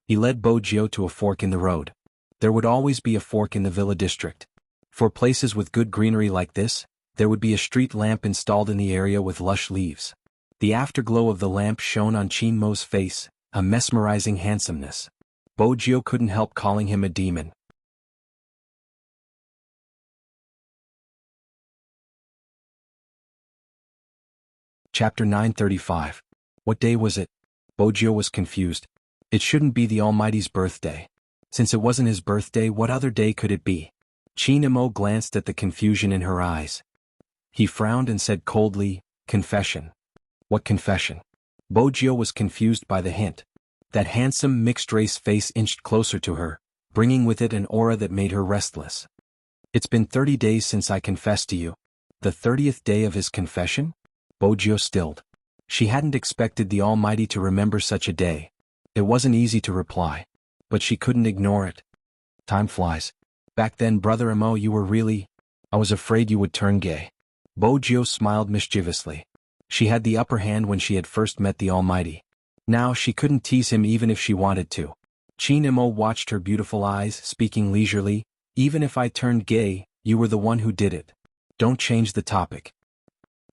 Speaker 1: He led Bojio to a fork in the road. There would always be a fork in the villa district. For places with good greenery like this, there would be a street lamp installed in the area with lush leaves. The afterglow of the lamp shone on Qinmo's face, a mesmerizing handsomeness. Bojio couldn't help calling him a demon. Chapter 935. What day was it? Bojio was confused. It shouldn't be the Almighty's birthday. Since it wasn't his birthday, what other day could it be? Qin Emo glanced at the confusion in her eyes. He frowned and said coldly, "Confession." "What confession?" Bojio was confused by the hint. That handsome mixed-race face inched closer to her, bringing with it an aura that made her restless. "It's been 30 days since I confessed to you." The 30th day of his confession? Bojio stilled. She hadn't expected the Almighty to remember such a day. It wasn't easy to reply. But she couldn't ignore it. "Time flies. Back then, Brother Emo, you were really... I was afraid you would turn gay." Bojio smiled mischievously. She had the upper hand when she had first met the Almighty. Now she couldn't tease him even if she wanted to. Qin Emo watched her beautiful eyes, speaking leisurely. "Even if I turned gay, you were the one who did it. Don't change the topic."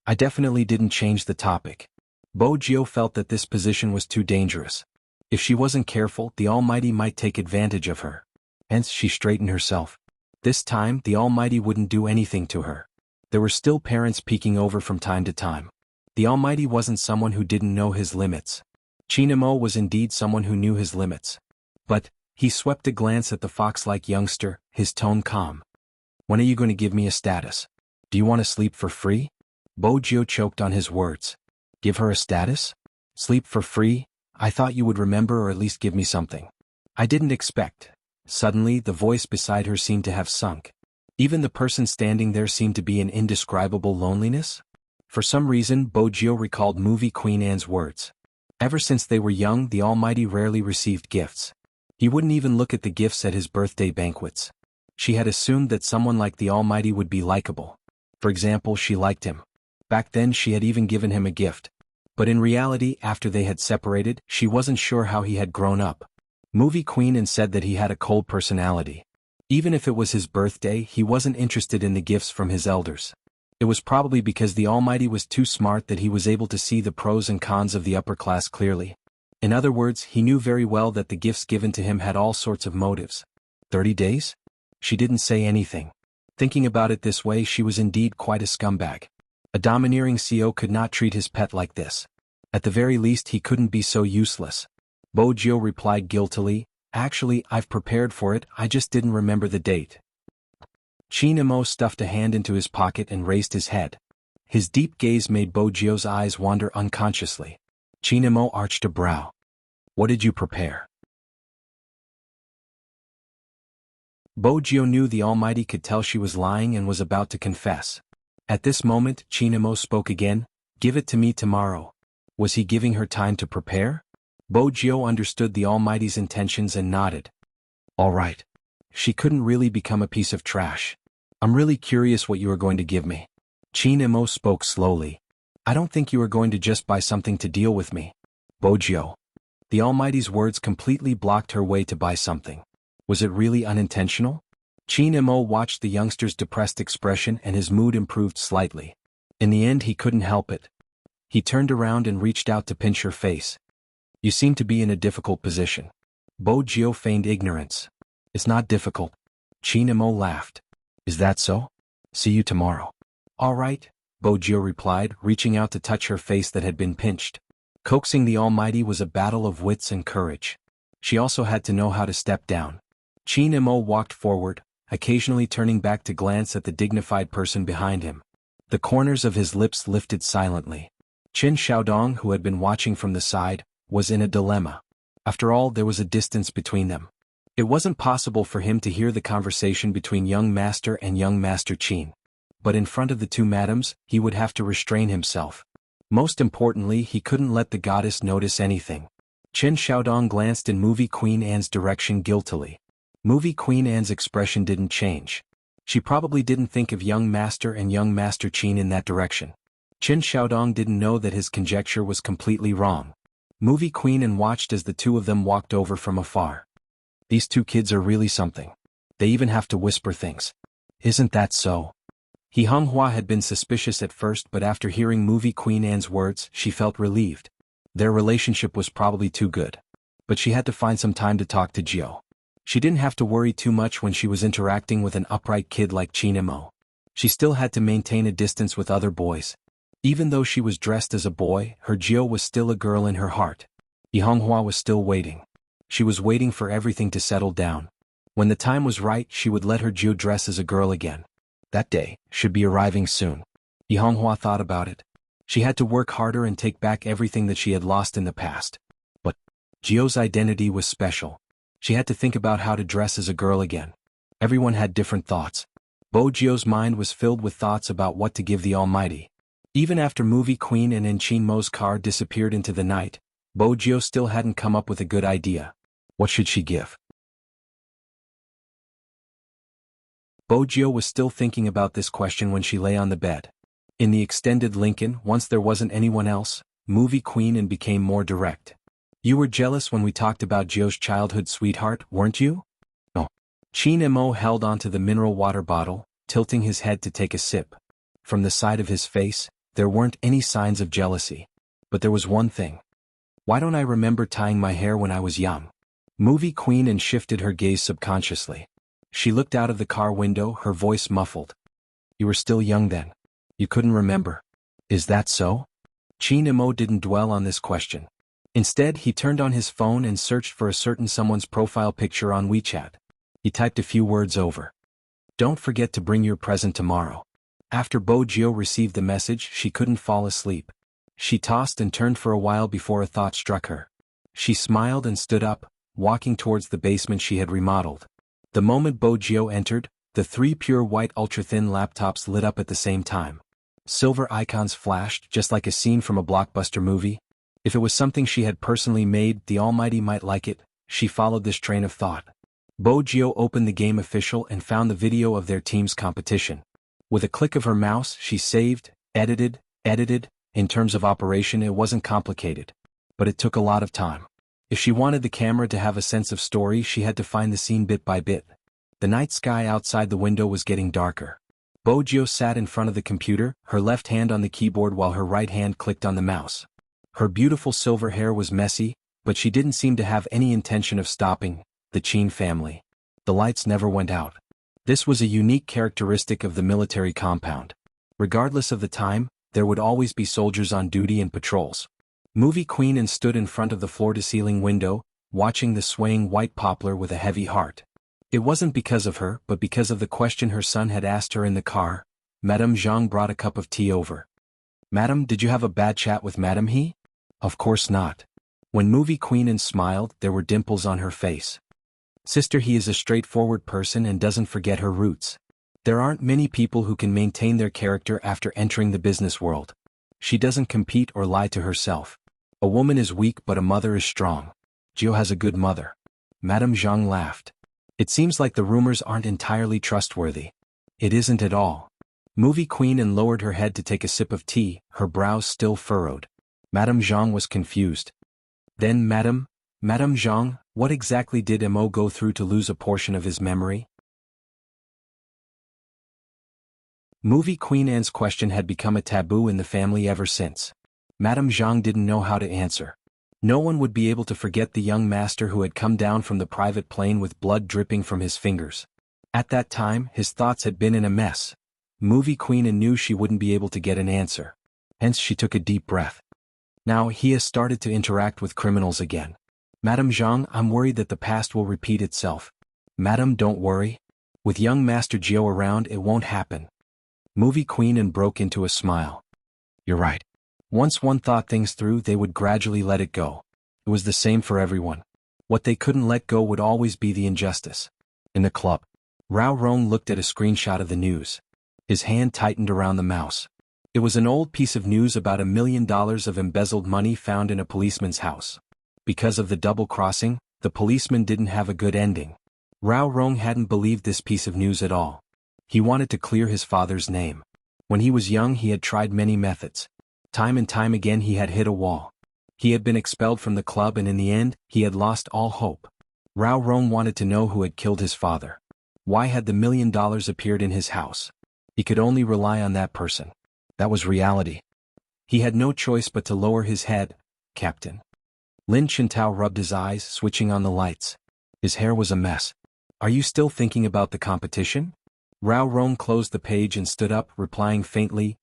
Speaker 1: "I definitely didn't change the topic." Bojio felt that this position was too dangerous. If she wasn't careful, the Almighty might take advantage of her. Hence, she straightened herself. This time, the Almighty wouldn't do anything to her. There were still parents peeking over from time to time. The Almighty wasn't someone who didn't know his limits. Qin Emo was indeed someone who knew his limits. But, he swept a glance at the fox-like youngster, his tone calm. "When are you going to give me a status? Do you want to sleep for free?" Bojio choked on his words. "Give her a status? Sleep for free? I thought you would remember or at least give me something." "I didn't expect." Suddenly, the voice beside her seemed to have sunk. Even the person standing there seemed to be in indescribable loneliness. For some reason, Bojio recalled movie Queen Anne's words. Ever since they were young, the Almighty rarely received gifts. He wouldn't even look at the gifts at his birthday banquets. She had assumed that someone like the Almighty would be likable. For example, she liked him. Back then she had even given him a gift. But in reality, after they had separated, she wasn't sure how he had grown up. Movie Queen Anne said that he had a cold personality. Even if it was his birthday, he wasn't interested in the gifts from his elders. It was probably because the Almighty was too smart that he was able to see the pros and cons of the upper class clearly. In other words, he knew very well that the gifts given to him had all sorts of motives. 30 days? She didn't say anything. Thinking about it this way, she was indeed quite a scumbag. A domineering CEO could not treat his pet like this. At the very least, he couldn't be so useless. Bojio replied guiltily, "Actually, I've prepared for it, I just didn't remember the date." Qin Emo stuffed a hand into his pocket and raised his head. His deep gaze made Bojio's eyes wander unconsciously. Qin Emo arched a brow. "What did you prepare?" Bojio knew the Almighty could tell she was lying and was about to confess. At this moment, Qin Emo spoke again. "Give it to me tomorrow." Was he giving her time to prepare? Bojio understood the Almighty's intentions and nodded. "All right." She couldn't really become a piece of trash. "I'm really curious what you are going to give me." Qin Emo spoke slowly. "I don't think you are going to just buy something to deal with me." Bojio. The Almighty's words completely blocked her way to buy something. Was it really unintentional? Qin Emo watched the youngster's depressed expression and his mood improved slightly. In the end, he couldn't help it. He turned around and reached out to pinch her face. "You seem to be in a difficult position." Bojio feigned ignorance. "It's not difficult." Qin Emo laughed. "Is that so? See you tomorrow." "All right," Bojio replied, reaching out to touch her face that had been pinched. Coaxing the Almighty was a battle of wits and courage. She also had to know how to step down. Qin Emo walked forward, occasionally turning back to glance at the dignified person behind him. The corners of his lips lifted silently. Qin Xiaodong, who had been watching from the side, was in a dilemma. After all, there was a distance between them. It wasn't possible for him to hear the conversation between young Master and young Master Qin. But in front of the two madams, he would have to restrain himself. Most importantly, he couldn't let the goddess notice anything. Qin Xiaodong glanced in Movie Queen Anne's direction guiltily. Movie Queen Anne's expression didn't change. She probably didn't think of young Master and young Master Qin in that direction. Qin Xiaodong didn't know that his conjecture was completely wrong. Movie Queen Anne watched as the two of them walked over from afar. These two kids are really something. They even have to whisper things. Isn't that so? He Honghua had been suspicious at first, but after hearing Movie Queen Anne's words, she felt relieved. Their relationship was probably too good. But she had to find some time to talk to Jiao. She didn't have to worry too much when she was interacting with an upright kid like Qin Emo. She still had to maintain a distance with other boys. Even though she was dressed as a boy, her Jiao was still a girl in her heart. Yihonghua was still waiting. She was waiting for everything to settle down. When the time was right, she would let her Jiu dress as a girl again. That day should be arriving soon. Jianghu thought about it. She had to work harder and take back everything that she had lost in the past. But Jiu's identity was special. She had to think about how to dress as a girl again. Everyone had different thoughts. Bo Jiu's mind was filled with thoughts about what to give the Almighty. Even after Movie Queen and Enchin Mo's car disappeared into the night, Bo Jiu still hadn't come up with a good idea. What should she give? Bo Jiu was still thinking about this question when she lay on the bed. In the extended Lincoln, once there wasn't anyone else, Movie Queen and became more direct. You were jealous when we talked about Jiu's childhood sweetheart, weren't you? No. Chin Mo held onto the mineral water bottle, tilting his head to take a sip. From the side of his face, there weren't any signs of jealousy. But there was one thing. Why don't I remember tying my hair when I was young? Movie Queen and shifted her gaze subconsciously. She looked out of the car window, her voice muffled. You were still young then. You couldn't remember. Is that so? Chin Mo didn't dwell on this question. Instead, he turned on his phone and searched for a certain someone's profile picture on WeChat. He typed a few words over. Don't forget to bring your present tomorrow. After Bo Jiu received the message, she couldn't fall asleep. She tossed and turned for a while before a thought struck her. She smiled and stood up, walking towards the basement she had remodeled. The moment Bo Jiu entered, the 3 pure white ultra-thin laptops lit up at the same time. Silver icons flashed, just like a scene from a blockbuster movie. If it was something she had personally made, the Almighty might like it. She followed this train of thought. Bo Jiu opened the game official and found the video of their team's competition. With a click of her mouse, she saved, edited. In terms of operation, it wasn't complicated. But it took a lot of time. If she wanted the camera to have a sense of story, she had to find the scene bit by bit. The night sky outside the window was getting darker. Bo Jiu sat in front of the computer, her left hand on the keyboard while her right hand clicked on the mouse. Her beautiful silver hair was messy, but she didn't seem to have any intention of stopping. The Chin family. The lights never went out. This was a unique characteristic of the military compound. Regardless of the time, there would always be soldiers on duty and patrols. Movie Queen and stood in front of the floor-to-ceiling window, watching the swaying white poplar with a heavy heart. It wasn't because of her, but because of the question her son had asked her in the car. Madame Jiang brought a cup of tea over. Madam, did you have a bad chat with Madame He? Of course not. When Movie Queen and smiled, there were dimples on her face. Sister He is a straightforward person and doesn't forget her roots. There aren't many people who can maintain their character after entering the business world. She doesn't compete or lie to herself. A woman is weak but a mother is strong. Jiu has a good mother. Madame Jiang laughed. It seems like the rumors aren't entirely trustworthy. It isn't at all. Movie Queen and lowered her head to take a sip of tea, her brows still furrowed. Madame Jiang was confused. Then Madame Jiang, what exactly did Mo go through to lose a portion of his memory? Movie Queen Anne's question had become a taboo in the family ever since. Madame Jiang didn't know how to answer. No one would be able to forget the young master who had come down from the private plane with blood dripping from his fingers. At that time, his thoughts had been in a mess. Movie Queen Anne knew she wouldn't be able to get an answer. Hence she took a deep breath. Now he has started to interact with criminals again. Madame Jiang, I'm worried that the past will repeat itself. Madam, don't worry. With young Master Jiu around, it won't happen. Movie Queen Anne broke into a smile. You're right. Once one thought things through, they would gradually let it go. It was the same for everyone. What they couldn't let go would always be the injustice. In the club, Rao Rong looked at a screenshot of the news. His hand tightened around the mouse. It was an old piece of news about $1 million of embezzled money found in a policeman's house. Because of the double-crossing, the policeman didn't have a good ending. Rao Rong hadn't believed this piece of news at all. He wanted to clear his father's name. When he was young, he had tried many methods. Time and time again he had hit a wall. He had been expelled from the club and in the end, he had lost all hope. Rao Rong wanted to know who had killed his father. Why had the $1 million appeared in his house? He could only rely on that person. That was reality. He had no choice but to lower his head. Captain. Lin Chintao rubbed his eyes, switching on the lights. His hair was a mess. Are you still thinking about the competition? Rao Rong closed the page and stood up, replying faintly,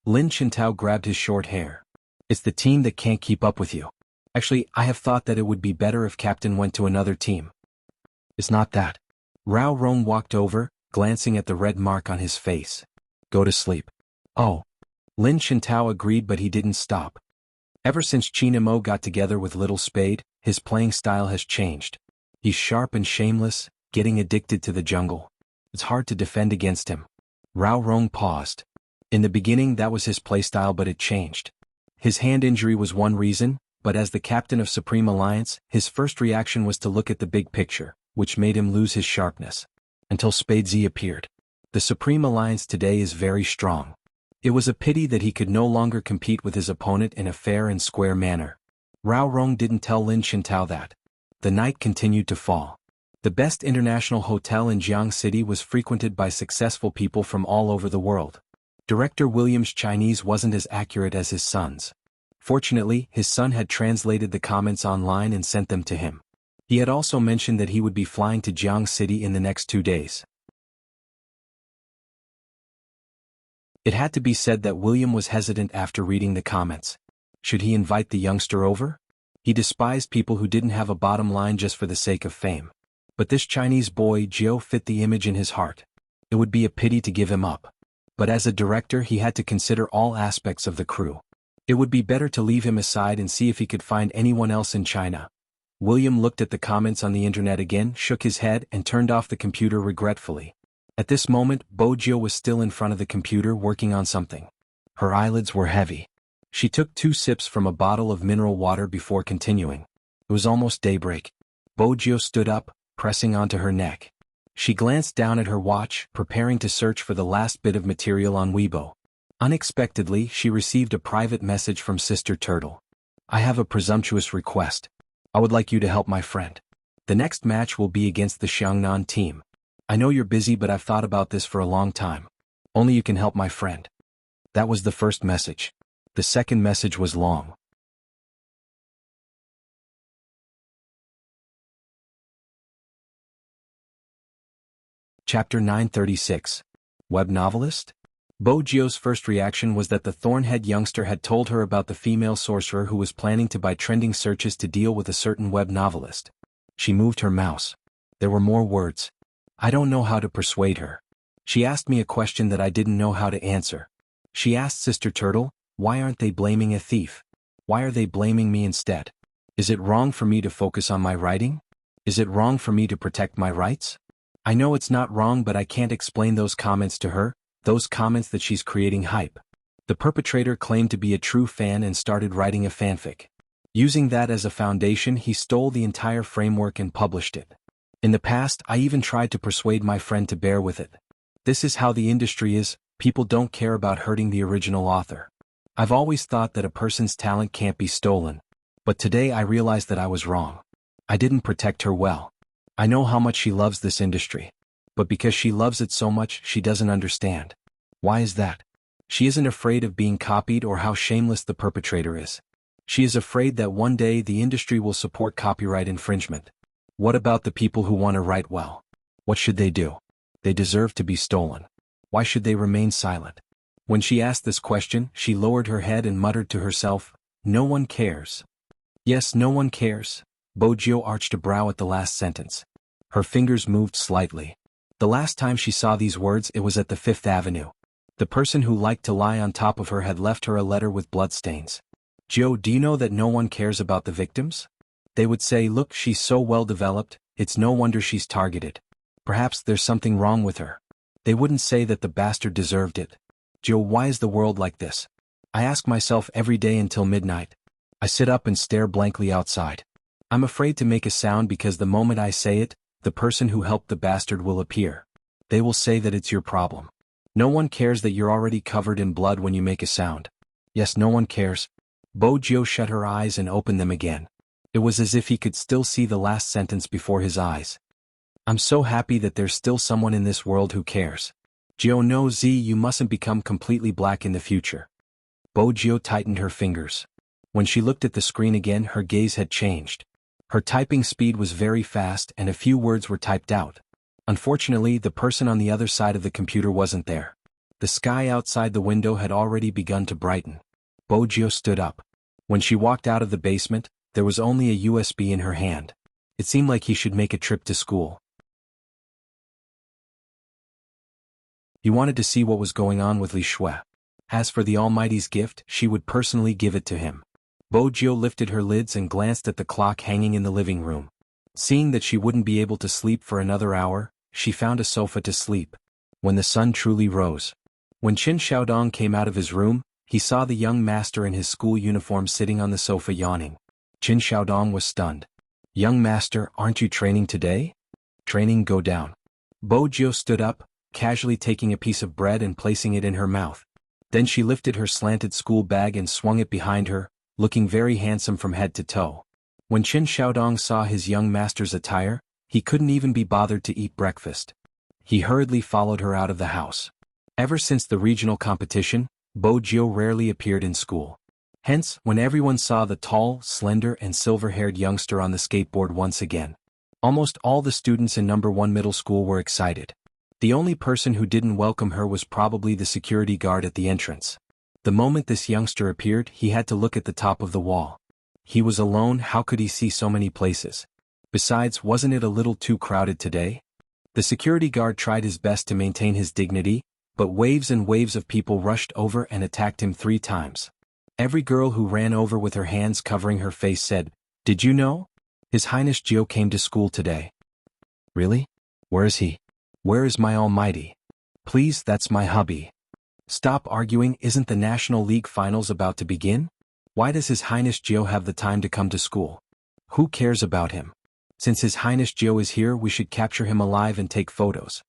Speaker 1: Lin Chintao grabbed his short hair. It's the team that can't keep up with you. Actually, I have thought that it would be better if Captain went to another team. It's not that. Rao Rong walked over, glancing at the red mark on his face. Go to sleep. Oh. Lin Shintao agreed, but he didn't stop. Ever since China Mo got together with Little Spade, his playing style has changed. He's sharp and shameless, getting addicted to the jungle. It's hard to defend against him. Rao Rong paused. In the beginning that was his playstyle, but it changed. His hand injury was one reason, but as the captain of Supreme Alliance, his first reaction was to look at the big picture, which made him lose his sharpness. Until Spade Z appeared. The Supreme Alliance today is very strong. It was a pity that he could no longer compete with his opponent in a fair and square manner. Rao Rong didn't tell Lin Shintao that. The night continued to fall. The best international hotel in Jianghu City was frequented by successful people from all over the world. Director William's Chinese wasn't as accurate as his son's. Fortunately, his son had translated the comments online and sent them to him. He had also mentioned that he would be flying to Jianghu City in the next 2 days. It had to be said that William was hesitant after reading the comments. Should he invite the youngster over? He despised people who didn't have a bottom line just for the sake of fame. But this Chinese boy Jiao fit the image in his heart. It would be a pity to give him up. But as a director he had to consider all aspects of the crew. It would be better to leave him aside and see if he could find anyone else in China. William looked at the comments on the internet again, shook his head, and turned off the computer regretfully. At this moment, Jiao was still in front of the computer working on something. Her eyelids were heavy. She took 2 sips from a bottle of mineral water before continuing. It was almost daybreak. Jiao stood up, pressing onto her neck. She glanced down at her watch, preparing to search for the last bit of material on Weibo. Unexpectedly, she received a private message from Sister Turtle. I have a presumptuous request. I would like you to help my friend. The next match will be against the Xiangnan team. I know you're busy, but I've thought about this for a long time. Only you can help my friend. That was the first message. The second message was long. Chapter 936. Web Novelist? Jiao's first reaction was that the thorn-head youngster had told her about the female sorcerer who was planning to buy trending searches to deal with a certain web novelist. She moved her mouse. There were more words. I don't know how to persuade her. She asked me a question that I didn't know how to answer. She asked Sister Turtle, why aren't they blaming a thief? Why are they blaming me instead? Is it wrong for me to focus on my writing? Is it wrong for me to protect my rights? I know it's not wrong, but I can't explain those comments to her, those comments that she's creating hype. The perpetrator claimed to be a true fan and started writing a fanfic. Using that as a foundation, he stole the entire framework and published it. In the past, I even tried to persuade my friend to bear with it. This is how the industry is, people don't care about hurting the original author. I've always thought that a person's talent can't be stolen. But today I realized that I was wrong. I didn't protect her well. I know how much she loves this industry. But because she loves it so much, she doesn't understand. Why is that? She isn't afraid of being copied or how shameless the perpetrator is. She is afraid that one day the industry will support copyright infringement. What about the people who want to write well? What should they do? They deserve to be stolen. Why should they remain silent? When she asked this question, she lowered her head and muttered to herself, no one cares. Yes, no one cares. Jiao arched a brow at the last sentence. Her fingers moved slightly. The last time she saw these words, it was at the 5th Avenue. The person who liked to lie on top of her had left her a letter with bloodstains. Jiao, do you know that no one cares about the victims? They would say, look, she's so well developed, it's no wonder she's targeted. Perhaps there's something wrong with her. They wouldn't say that the bastard deserved it. Jiao, why is the world like this? I ask myself every day until midnight. I sit up and stare blankly outside. I'm afraid to make a sound because the moment I say it, the person who helped the bastard will appear. They will say that it's your problem. No one cares that you're already covered in blood when you make a sound. Yes, no one cares. Jiao shut her eyes and opened them again. It was as if he could still see the last sentence before his eyes. I'm so happy that there's still someone in this world who cares. Jiao, no, Z, you mustn't become completely black in the future. Jiao tightened her fingers. When she looked at the screen again, her gaze had changed. Her typing speed was very fast and a few words were typed out. Unfortunately, the person on the other side of the computer wasn't there. The sky outside the window had already begun to brighten. Jiao stood up. When she walked out of the basement, There was only a USB in her hand. It seemed like he should make a trip to school. He wanted to see what was going on with Li Shui. As for the Almighty's gift, she would personally give it to him. Bo Jiu lifted her lids and glanced at the clock hanging in the living room. Seeing that she wouldn't be able to sleep for another hour, she found a sofa to sleep. When the sun truly rose. When Qin Xiaodong came out of his room, he saw the young master in his school uniform sitting on the sofa yawning. Qin Xiaodong was stunned. "Young master, aren't you training today?" "Training, go down." Bo Jiu stood up, casually taking a piece of bread and placing it in her mouth. Then she lifted her slanted school bag and swung it behind her, looking very handsome from head to toe. When Qin Xiaodong saw his young master's attire, he couldn't even be bothered to eat breakfast. He hurriedly followed her out of the house. Ever since the regional competition, Bo Jiu rarely appeared in school. Hence, when everyone saw the tall, slender and silver-haired youngster on the skateboard once again, almost all the students in number 1 middle school were excited. The only person who didn't welcome her was probably the security guard at the entrance. The moment this youngster appeared, he had to look at the top of the wall. He was alone, how could he see so many places? Besides, wasn't it a little too crowded today? The security guard tried his best to maintain his dignity, but waves and waves of people rushed over and attacked him 3 times. Every girl who ran over with her hands covering her face said, "Did you know? His Highness Jiu came to school today." "Really? Where is he? Where is my Almighty? Please, that's my hubby." "Stop arguing, isn't the National League Finals about to begin? Why does His Highness Jiu have the time to come to school? Who cares about him? Since His Highness Jiu is here, we should capture him alive and take photos."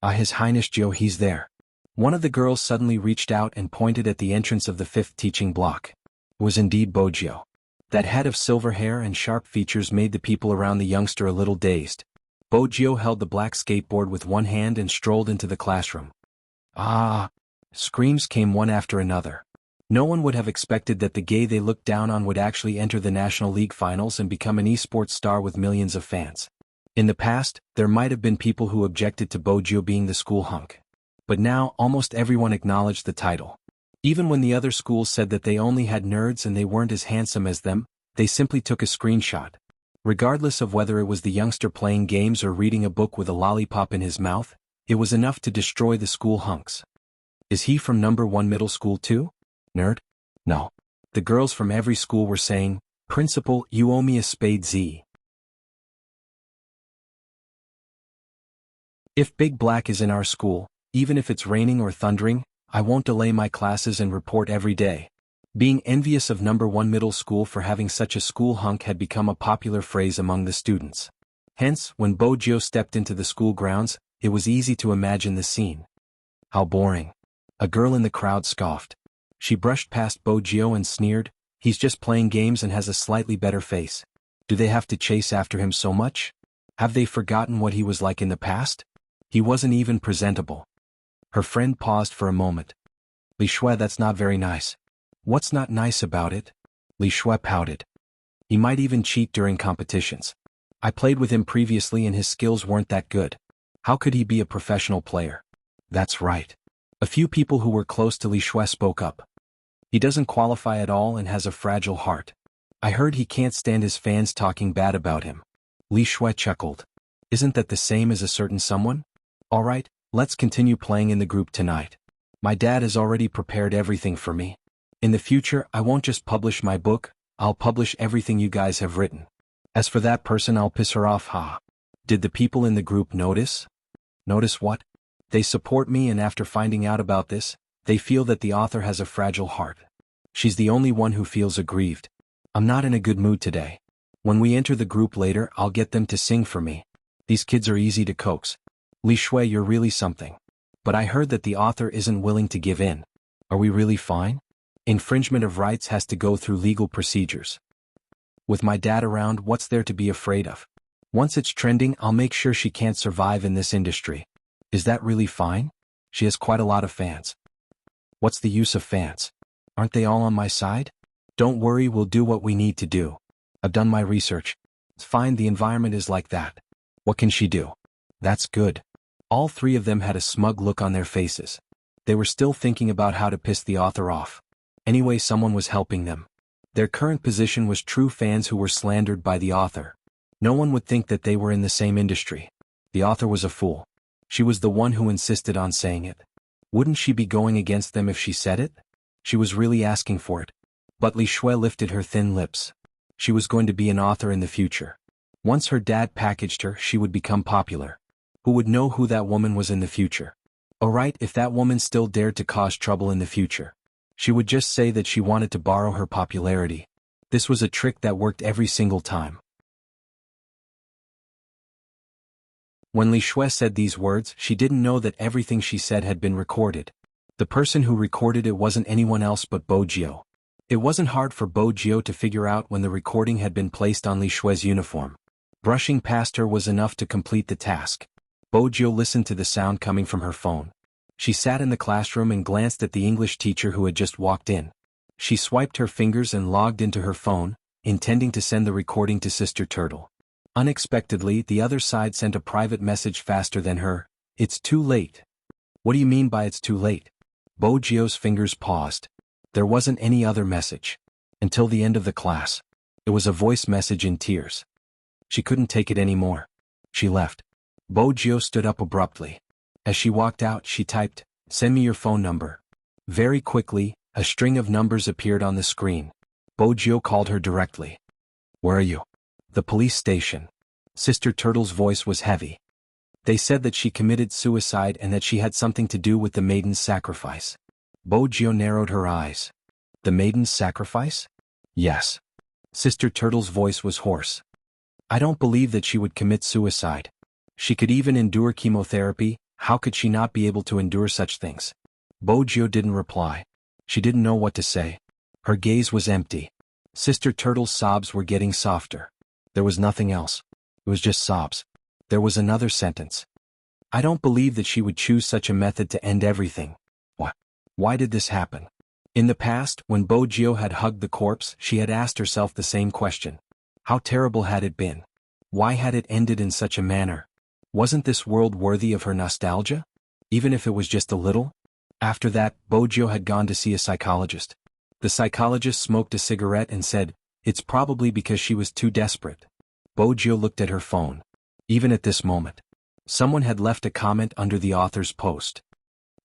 Speaker 1: "Ah, His Highness Jiu, he's there." One of the girls suddenly reached out and pointed at the entrance of the 5th teaching block. It was indeed Bo Jiu. That head of silver hair and sharp features made the people around the youngster a little dazed. Bo Jiu held the black skateboard with one hand and strolled into the classroom. "Ah!" Screams came one after another. No one would have expected that the gay they looked down on would actually enter the National League Finals and become an esports star with millions of fans. In the past, there might have been people who objected to Bo Jiu being the school hunk. But now, almost everyone acknowledged the title. Even when the other schools said that they only had nerds and they weren't as handsome as them, they simply took a screenshot. Regardless of whether it was the youngster playing games or reading a book with a lollipop in his mouth, it was enough to destroy the school hunks. "Is he from number 1 middle school too? Nerd?" "No." The girls from every school were saying, "Principal, you owe me a spade Z." "If Big Black is in our school, even if it's raining or thundering, I won't delay my classes and report every day." Being envious of number 1 middle school for having such a school hunk had become a popular phrase among the students. Hence, when Bo Jiu stepped into the school grounds, it was easy to imagine the scene. "How boring." A girl in the crowd scoffed. She brushed past Bo Jiu and sneered, "He's just playing games and has a slightly better face. Do they have to chase after him so much? Have they forgotten what he was like in the past? He wasn't even presentable." Her friend paused for a moment. "Li Shui, that's not very nice." "What's not nice about it?" Li Shui pouted. "He might even cheat during competitions. I played with him previously and his skills weren't that good. How could he be a professional player?" "That's right." A few people who were close to Li Shui spoke up. "He doesn't qualify at all and has a fragile heart. I heard he can't stand his fans talking bad about him." Li Shui chuckled. "Isn't that the same as a certain someone? All right, let's continue playing in the group tonight. My dad has already prepared everything for me. In the future, I won't just publish my book, I'll publish everything you guys have written. As for that person, I'll piss her off, ha." Did the people in the group notice? Notice what? They support me, and after finding out about this, they feel that the author has a fragile heart. She's the only one who feels aggrieved. I'm not in a good mood today. When we enter the group later, I'll get them to sing for me. These kids are easy to coax. Li Shui, you're really something. But I heard that the author isn't willing to give in. Are we really fine? Infringement of rights has to go through legal procedures. With my dad around, what's there to be afraid of? Once it's trending, I'll make sure she can't survive in this industry. Is that really fine? She has quite a lot of fans. What's the use of fans? Aren't they all on my side? Don't worry, we'll do what we need to do. I've done my research. It's fine, the environment is like that. What can she do? That's good. All 3 of them had a smug look on their faces. They were still thinking about how to piss the author off. Anyway, someone was helping them. Their current position was true fans who were slandered by the author. No one would think that they were in the same industry. The author was a fool. She was the one who insisted on saying it. Wouldn't she be going against them if she said it? She was really asking for it. But Li Shui lifted her thin lips. She was going to be an author in the future. Once her dad packaged her, she would become popular. Who would know who that woman was in the future? Alright, if that woman still dared to cause trouble in the future, she would just say that she wanted to borrow her popularity. This was a trick that worked every single time. When Li Shui said these words, she didn't know that everything she said had been recorded. The person who recorded it wasn't anyone else but Bo Jiao. It wasn't hard for Bo Jiao to figure out when the recording had been placed on Li Shui's uniform. Brushing past her was enough to complete the task. Bo Jiao listened to the sound coming from her phone. She sat in the classroom and glanced at the English teacher who had just walked in. She swiped her fingers and logged into her phone, intending to send the recording to Sister Turtle. Unexpectedly, the other side sent a private message faster than her. It's too late. What do you mean by it's too late? Bo Jiao's fingers paused. There wasn't any other message. Until the end of the class. It was a voice message in tears. She couldn't take it anymore. She left. Bo Jiao stood up abruptly. As she walked out, she typed, "Send me your phone number." Very quickly, a string of numbers appeared on the screen. Bo Jiao called her directly. "Where are you?" "The police station." Sister Turtle's voice was heavy. "They said that she committed suicide and that she had something to do with the maiden's sacrifice." Bo Jiao narrowed her eyes. "The maiden's sacrifice?" "Yes." Sister Turtle's voice was hoarse. "I don't believe that she would commit suicide. She could even endure chemotherapy. How could she not be able to endure such things?" Bo Jiao didn't reply. She didn't know what to say. Her gaze was empty. Sister Turtle's sobs were getting softer. There was nothing else. It was just sobs. There was another sentence. "I don't believe that she would choose such a method to end everything." What? Why did this happen? In the past, when Bo Jiao had hugged the corpse, she had asked herself the same question. How terrible had it been? Why had it ended in such a manner? Wasn't this world worthy of her nostalgia? Even if it was just a little? After that, Bo Jiao had gone to see a psychologist. The psychologist smoked a cigarette and said, "It's probably because she was too desperate." Bo Jiao looked at her phone. Even at this moment, someone had left a comment under the author's post.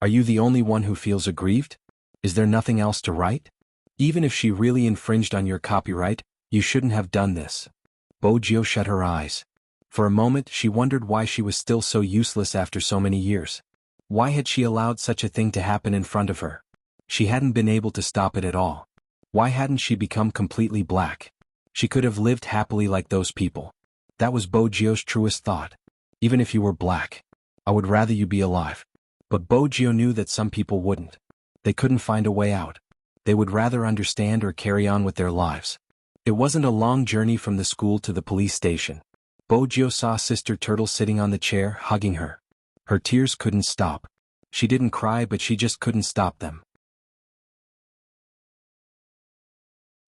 Speaker 1: "Are you the only one who feels aggrieved? Is there nothing else to write? Even if she really infringed on your copyright, you shouldn't have done this." Bo Jiao shut her eyes. For a moment she wondered why she was still so useless after so many years. Why had she allowed such a thing to happen in front of her? She hadn't been able to stop it at all. Why hadn't she become completely black? She could have lived happily like those people. That was Bo Jiao's truest thought. Even if you were black, I would rather you be alive. But Bo Jiao knew that some people wouldn't. They couldn't find a way out. They would rather understand or carry on with their lives. It wasn't a long journey from the school to the police station. Bo Jiao saw Sister Turtle sitting on the chair, hugging her. Her tears couldn't stop. She didn't cry, but she just couldn't stop them.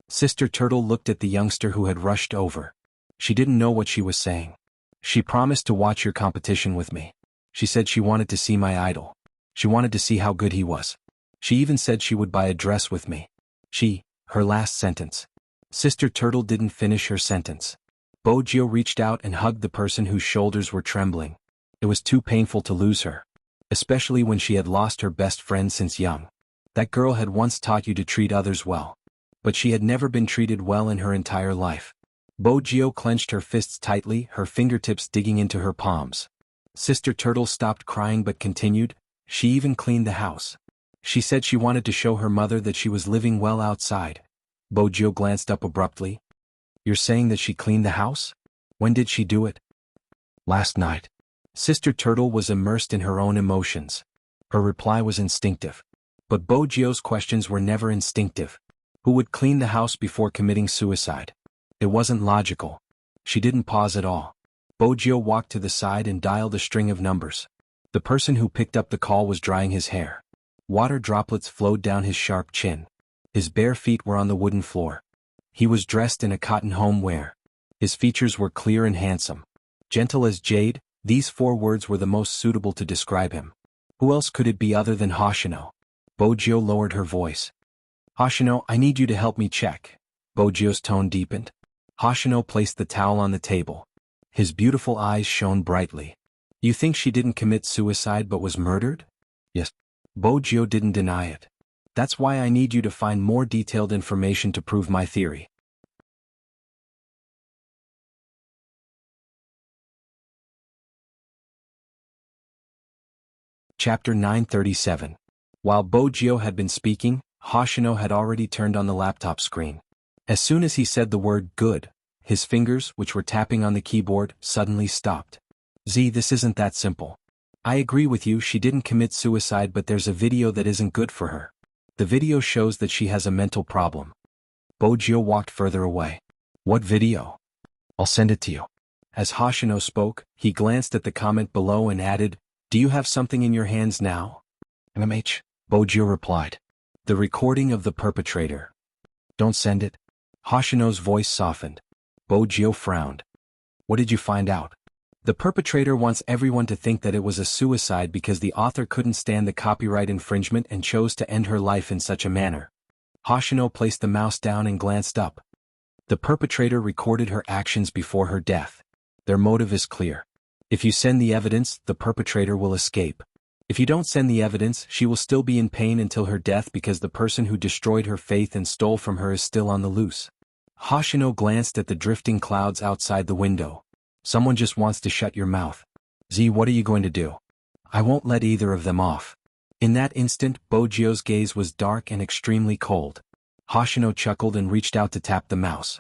Speaker 1: Sister Turtle looked at the youngster who had rushed over. She didn't know what she was saying. "She promised to watch your competition with me. She said she wanted to see my idol. She wanted to see how good he was. She even said she would buy a dress with me." Her last sentence. Sister Turtle didn't finish her sentence. Bo Jiao reached out and hugged the person whose shoulders were trembling. It was too painful to lose her. Especially when she had lost her best friend since young. That girl had once taught you to treat others well. But she had never been treated well in her entire life. Bo Jiao clenched her fists tightly, her fingertips digging into her palms. Sister Turtle stopped crying but continued. She even cleaned the house. She said she wanted to show her mother that she was living well outside. Bo Jiao glanced up abruptly. "You're saying that she cleaned the house? When did she do it?" "Last night." Sister Turtle was immersed in her own emotions. Her reply was instinctive. But Bo Jiao's questions were never instinctive. Who would clean the house before committing suicide? It wasn't logical. She didn't pause at all. Bo Jiao walked to the side and dialed a string of numbers. The person who picked up the call was drying his hair. Water droplets flowed down his sharp chin. His bare feet were on the wooden floor. He was dressed in a cotton homeware. His features were clear and handsome. Gentle as jade, these 4 words were the most suitable to describe him. Who else could it be other than Hoshino? Bo Jiao lowered her voice. "Hoshino, I need you to help me check. Bojio's tone deepened. Hoshino placed the towel on the table. His beautiful eyes shone brightly. You think she didn't commit suicide but was murdered? Yes. Bojio didn't deny it. That's why I need you to find more detailed information to prove my theory. Chapter 937. While Bojio had been speaking, Hoshino had already turned on the laptop screen. As soon as he said the word good, his fingers, which were tapping on the keyboard, suddenly stopped. This isn't that simple. I agree with you, she didn't commit suicide, but there's a video that isn't good for her. The video shows that she has a mental problem. Bojio walked further away. What video? I'll send it to you. As Hoshino spoke, he glanced at the comment below and added, Do you have something in your hands now? MMH. Bojio replied. The recording of the perpetrator. Don't send it. Hoshino's voice softened. Bojio frowned. What did you find out? The perpetrator wants everyone to think that it was a suicide because the author couldn't stand the copyright infringement and chose to end her life in such a manner. Hoshino placed the mouse down and glanced up. The perpetrator recorded her actions before her death. Their motive is clear. If you send the evidence, the perpetrator will escape. If you don't send the evidence, she will still be in pain until her death because the person who destroyed her faith and stole from her is still on the loose. Hoshino glanced at the drifting clouds outside the window. Someone just wants to shut your mouth. What are you going to do? I won't let either of them off. In that instant, Bojio's gaze was dark and extremely cold. Hoshino chuckled and reached out to tap the mouse.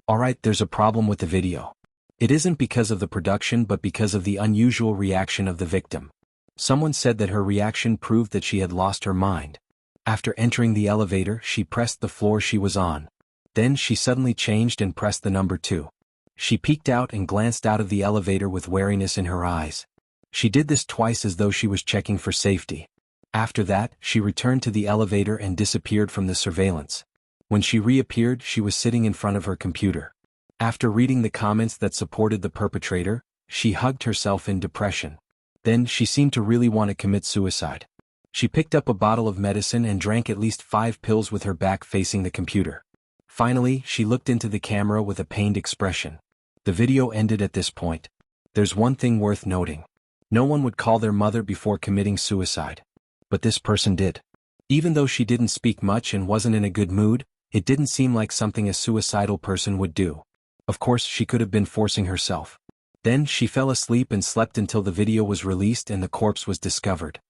Speaker 1: Alright, there's a problem with the video. It isn't because of the production but because of the unusual reaction of the victim. Someone said that her reaction proved that she had lost her mind. After entering the elevator, she pressed the floor she was on. Then she suddenly changed and pressed the number 2. She peeked out and glanced out of the elevator with wariness in her eyes. She did this twice as though she was checking for safety. After that, she returned to the elevator and disappeared from the surveillance. When she reappeared, she was sitting in front of her computer. After reading the comments that supported the perpetrator, she hugged herself in depression. Then she seemed to really want to commit suicide. She picked up a bottle of medicine and drank at least 5 pills with her back facing the computer. Finally, she looked into the camera with a pained expression. The video ended at this point. There's one thing worth noting. No one would call their mother before committing suicide. But this person did. Even though she didn't speak much and wasn't in a good mood, it didn't seem like something a suicidal person would do. Of course, she could have been forcing herself. Then she fell asleep and slept until the video was released and the corpse was discovered.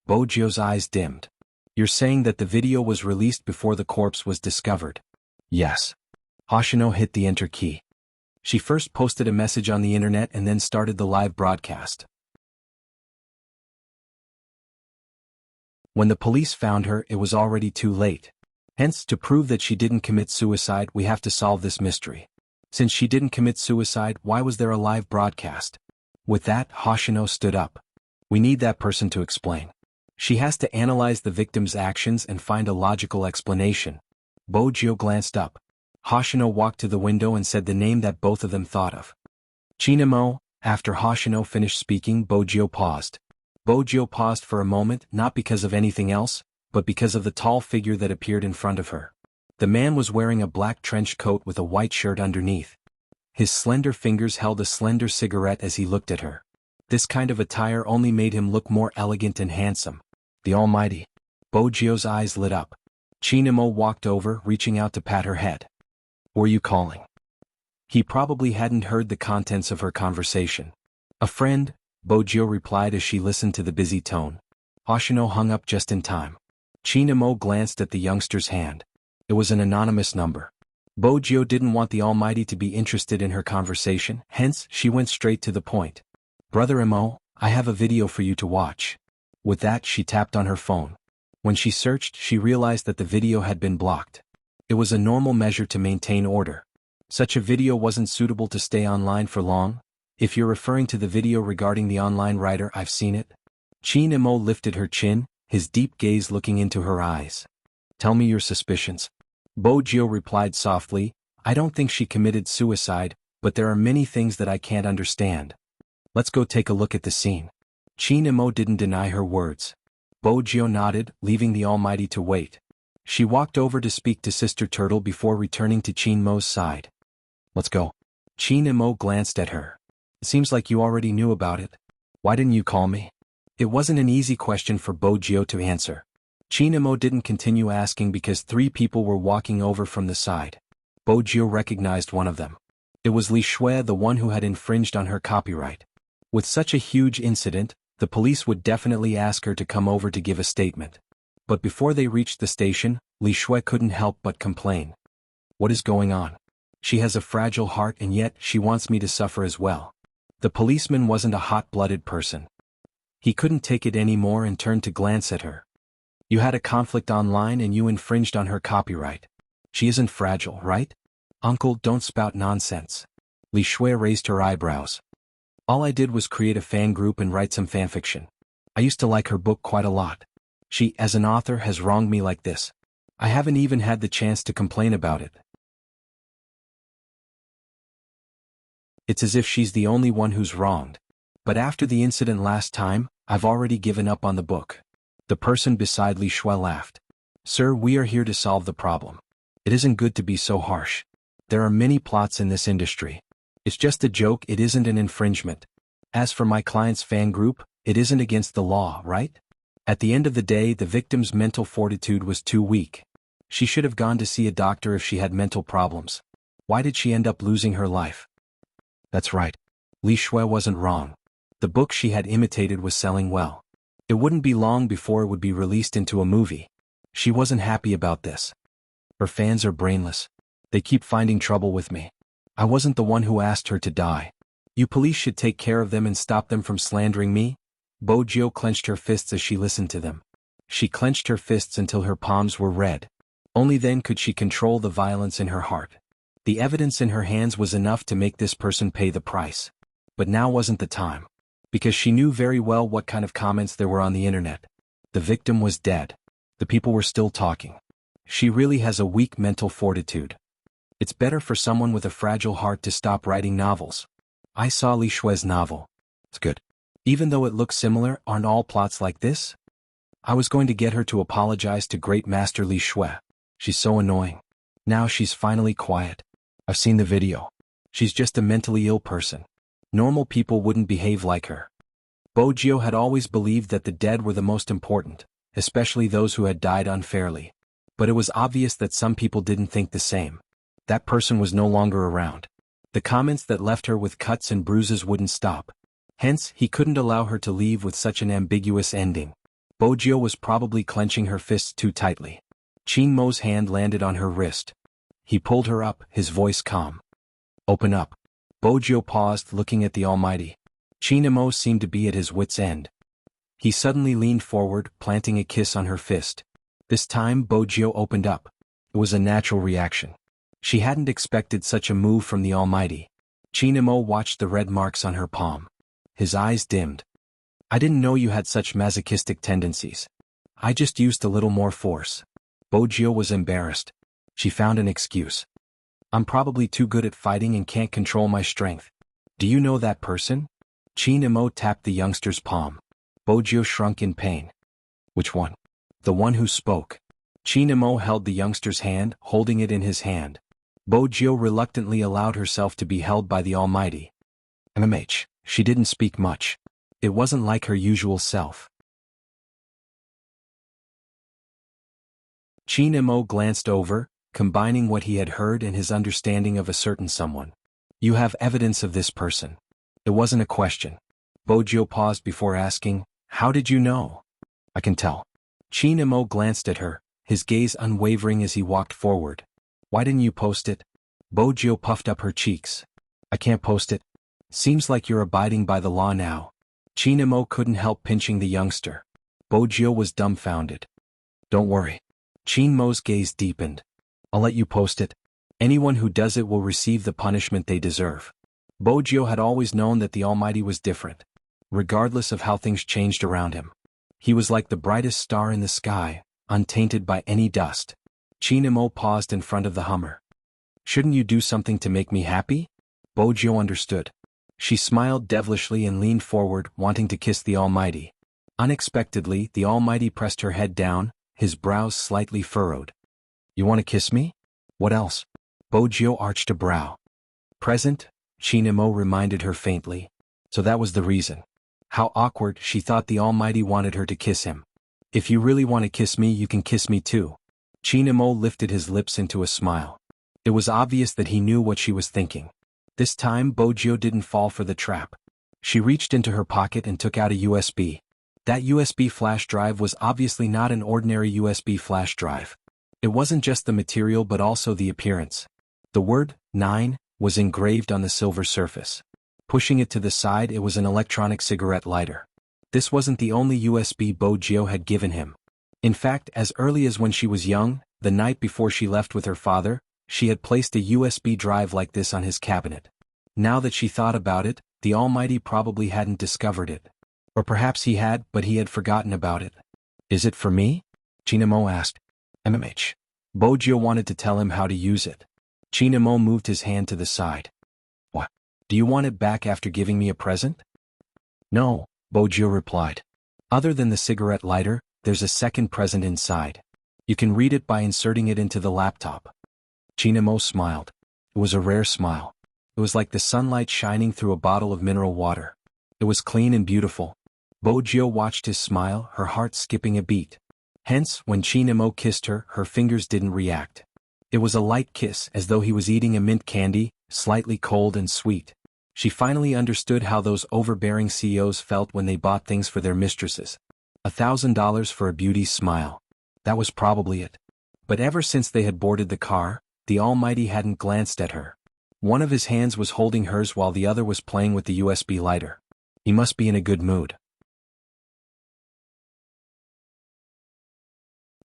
Speaker 1: Bojio's eyes dimmed. You're saying that the video was released before the corpse was discovered? Yes. Hoshino hit the enter key. She first posted a message on the internet and then started the live broadcast. When the police found her, it was already too late. Hence, to prove that she didn't commit suicide, we have to solve this mystery. Since she didn't commit suicide, why was there a live broadcast? With that, Hoshino stood up. We need that person to explain. She has to analyze the victim's actions and find a logical explanation. Bojio glanced up. Hoshino walked to the window and said the name that both of them thought of. Chinamo. After Hoshino finished speaking, Bojio paused. Bojio paused for a moment, not because of anything else, but because of the tall figure that appeared in front of her. The man was wearing a black trench coat with a white shirt underneath. His slender fingers held a slender cigarette as he looked at her. This kind of attire only made him look more elegant and handsome. The Almighty. Bojio's eyes lit up. Chinamo walked over, reaching out to pat her head. Were you calling? He probably hadn't heard the contents of her conversation. A friend, Bojio replied as she listened to the busy tone. Hoshino hung up just in time. Chinamo glanced at the youngster's hand. It was an anonymous number. Bojio didn't want the Almighty to be interested in her conversation, hence she went straight to the point. Brother Imo, I have a video for you to watch. With that, she tapped on her phone. When she searched, she realized that the video had been blocked. It was a normal measure to maintain order. Such a video wasn't suitable to stay online for long. If you're referring to the video regarding the online writer, I've seen it. Chinamo lifted her chin, his deep gaze looking into her eyes. Tell me your suspicions. Bojio replied softly, I don't think she committed suicide, but there are many things that I can't understand. Let's go take a look at the scene. Chinamo didn't deny her words. Bojio nodded, leaving the Almighty to wait. She walked over to speak to Sister Turtle before returning to Qin Mo's side. Let's go. Qin Mo glanced at her. It seems like you already knew about it. Why didn't you call me? It wasn't an easy question for Bo Jio to answer. Qin Mo didn't continue asking because 3 people were walking over from the side. Bo Jio recognized one of them. It was Li Shui, the one who had infringed on her copyright. With such a huge incident, the police would definitely ask her to come over to give a statement. But before they reached the station, Li Shui couldn't help but complain. What is going on? She has a fragile heart and yet she wants me to suffer as well. The policeman wasn't a hot-blooded person. He couldn't take it anymore and turned to glance at her. You had a conflict online and you infringed on her copyright. She isn't fragile, right? Uncle, don't spout nonsense. Li Shui raised her eyebrows. All I did was create a fan group and write some fanfiction. I used to like her book quite a lot. She, as an author, has wronged me like this. I haven't even had the chance to complain about it. It's as if she's the only one who's wronged. But after the incident last time, I've already given up on the book. The person beside Li Shui laughed. Sir, we are here to solve the problem. It isn't good to be so harsh. There are many plots in this industry. It's just a joke, it isn't an infringement. As for my client's fan group, it isn't against the law, right? At the end of the day, the victim's mental fortitude was too weak. She should have gone to see a doctor if she had mental problems. Why did she end up losing her life? That's right. Li Shui wasn't wrong. The book she had imitated was selling well. It wouldn't be long before it would be released into a movie. She wasn't happy about this. Her fans are brainless. They keep finding trouble with me. I wasn't the one who asked her to die. You police should take care of them and stop them from slandering me. Bo Jio clenched her fists as she listened to them. She clenched her fists until her palms were red. Only then could she control the violence in her heart. The evidence in her hands was enough to make this person pay the price. But now wasn't the time. Because she knew very well what kind of comments there were on the internet. The victim was dead. The people were still talking. She really has a weak mental fortitude. It's better for someone with a fragile heart to stop writing novels. I saw Li Shui's novel. It's good. Even though it looks similar, aren't all plots like this? I was going to get her to apologize to Great Master Li Shui. She's so annoying. Now she's finally quiet. I've seen the video. She's just a mentally ill person. Normal people wouldn't behave like her. Bo Jio had always believed that the dead were the most important, especially those who had died unfairly. But it was obvious that some people didn't think the same. That person was no longer around. The comments that left her with cuts and bruises wouldn't stop. Hence, he couldn't allow her to leave with such an ambiguous ending. Bo Jio was probably clenching her fists too tightly. Qin Mo's hand landed on her wrist. He pulled her up, his voice calm. Open up. Bo Jio paused, looking at the Almighty. Qin Mo seemed to be at his wit's end. He suddenly leaned forward, planting a kiss on her fist. This time Bo Jio opened up. It was a natural reaction. She hadn't expected such a move from the Almighty. Qin Mo watched the red marks on her palm. His eyes dimmed. I didn't know you had such masochistic tendencies. I just used a little more force. Bo Jio was embarrassed. She found an excuse. I'm probably too good at fighting and can't control my strength. Do you know that person? Qin Mo tapped the youngster's palm. Bo Jio shrunk in pain. Which one? The one who spoke. Qin Mo held the youngster's hand, holding it in his hand. Bo Jio reluctantly allowed herself to be held by the Almighty. MMH. She didn't speak much. It wasn't like her usual self. Qin Mo glanced over, combining what he had heard and his understanding of a certain someone. You have evidence of this person. It wasn't a question. Bo Jio paused before asking, how did you know? I can tell. Qin Mo glanced at her, his gaze unwavering as he walked forward. Why didn't you post it? Bo Jio puffed up her cheeks. I can't post it. Seems like you're abiding by the law now. Qin Mo couldn't help pinching the youngster. Bo Jio was dumbfounded. Don't worry. Qin Mo's gaze deepened. I'll let you post it. Anyone who does it will receive the punishment they deserve. Bo Jio had always known that the Almighty was different. Regardless of how things changed around him. He was like the brightest star in the sky, untainted by any dust. Qin Mo paused in front of the Hummer. Shouldn't you do something to make me happy? Bo Jio understood. She smiled devilishly and leaned forward, wanting to kiss the Almighty. Unexpectedly, the Almighty pressed her head down, his brows slightly furrowed. You want to kiss me? What else? Bojio arched a brow. Present, Chinamo reminded her faintly. So that was the reason. How awkward, she thought the Almighty wanted her to kiss him. If you really want to kiss me, you can kiss me too. Chinamo lifted his lips into a smile. It was obvious that he knew what she was thinking. This time Bojio didn't fall for the trap. She reached into her pocket and took out a USB. That USB flash drive was obviously not an ordinary USB flash drive. It wasn't just the material but also the appearance. The word, 9, was engraved on the silver surface. Pushing it to the side, it was an electronic cigarette lighter. This wasn't the only USB Bojio had given him. In fact, as early as when she was young, the night before she left with her father, she had placed a USB drive like this on his cabinet. Now that she thought about it, the Almighty probably hadn't discovered it. Or perhaps he had, but he had forgotten about it. Is it for me? Chinamo asked. MMH. Bojio wanted to tell him how to use it. Chinamo moved his hand to the side. What? Do you want it back after giving me a present? No, Bojio replied. Other than the cigarette lighter, there's a second present inside. You can read it by inserting it into the laptop. Chinamo smiled. It was a rare smile. It was like the sunlight shining through a bottle of mineral water. It was clean and beautiful. Bojio watched his smile, her heart skipping a beat. Hence, when Chinamo kissed her, her fingers didn't react. It was a light kiss, as though he was eating a mint candy, slightly cold and sweet. She finally understood how those overbearing CEOs felt when they bought things for their mistresses. $1,000 for a beauty's smile. That was probably it. But ever since they had boarded the car, the Almighty hadn't glanced at her. One of his hands was holding hers while the other was playing with the USB lighter. He must be in a good mood.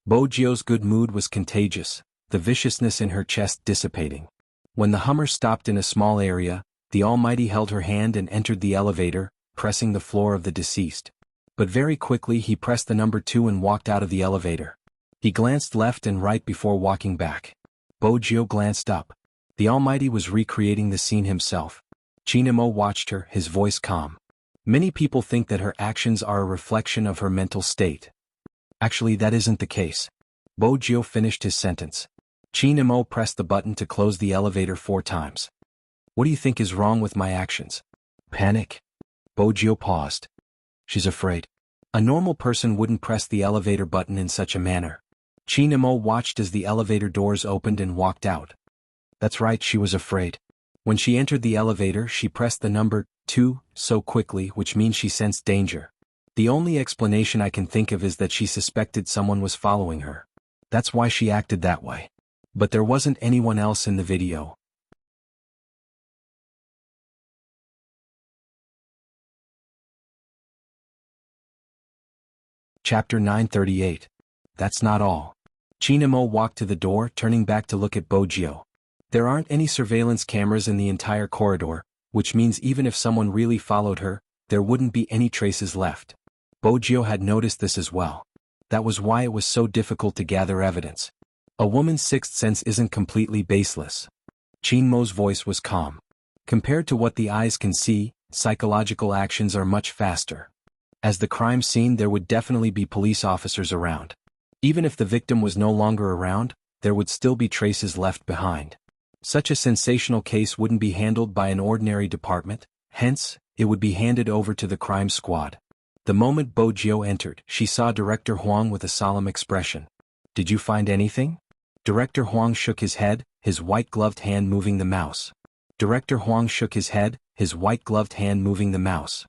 Speaker 1: Bojio's good mood was contagious, the viciousness in her chest dissipating. When the Hummer stopped in a small area, the Almighty held her hand and entered the elevator, pressing the floor of the deceased. But very quickly he pressed the number 2 and walked out of the elevator. He glanced left and right before walking back. Bojio glanced up. The Almighty was recreating the scene himself. Chinamo watched her, his voice calm. Many people think that her actions are a reflection of her mental state. Actually, that isn't the case. Bojio finished his sentence. Chinamo pressed the button to close the elevator 4 times. What do you think is wrong with my actions? Panic? Bojio paused. She's afraid. A normal person wouldn't press the elevator button in such a manner. Chinamo watched as the elevator doors opened and walked out. That's right, she was afraid. When she entered the elevator, she pressed the number 2 so quickly, which means she sensed danger. The only explanation I can think of is that she suspected someone was following her. That's why she acted that way. But there wasn't anyone else in the video. Chapter 938. That's not all. Chinamo walked to the door, turning back to look at Bojio. There aren't any surveillance cameras in the entire corridor, which means even if someone really followed her, there wouldn't be any traces left. Bojio had noticed this as well. That was why it was so difficult to gather evidence. A woman's sixth sense isn't completely baseless. Chinmo's voice was calm. Compared to what the eyes can see, psychological actions are much faster. As the crime scene, there would definitely be police officers around. Even if the victim was no longer around, there would still be traces left behind. Such a sensational case wouldn't be handled by an ordinary department, hence, it would be handed over to the crime squad. The moment Bojio entered, she saw Director Huang with a solemn expression. Did you find anything? Director Huang shook his head, his white-gloved hand moving the mouse. Director Huang shook his head, his white-gloved hand moving the mouse.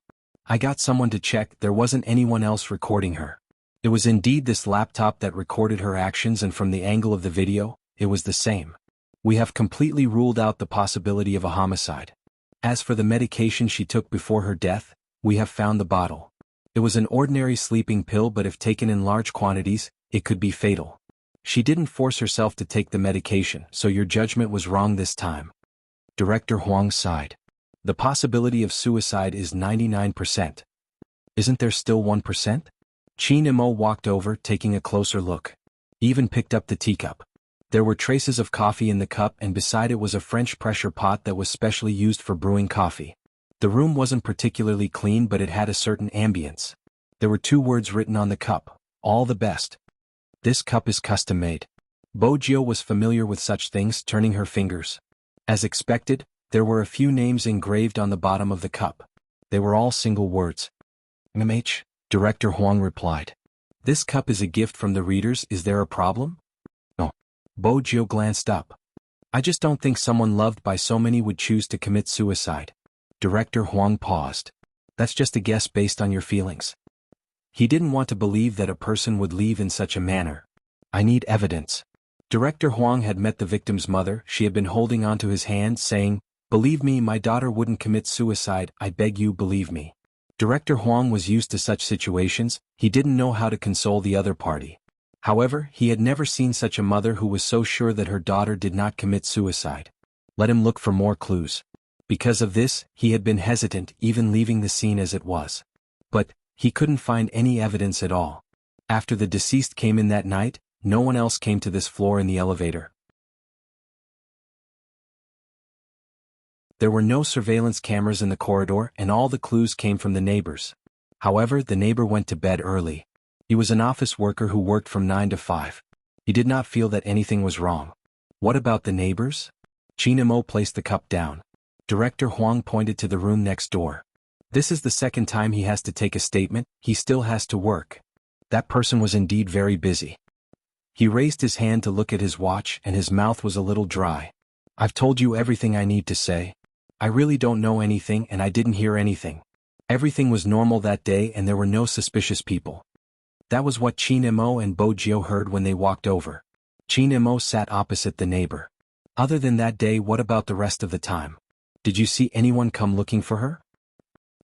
Speaker 1: I got someone to check, there wasn't anyone else recording her. It was indeed this laptop that recorded her actions, and from the angle of the video, it was the same. We have completely ruled out the possibility of a homicide. As for the medication she took before her death, we have found the bottle. It was an ordinary sleeping pill, but if taken in large quantities, it could be fatal. She didn't force herself to take the medication, so your judgment was wrong this time. Director Huang sighed. The possibility of suicide is 99%. Isn't there still 1%? Chinamo walked over, taking a closer look. He even picked up the teacup. There were traces of coffee in the cup, and beside it was a French pressure pot that was specially used for brewing coffee. The room wasn't particularly clean, but it had a certain ambience. There were 2 words written on the cup, all the best. This cup is custom-made. Bojio was familiar with such things, turning her fingers. As expected, there were a few names engraved on the bottom of the cup. They were all single words. MH, Director Huang replied. This cup is a gift from the readers. Is there a problem? No. Bojio glanced up. I just don't think someone loved by so many would choose to commit suicide. Director Huang paused. That's just a guess based on your feelings. He didn't want to believe that a person would leave in such a manner. I need evidence. Director Huang had met the victim's mother. She had been holding onto his hand, saying, "Believe me, my daughter wouldn't commit suicide. I beg you, believe me." Director Huang was used to such situations. He didn't know how to console the other party. However, he had never seen such a mother who was so sure that her daughter did not commit suicide. Let him look for more clues. Because of this, he had been hesitant, even leaving the scene as it was. But he couldn't find any evidence at all. After the deceased came in that night, no one else came to this floor in the elevator. There were no surveillance cameras in the corridor, and all the clues came from the neighbors. However, the neighbor went to bed early. He was an office worker who worked from 9 to 5. He did not feel that anything was wrong. What about the neighbors? Chinemo placed the cup down. Director Huang pointed to the room next door. This is the second time he has to take a statement. He still has to work. That person was indeed very busy. He raised his hand to look at his watch, and his mouth was a little dry. I've told you everything I need to say. I really don't know anything, and I didn't hear anything. Everything was normal that day, and there were no suspicious people. That was what Chinemo and Bojio heard when they walked over. Chinemo sat opposite the neighbor. Other than that day, what about the rest of the time? Did you see anyone come looking for her?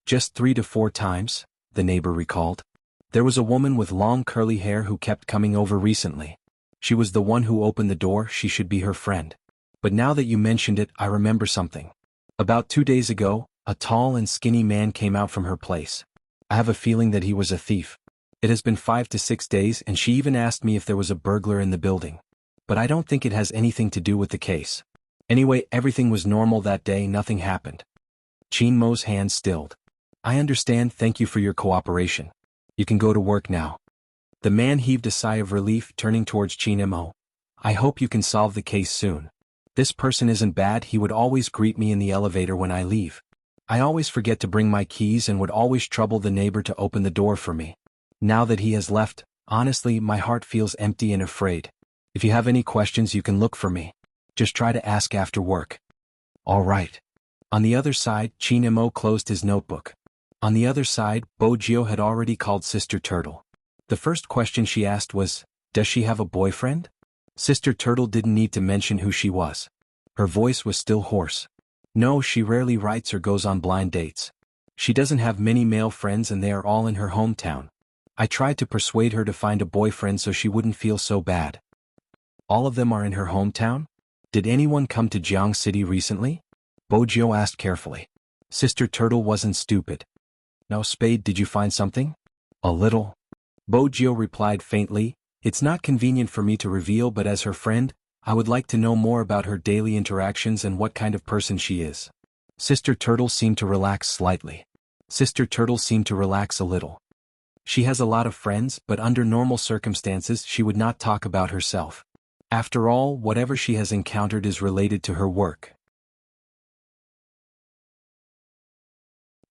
Speaker 1: Just 3 to 4 times, the neighbor recalled. There was a woman with long curly hair who kept coming over recently. She was the one who opened the door. She should be her friend. But now that you mentioned it, I remember something. About 2 days ago, a tall and skinny man came out from her place. I have a feeling that he was a thief. It has been 5 to 6 days, and she even asked me if there was a burglar in the building. But I don't think it has anything to do with the case. Anyway, everything was normal that day. Nothing happened. Chinmo's hand stilled. I understand. Thank you for your cooperation. You can go to work now. The man heaved a sigh of relief, turning towards Chinemo. I hope you can solve the case soon. This person isn't bad. He would always greet me in the elevator when I leave. I always forget to bring my keys and would always trouble the neighbor to open the door for me. Now that he has left, honestly, my heart feels empty and afraid. If you have any questions, you can look for me. Just try to ask after work. All right. On the other side, Chinemo closed his notebook. On the other side, Bojio had already called Sister Turtle. The first question she asked was, does she have a boyfriend? Sister Turtle didn't need to mention who she was. Her voice was still hoarse. No, she rarely writes or goes on blind dates. She doesn't have many male friends, and they are all in her hometown. I tried to persuade her to find a boyfriend so she wouldn't feel so bad. All of them are in her hometown? Did anyone come to Jianghu City recently? Bojio asked carefully. Sister Turtle wasn't stupid. No, Spade, did you find something? A little. Bojio replied faintly. It's not convenient for me to reveal, but as her friend, I would like to know more about her daily interactions and what kind of person she is. Sister Turtle seemed to relax slightly. Sister Turtle seemed to relax a little. She has a lot of friends, but under normal circumstances she would not talk about herself. After all, whatever she has encountered is related to her work.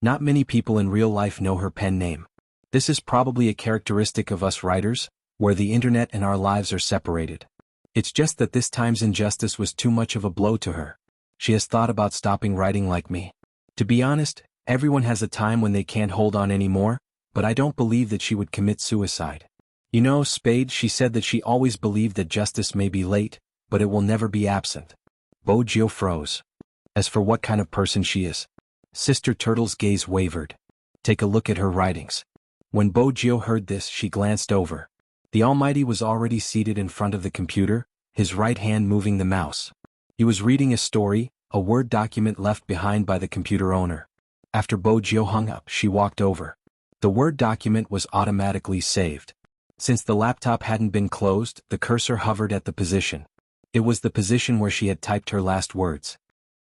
Speaker 1: Not many people in real life know her pen name. This is probably a characteristic of us writers, where the internet and our lives are separated. It's just that this time's injustice was too much of a blow to her. She has thought about stopping writing like me. To be honest, everyone has a time when they can't hold on anymore, but I don't believe that she would commit suicide. You know, Spade, she said that she always believed that justice may be late, but it will never be absent. Bojio froze. As for what kind of person she is, Sister Turtle's gaze wavered. Take a look at her writings. When Bojio heard this, she glanced over. The Almighty was already seated in front of the computer, his right hand moving the mouse. He was reading a story, a Word document left behind by the computer owner. After Bojio hung up, she walked over. The Word document was automatically saved. Since the laptop hadn't been closed, the cursor hovered at the position. It was the position where she had typed her last words.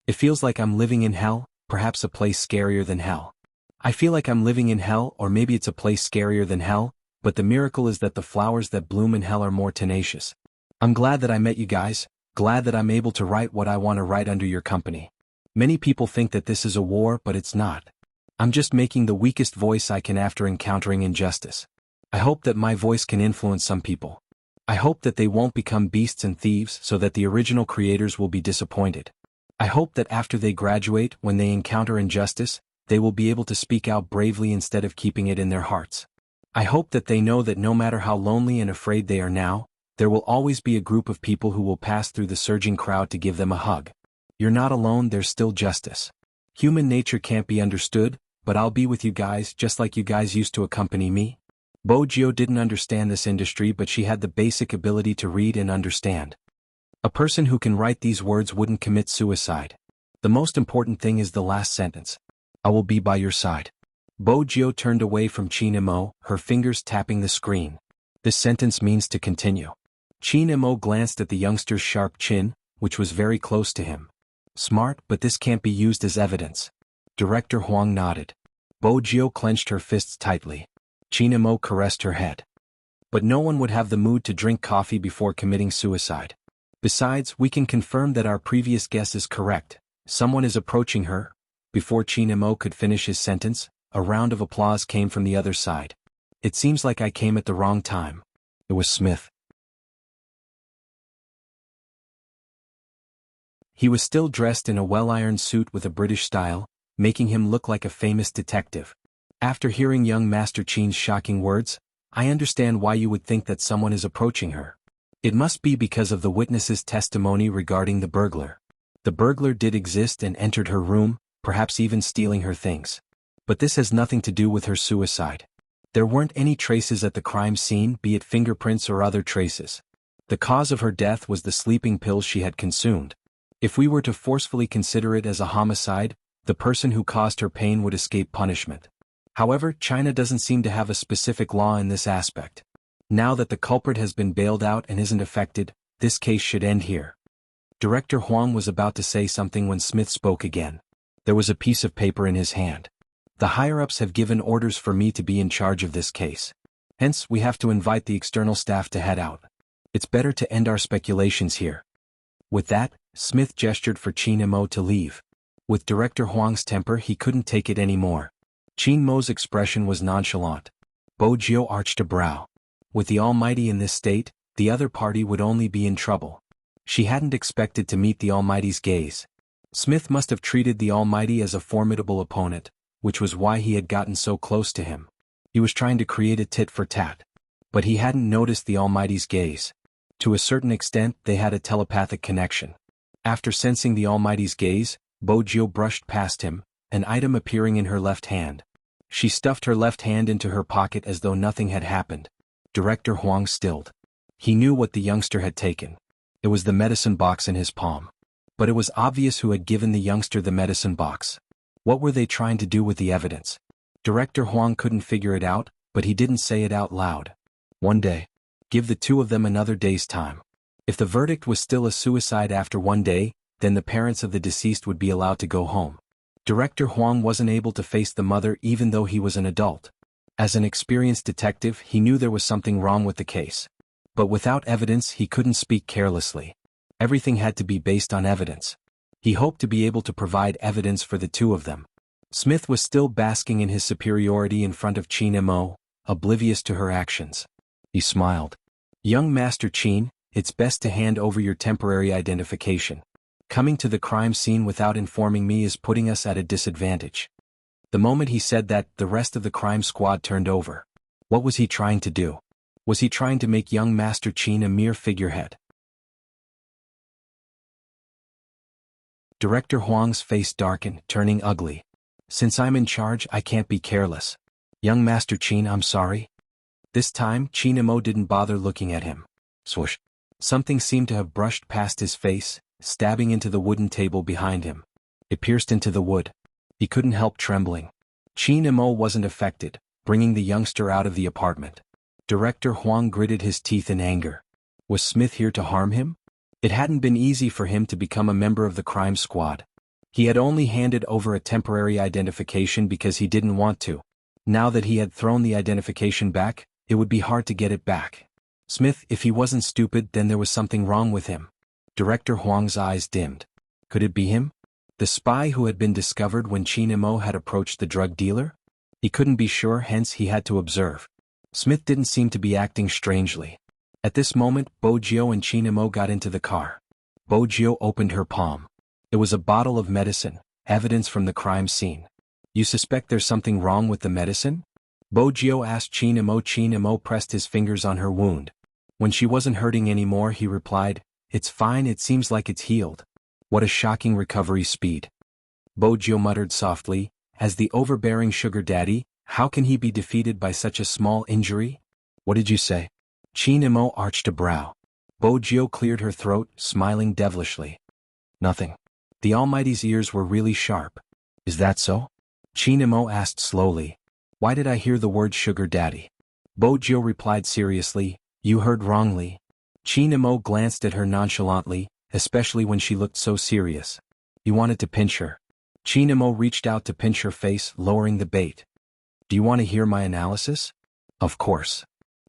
Speaker 1: It feels like I'm living in hell, perhaps a place scarier than hell. I feel like I'm living in hell, or maybe it's a place scarier than hell, but the miracle is that the flowers that bloom in hell are more tenacious. I'm glad that I met you guys, glad that I'm able to write what I want to write under your company. Many people think that this is a war, but it's not. I'm just making the weakest voice I can after encountering injustice. I hope that my voice can influence some people. I hope that they won't become beasts and thieves so that the original creators will be disappointed. I hope that after they graduate, when they encounter injustice, they will be able to speak out bravely instead of keeping it in their hearts. I hope that they know that no matter how lonely and afraid they are now, there will always be a group of people who will pass through the surging crowd to give them a hug. You're not alone, there's still justice. Human nature can't be understood, but I'll be with you guys just like you guys used to accompany me. Bojio didn't understand this industry, but she had the basic ability to read and understand. A person who can write these words wouldn't commit suicide. The most important thing is the last sentence. I will be by your side. Bojio turned away from Chin Imo, her fingers tapping the screen. This sentence means to continue. Chin Imo glanced at the youngster's sharp chin, which was very close to him. Smart, but this can't be used as evidence. Director Huang nodded. Bojio clenched her fists tightly. Chin Imo caressed her head. But no one would have the mood to drink coffee before committing suicide. Besides, we can confirm that our previous guess is correct. Someone is approaching her. Before Chin Imo could finish his sentence, a round of applause came from the other side. It seems like I came at the wrong time. It was Smith. He was still dressed in a well-ironed suit with a British style, making him look like a famous detective. After hearing young Master Chin's shocking words, I understand why you would think that someone is approaching her. It must be because of the witness's testimony regarding the burglar. The burglar did exist and entered her room, perhaps even stealing her things. But this has nothing to do with her suicide. There weren't any traces at the crime scene, be it fingerprints or other traces. The cause of her death was the sleeping pills she had consumed. If we were to forcefully consider it as a homicide, the person who caused her pain would escape punishment. However, China doesn't seem to have a specific law in this aspect. Now that the culprit has been bailed out and isn't affected, this case should end here. Director Huang was about to say something when Smith spoke again. There was a piece of paper in his hand. The higher-ups have given orders for me to be in charge of this case. Hence, we have to invite the external staff to head out. It's better to end our speculations here. With that, Smith gestured for Chin Imo to leave. With Director Huang's temper, he couldn't take it anymore. Chin Mo's expression was nonchalant. Bojio arched a brow. With the Almighty in this state, the other party would only be in trouble. She hadn't expected to meet the Almighty's gaze. Smith must have treated the Almighty as a formidable opponent, which was why he had gotten so close to him. He was trying to create a tit for tat. But he hadn't noticed the Almighty's gaze. To a certain extent, they had a telepathic connection. After sensing the Almighty's gaze, Bojio brushed past him, an item appearing in her left hand. She stuffed her left hand into her pocket as though nothing had happened. Director Huang stilled. He knew what the youngster had taken. It was the medicine box in his palm. But it was obvious who had given the youngster the medicine box. What were they trying to do with the evidence? Director Huang couldn't figure it out, but he didn't say it out loud. One day. Give the two of them another day's time. If the verdict was still a suicide after one day, then the parents of the deceased would be allowed to go home. Director Huang wasn't able to face the mother even though he was an adult. As an experienced detective, he knew there was something wrong with the case. But without evidence, he couldn't speak carelessly. Everything had to be based on evidence. He hoped to be able to provide evidence for the two of them. Smith was still basking in his superiority in front of Chin Imo, oblivious to her actions. He smiled. Young Master Chin, it's best to hand over your temporary identification. Coming to the crime scene without informing me is putting us at a disadvantage. The moment he said that, the rest of the crime squad turned over. What was he trying to do? Was he trying to make young Master Chin a mere figurehead? Director Huang's face darkened, turning ugly. Since I'm in charge, I can't be careless. Young Master Chin, I'm sorry. This time, Chin Imo didn't bother looking at him. Swoosh. Something seemed to have brushed past his face, stabbing into the wooden table behind him. It pierced into the wood. He couldn't help trembling. Chin Imo wasn't affected, bringing the youngster out of the apartment. Director Huang gritted his teeth in anger. Was Smith here to harm him? It hadn't been easy for him to become a member of the crime squad. He had only handed over a temporary identification because he didn't want to. Now that he had thrown the identification back, it would be hard to get it back. Smith, if he wasn't stupid, then there was something wrong with him. Director Huang's eyes dimmed. Could it be him? The spy who had been discovered when Qin Mo had approached the drug dealer? He couldn't be sure, hence he had to observe. Smith didn't seem to be acting strangely. At this moment, Bojio and Qin Mo got into the car. Bojio opened her palm. It was a bottle of medicine, evidence from the crime scene. You suspect there's something wrong with the medicine? Bojio asked Qin Mo. Qin Mo pressed his fingers on her wound. When she wasn't hurting anymore, he replied, "It's fine, it seems like it's healed." What a shocking recovery speed. Bojio muttered softly, as the overbearing sugar daddy, how can he be defeated by such a small injury? What did you say? Qin Mo arched a brow. Bojio cleared her throat, smiling devilishly. Nothing. The Almighty's ears were really sharp. Is that so? Qin Mo asked slowly. Why did I hear the word sugar daddy? Bojio replied seriously, you heard wrongly. Qin Mo glanced at her nonchalantly, especially when she looked so serious. He wanted to pinch her. Qin Mo reached out to pinch her face, lowering the bait. Do you want to hear my analysis? Of course.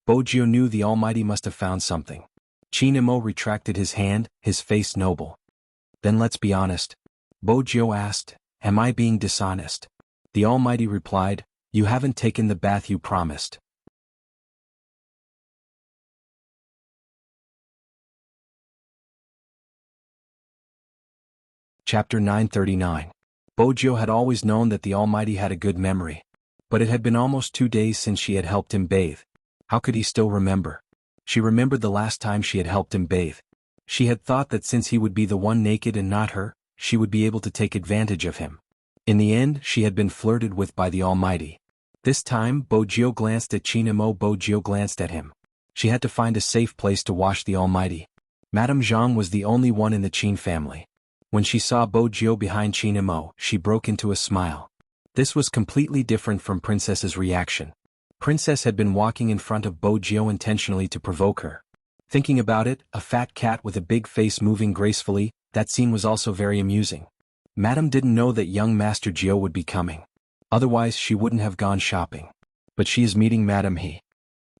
Speaker 1: Bojio knew the Almighty must have found something. Qin Mo retracted his hand, his face noble. Then let's be honest. Bojio asked, am I being dishonest? The Almighty replied, you haven't taken the bath you promised. Chapter 939. Bojio had always known that the Almighty had a good memory. But it had been almost 2 days since she had helped him bathe. How could he still remember? She remembered the last time she had helped him bathe. She had thought that since he would be the one naked and not her, she would be able to take advantage of him. In the end, she had been flirted with by the Almighty. This time, Bojio glanced at Qin Mo. Bojio glanced at him. She had to find a safe place to wash the Almighty. Madame Jianghu was the only one in the Qin family. When she saw Bojio behind Qin Mo, she broke into a smile. This was completely different from Princess's reaction. Princess had been walking in front of Bojio intentionally to provoke her. Thinking about it, a fat cat with a big face moving gracefully, that scene was also very amusing. Madame didn't know that young Master Jio would be coming. Otherwise she wouldn't have gone shopping. But she is meeting Madame He.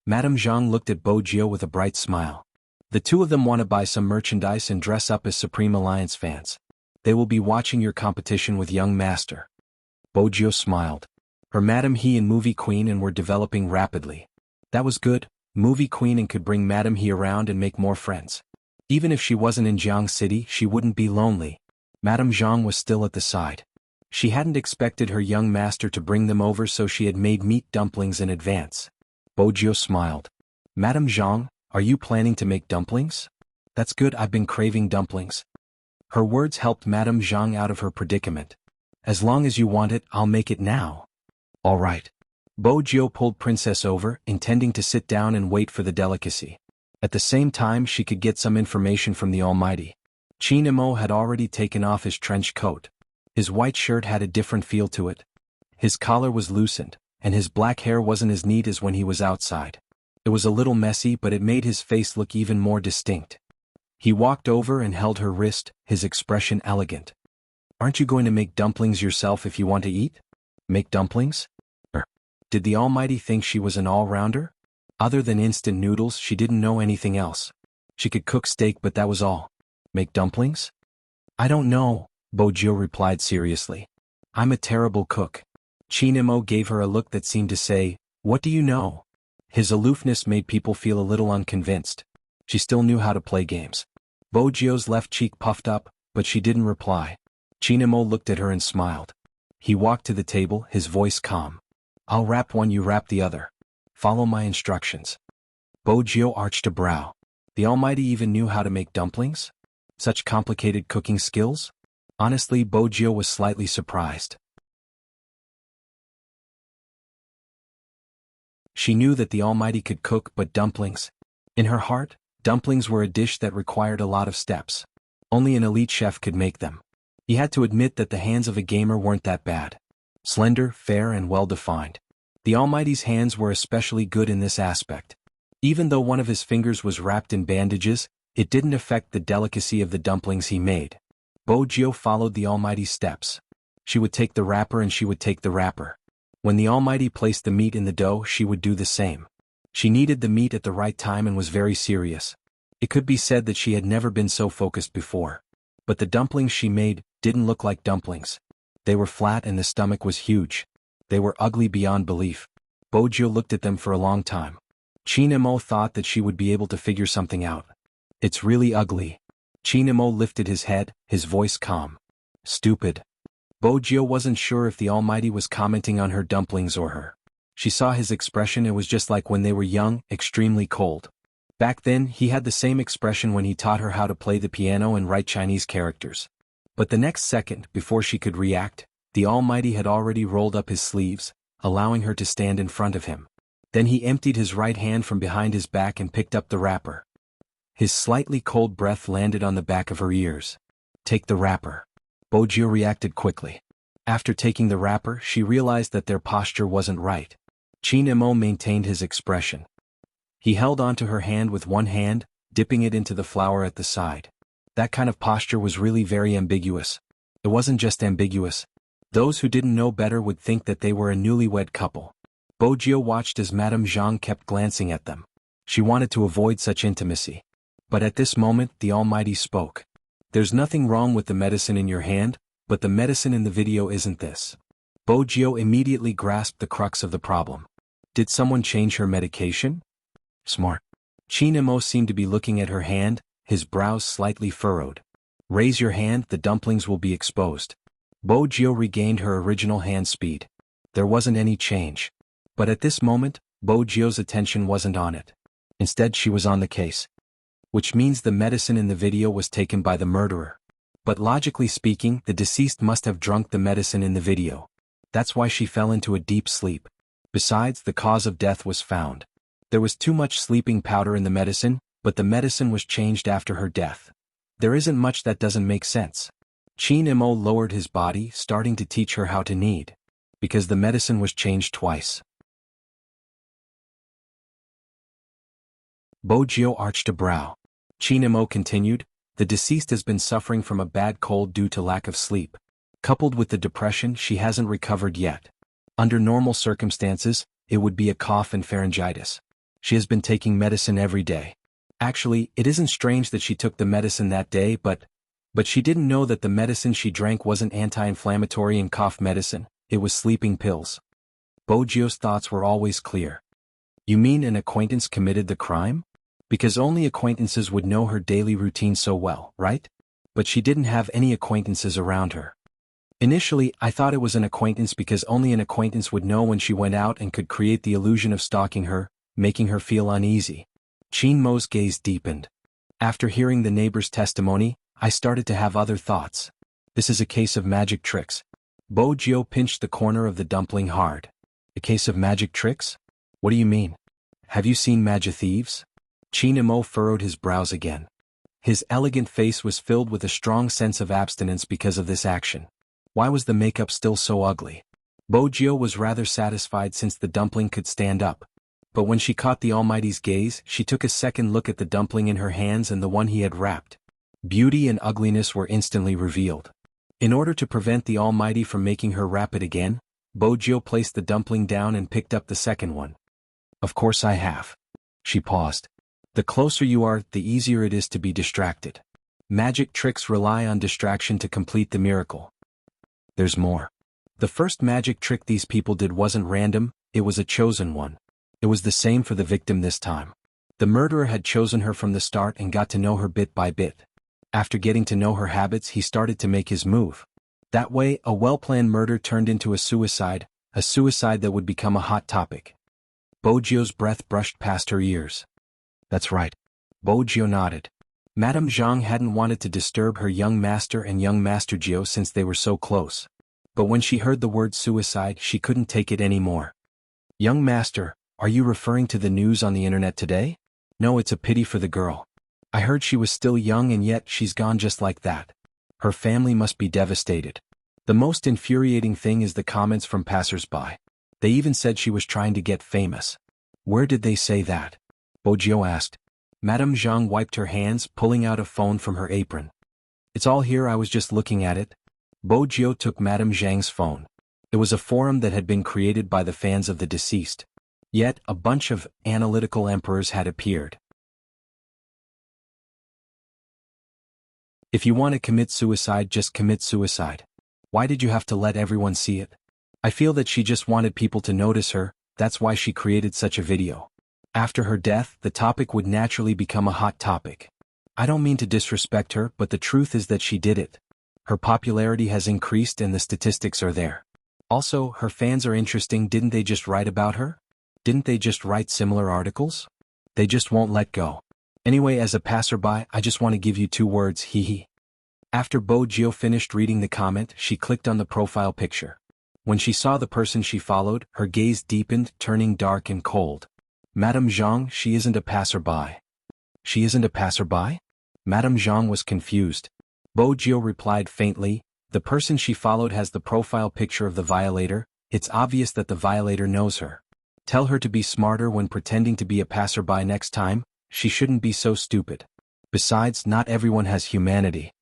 Speaker 1: Madame Jianghu looked at Bojio with a bright smile. The two of them want to buy some merchandise and dress up as Supreme Alliance fans. They will be watching your competition with young Master. Bojio smiled. Her Madame He and Movie Queen and were developing rapidly. That was good. Movie Queen and could bring Madame He around and make more friends. Even if she wasn't in Jianghu City, she wouldn't be lonely. Madame Jianghu was still at the side. She hadn't expected her young master to bring them over, so she had made meat dumplings in advance. Bojio smiled. Madame Jianghu, are you planning to make dumplings? That's good, I've been craving dumplings. Her words helped Madame Jianghu out of her predicament. As long as you want it, I'll make it now. All right. Bojio pulled Princess over, intending to sit down and wait for the delicacy. At the same time, she could get some information from the Almighty. Qin Mo had already taken off his trench coat. His white shirt had a different feel to it. His collar was loosened, and his black hair wasn't as neat as when he was outside. It was a little messy, but it made his face look even more distinct. He walked over and held her wrist, his expression elegant. Aren't you going to make dumplings yourself if you want to eat? Make dumplings? Did the Almighty think she was an all-rounder? Other than instant noodles, she didn't know anything else. She could cook steak, but that was all. Make dumplings? I don't know, Bojio replied seriously. I'm a terrible cook. Qin Mo gave her a look that seemed to say, what do you know? His aloofness made people feel a little unconvinced. She still knew how to play games. Bojio's left cheek puffed up, but she didn't reply. Qin Mo looked at her and smiled. He walked to the table, his voice calm. I'll wrap one, you wrap the other. Follow my instructions. Bojio arched a brow. The Almighty even knew how to make dumplings? Such complicated cooking skills? Honestly, Bojio was slightly surprised. She knew that the Almighty could cook, but dumplings? In her heart, dumplings were a dish that required a lot of steps. Only an elite chef could make them. He had to admit that the hands of a gamer weren't that bad. Slender, fair, and well-defined. The Almighty's hands were especially good in this aspect. Even though one of his fingers was wrapped in bandages, it didn't affect the delicacy of the dumplings he made. Bojio followed the Almighty's steps. She would take the wrapper and she would take the wrapper. When the Almighty placed the meat in the dough, she would do the same. She needed the meat at the right time and was very serious. It could be said that she had never been so focused before. But the dumplings she made didn't look like dumplings. They were flat and the stomach was huge. They were ugly beyond belief. Bojio looked at them for a long time. Chinemo thought that she would be able to figure something out. It's really ugly. Chinemo lifted his head, his voice calm. Stupid. Bojio wasn't sure if the Almighty was commenting on her dumplings or her. She saw his expression. It was just like when they were young, extremely cold. Back then, he had the same expression when he taught her how to play the piano and write Chinese characters. But the next second, before she could react, the Almighty had already rolled up his sleeves, allowing her to stand in front of him. Then he emptied his right hand from behind his back and picked up the wrapper. His slightly cold breath landed on the back of her ears. Take the wrapper. Bojio reacted quickly. After taking the wrapper, she realized that their posture wasn't right. Chinemo maintained his expression. He held onto her hand with one hand, dipping it into the flour at the side. That kind of posture was really very ambiguous. It wasn't just ambiguous. Those who didn't know better would think that they were a newlywed couple. Bojio watched as Madame Jiang kept glancing at them. She wanted to avoid such intimacy. But at this moment, the Almighty spoke. There's nothing wrong with the medicine in your hand, but the medicine in the video isn't this. Bojio immediately grasped the crux of the problem. Did someone change her medication? Smart. Chinemo seemed to be looking at her hand, his brows slightly furrowed. Raise your hand, the dumplings will be exposed. Bojio regained her original hand speed. There wasn't any change. But at this moment, Bojio's attention wasn't on it. Instead, she was on the case. Which means the medicine in the video was taken by the murderer. But logically speaking, the deceased must have drunk the medicine in the video. That's why she fell into a deep sleep. Besides, the cause of death was found. There was too much sleeping powder in the medicine, but the medicine was changed after her death. There isn't much that doesn't make sense. Chinemo lowered his body, starting to teach her how to knead. Because the medicine was changed twice. Bojio arched a brow. Chinemo continued, the deceased has been suffering from a bad cold due to lack of sleep. Coupled with the depression, she hasn't recovered yet. Under normal circumstances, it would be a cough and pharyngitis. She has been taking medicine every day. Actually, it isn't strange that she took the medicine that day, but she didn't know that the medicine she drank wasn't anti-inflammatory and cough medicine, it was sleeping pills. Bojio's thoughts were always clear. You mean an acquaintance committed the crime? Because only acquaintances would know her daily routine so well, right? But she didn't have any acquaintances around her. Initially, I thought it was an acquaintance because only an acquaintance would know when she went out and could create the illusion of stalking her, making her feel uneasy. Chinmo's gaze deepened. After hearing the neighbor's testimony, I started to have other thoughts. This is a case of magic tricks. Bojio pinched the corner of the dumpling hard. A case of magic tricks? What do you mean? Have you seen Thieves? Chinemo furrowed his brows again. His elegant face was filled with a strong sense of abstinence because of this action. Why was the makeup still so ugly? Bojio was rather satisfied since the dumpling could stand up. But when she caught the Almighty's gaze, she took a second look at the dumpling in her hands and the one he had wrapped. Beauty and ugliness were instantly revealed. In order to prevent the Almighty from making her wrap it again, Bojio placed the dumpling down and picked up the second one. Of course I have. She paused. The closer you are, the easier it is to be distracted. Magic tricks rely on distraction to complete the miracle. There's more. The first magic trick these people did wasn't random, it was a chosen one. It was the same for the victim this time. The murderer had chosen her from the start and got to know her bit by bit. After getting to know her habits, he started to make his move. That way, a well-planned murder turned into a suicide that would become a hot topic. Bojio's breath brushed past her ears. That's right. Bojio nodded. Madame Jiang hadn't wanted to disturb her young master and young Master Jio since they were so close. But when she heard the word suicide, she couldn't take it anymore. Young master, are you referring to the news on the internet today? No, it's a pity for the girl. I heard she was still young and yet she's gone just like that. Her family must be devastated. The most infuriating thing is the comments from passers-by. They even said she was trying to get famous. Where did they say that? Bojio asked. Madame Jiang wiped her hands, pulling out a phone from her apron. It's all here, I was just looking at it. Bojio took Madame Jiang's phone. It was a forum that had been created by the fans of the deceased. Yet, a bunch of analytical emperors had appeared. If you want to commit suicide, just commit suicide. Why did you have to let everyone see it? I feel that she just wanted people to notice her, that's why she created such a video. After her death, the topic would naturally become a hot topic. I don't mean to disrespect her, but the truth is that she did it. Her popularity has increased and the statistics are there. Also, her fans are interesting. Didn't they just write about her? Didn't they just write similar articles? They just won't let go. Anyway, as a passerby, I just want to give you 2 words, hee hee. After Bo Jio finished reading the comment, she clicked on the profile picture. When she saw the person she followed, her gaze deepened, turning dark and cold. Madame Zhang, she isn't a passerby. She isn't a passerby? Madame Zhang was confused. Bo Jio replied faintly, the person she followed has the profile picture of the violator, it's obvious that the violator knows her. Tell her to be smarter when pretending to be a passerby next time, she shouldn't be so stupid. Besides, not everyone has humanity.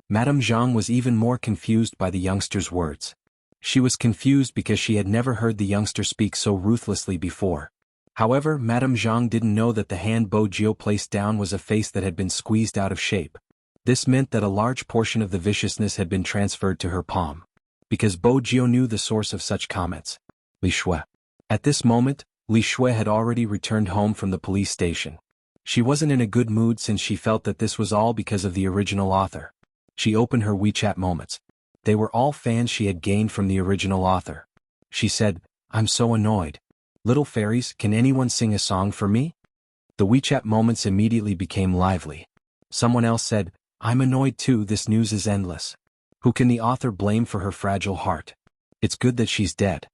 Speaker 1: Madame Zhang was even more confused by the youngster's words. She was confused because she had never heard the youngster speak so ruthlessly before. However, Madame Zhang didn't know that the hand Bo Jio placed down was a face that had been squeezed out of shape. This meant that a large portion of the viciousness had been transferred to her palm. Because Bo Jio knew the source of such comments. Li Shui. At this moment, Li Shui had already returned home from the police station. She wasn't in a good mood since she felt that this was all because of the original author. She opened her WeChat moments. They were all fans she had gained from the original author. She said, I'm so annoyed. Little fairies, can anyone sing a song for me? The WeChat moments immediately became lively. Someone else said, I'm annoyed too, this news is endless. Who can the author blame for her fragile heart? It's good that she's dead.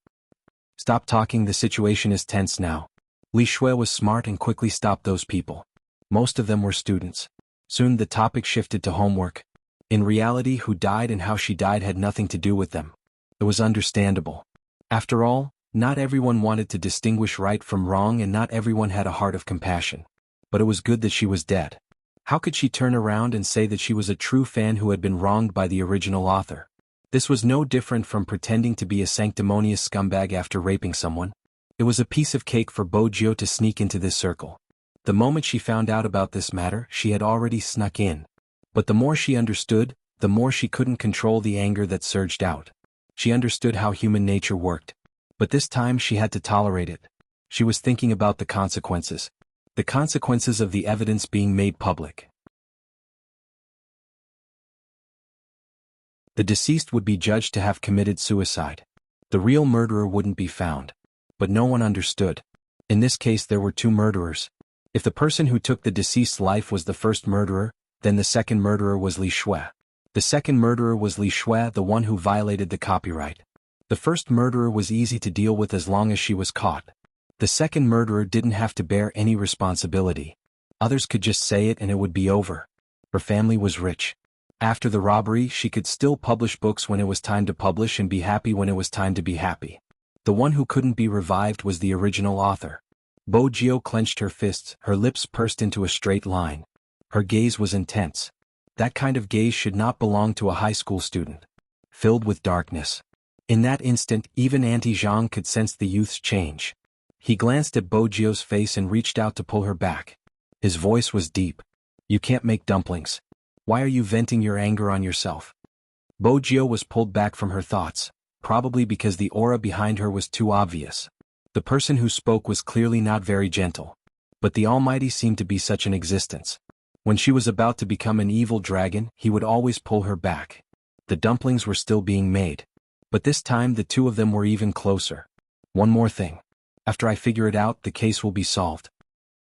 Speaker 1: Stop talking, the situation is tense now. Li Shui was smart and quickly stopped those people. Most of them were students. Soon the topic shifted to homework. In reality, who died and how she died had nothing to do with them. It was understandable. After all, not everyone wanted to distinguish right from wrong and not everyone had a heart of compassion. But it was good that she was dead. How could she turn around and say that she was a true fan who had been wronged by the original author? This was no different from pretending to be a sanctimonious scumbag after raping someone. It was a piece of cake for Bo Jio to sneak into this circle. The moment she found out about this matter, she had already snuck in. But the more she understood, the more she couldn't control the anger that surged out. She understood how human nature worked. But this time she had to tolerate it. She was thinking about the consequences. The consequences of the evidence being made public. The deceased would be judged to have committed suicide. The real murderer wouldn't be found. But no one understood. In this case there were 2 murderers. If the person who took the deceased's life was the first murderer, then the second murderer was Li Shui. The second murderer was Li Shui, the one who violated the copyright. The first murderer was easy to deal with as long as she was caught. The second murderer didn't have to bear any responsibility. Others could just say it and it would be over. Her family was rich. After the robbery, she could still publish books when it was time to publish and be happy when it was time to be happy. The one who couldn't be revived was the original author. Bo Jio clenched her fists, her lips pursed into a straight line. Her gaze was intense. That kind of gaze should not belong to a high school student. Filled with darkness. In that instant, even Auntie Zhang could sense the youth's change. He glanced at Bo Jio's face and reached out to pull her back. His voice was deep. You can't make dumplings. Why are you venting your anger on yourself? Bo Jio was pulled back from her thoughts, probably because the aura behind her was too obvious. The person who spoke was clearly not very gentle. But the Almighty seemed to be such an existence. When she was about to become an evil dragon, he would always pull her back. The dumplings were still being made. But this time the 2 of them were even closer. One more thing. After I figure it out, the case will be solved.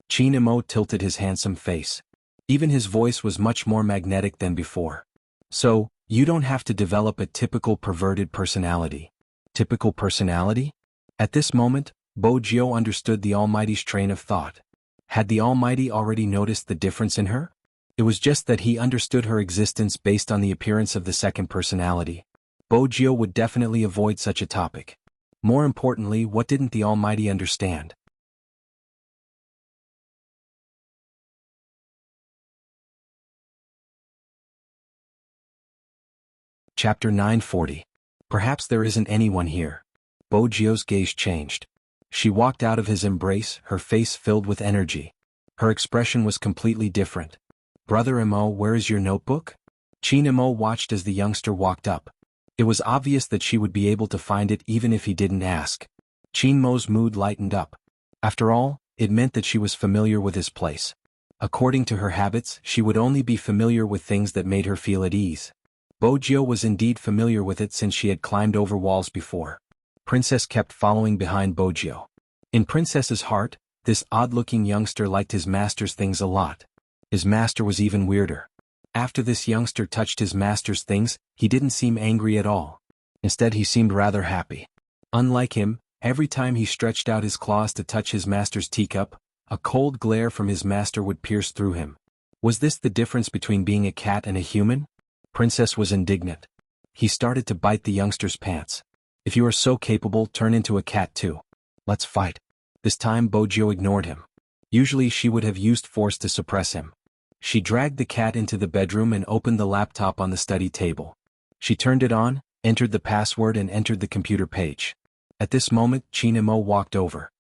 Speaker 1: Qin Imo tilted his handsome face. Even his voice was much more magnetic than before. So, you don't have to develop a typical perverted personality. Typical personality? At this moment, Bo Jio understood the Almighty's train of thought. Had the Almighty already noticed the difference in her? It was just that he understood her existence based on the appearance of the second personality. Bo Jio would definitely avoid such a topic. More importantly, what didn't the Almighty understand? Chapter 940. Perhaps there isn't anyone here. Bo Jio's gaze changed. She walked out of his embrace, her face filled with energy. Her expression was completely different. "Brother Imo, where is your notebook?" Qin Imo watched as the youngster walked up. It was obvious that she would be able to find it even if he didn't ask. Qin Mo's mood lightened up. After all, it meant that she was familiar with his place. According to her habits, she would only be familiar with things that made her feel at ease. Bojio was indeed familiar with it since she had climbed over walls before. Princess kept following behind Bojio. In Princess's heart, this odd-looking youngster liked his master's things a lot. His master was even weirder. After this youngster touched his master's things, he didn't seem angry at all. Instead, he seemed rather happy. Unlike him, every time he stretched out his claws to touch his master's teacup, a cold glare from his master would pierce through him. Was this the difference between being a cat and a human? Princess was indignant. He started to bite the youngster's pants. "If you are so capable, turn into a cat too. Let's fight." This time Bojio ignored him. Usually she would have used force to suppress him. She dragged the cat into the bedroom and opened the laptop on the study table. She turned it on, entered the password and entered the computer page. At this moment Qin Imo walked over.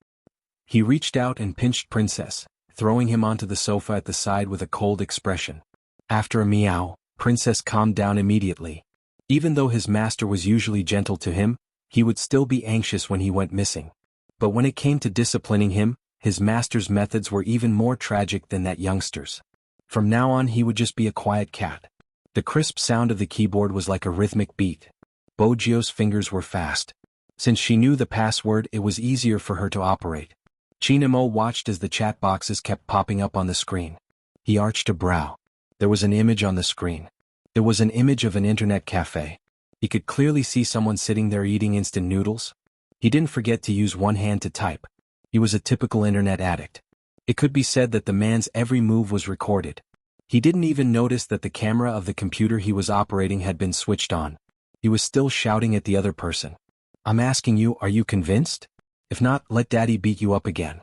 Speaker 1: He reached out and pinched Princess, throwing him onto the sofa at the side with a cold expression. After a meow, Princess calmed down immediately. Even though his master was usually gentle to him, he would still be anxious when he went missing. But when it came to disciplining him, his master's methods were even more tragic than that youngster's. From now on he would just be a quiet cat. The crisp sound of the keyboard was like a rhythmic beat. Bojio's fingers were fast. Since she knew the password, it was easier for her to operate. Qin Imo watched as the chat boxes kept popping up on the screen. He arched a brow. There was an image on the screen. It was an image of an internet cafe. He could clearly see someone sitting there eating instant noodles. He didn't forget to use one hand to type. He was a typical internet addict. It could be said that the man's every move was recorded. He didn't even notice that the camera of the computer he was operating had been switched on. He was still shouting at the other person. "I'm asking you, are you convinced? If not, let Daddy beat you up again."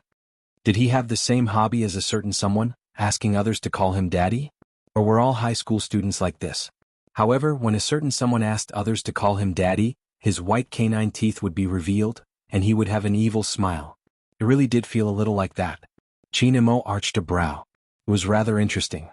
Speaker 1: Did he have the same hobby as a certain someone, asking others to call him Daddy? Or were all high school students like this? However, when a certain someone asked others to call him Daddy, his white canine teeth would be revealed, and he would have an evil smile. It really did feel a little like that. Qin Imo arched a brow. It was rather interesting.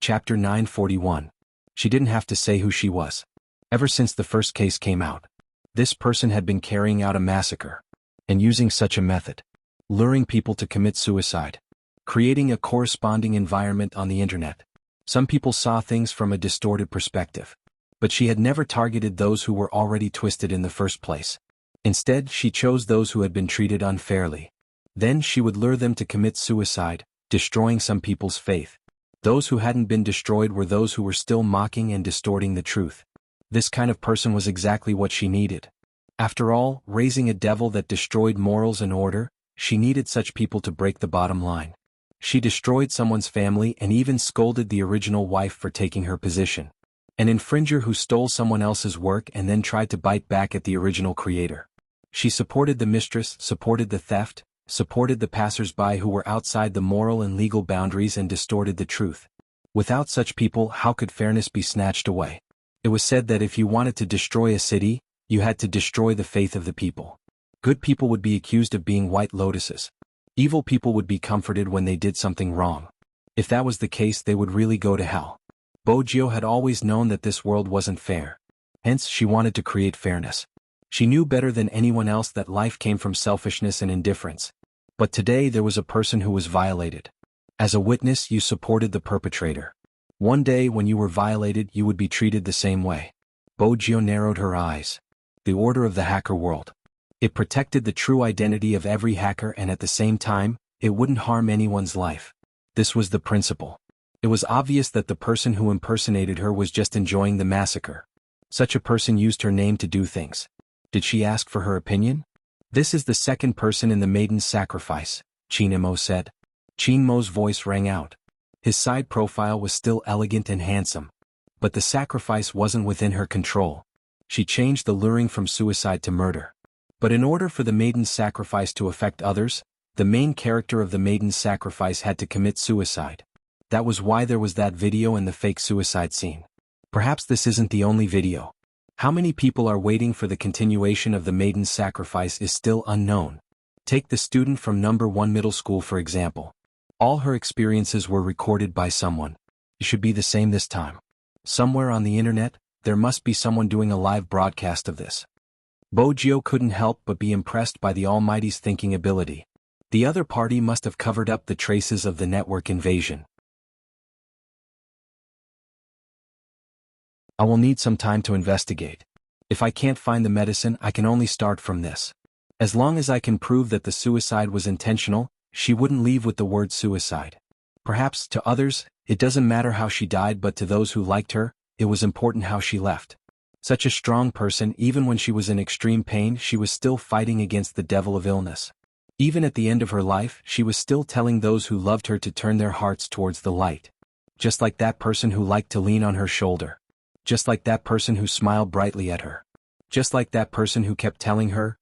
Speaker 1: Chapter 941. She didn't have to say who she was. Ever since the first case came out, this person had been carrying out a massacre. And using such a method. Luring people to commit suicide. Creating a corresponding environment on the internet. Some people saw things from a distorted perspective. But she had never targeted those who were already twisted in the first place. Instead, she chose those who had been treated unfairly. Then she would lure them to commit suicide, destroying some people's faith. Those who hadn't been destroyed were those who were still mocking and distorting the truth. This kind of person was exactly what she needed. After all, raising a devil that destroyed morals and order, she needed such people to break the bottom line. She destroyed someone's family and even scolded the original wife for taking her position. An infringer who stole someone else's work and then tried to bite back at the original creator. She supported the mistress, supported the theft, supported the passers-by who were outside the moral and legal boundaries and distorted the truth. Without such people, how could fairness be snatched away? It was said that if you wanted to destroy a city, you had to destroy the faith of the people. Good people would be accused of being white lotuses. Evil people would be comforted when they did something wrong. If that was the case, they would really go to hell. Bojio had always known that this world wasn't fair. Hence, she wanted to create fairness. She knew better than anyone else that life came from selfishness and indifference. But today there was a person who was violated. As a witness, you supported the perpetrator. One day when you were violated, you would be treated the same way. Bojio narrowed her eyes. The order of the hacker world. It protected the true identity of every hacker and at the same time, it wouldn't harm anyone's life. This was the principle. It was obvious that the person who impersonated her was just enjoying the massacre. Such a person used her name to do things. Did she ask for her opinion? "This is the second person in the maiden's sacrifice," Qin Imo said. Qin Mo's voice rang out. His side profile was still elegant and handsome. But the sacrifice wasn't within her control. She changed the luring from suicide to murder. But in order for the maiden's sacrifice to affect others, the main character of the maiden's sacrifice had to commit suicide. That was why there was that video and the fake suicide scene. Perhaps this isn't the only video. How many people are waiting for the continuation of the maiden's sacrifice is still unknown. Take the student from number 1 middle school for example. All her experiences were recorded by someone. It should be the same this time. Somewhere on the internet, there must be someone doing a live broadcast of this. Bojio couldn't help but be impressed by the Almighty's thinking ability. The other party must have covered up the traces of the network invasion. I will need some time to investigate. If I can't find the medicine, I can only start from this. As long as I can prove that the suicide was intentional, she wouldn't leave with the word suicide. Perhaps, to others, it doesn't matter how she died, but to those who liked her, it was important how she left. Such a strong person, even when she was in extreme pain, she was still fighting against the devil of illness. Even at the end of her life, she was still telling those who loved her to turn their hearts towards the light. Just like that person who liked to lean on her shoulder. Just like that person who smiled brightly at her. Just like that person who kept telling her,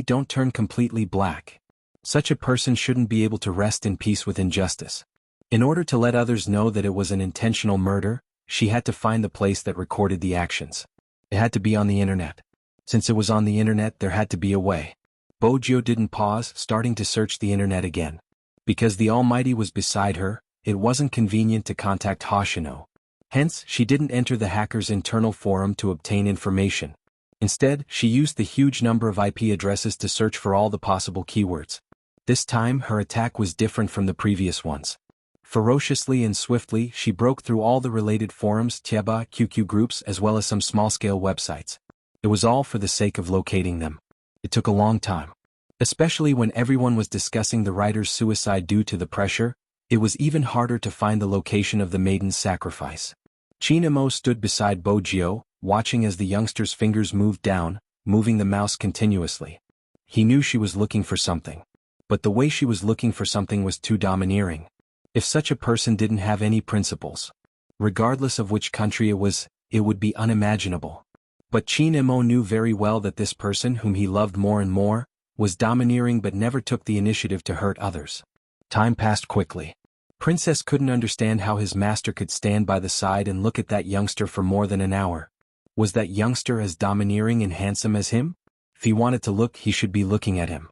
Speaker 1: don't turn completely black. Such a person shouldn't be able to rest in peace with injustice. In order to let others know that it was an intentional murder, she had to find the place that recorded the actions. It had to be on the internet. Since it was on the internet, there had to be a way. Bojio didn't pause, starting to search the internet again. Because the Almighty was beside her, it wasn't convenient to contact Hoshino. Hence, she didn't enter the hacker's internal forum to obtain information. Instead, she used the huge number of IP addresses to search for all the possible keywords. This time, her attack was different from the previous ones. Ferociously and swiftly, she broke through all the related forums, Tieba, QQ groups, as well as some small-scale websites. It was all for the sake of locating them. It took a long time. Especially when everyone was discussing the writer's suicide due to the pressure, it was even harder to find the location of the maiden's sacrifice. Chinamo stood beside Bojio, watching as the youngster's fingers moved down, moving the mouse continuously. He knew she was looking for something. But the way she was looking for something was too domineering. If such a person didn't have any principles, regardless of which country it would be unimaginable. But Chinamo knew very well that this person whom he loved more and more, was domineering but never took the initiative to hurt others. Time passed quickly. Princess couldn't understand how his master could stand by the side and look at that youngster for more than an hour. Was that youngster as domineering and handsome as him? If he wanted to look, he should be looking at him.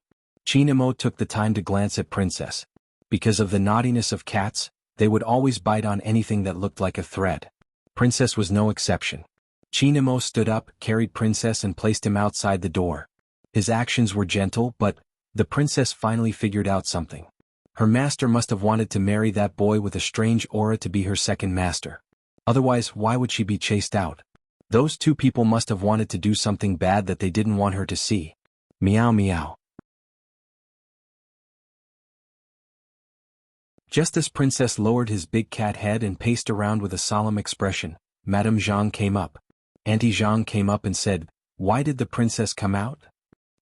Speaker 1: Chinamo took the time to glance at Princess. Because of the naughtiness of cats, they would always bite on anything that looked like a thread. Princess was no exception. Chinamo stood up, carried Princess and placed him outside the door. His actions were gentle, but the princess finally figured out something. Her master must have wanted to marry that boy with a strange aura to be her second master. Otherwise, why would she be chased out? Those two people must have wanted to do something bad that they didn't want her to see. Meow meow. Just as Princess lowered his big cat head and paced around with a solemn expression, Madame Zhang came up. Auntie Zhang came up and said, "Why did the princess come out?"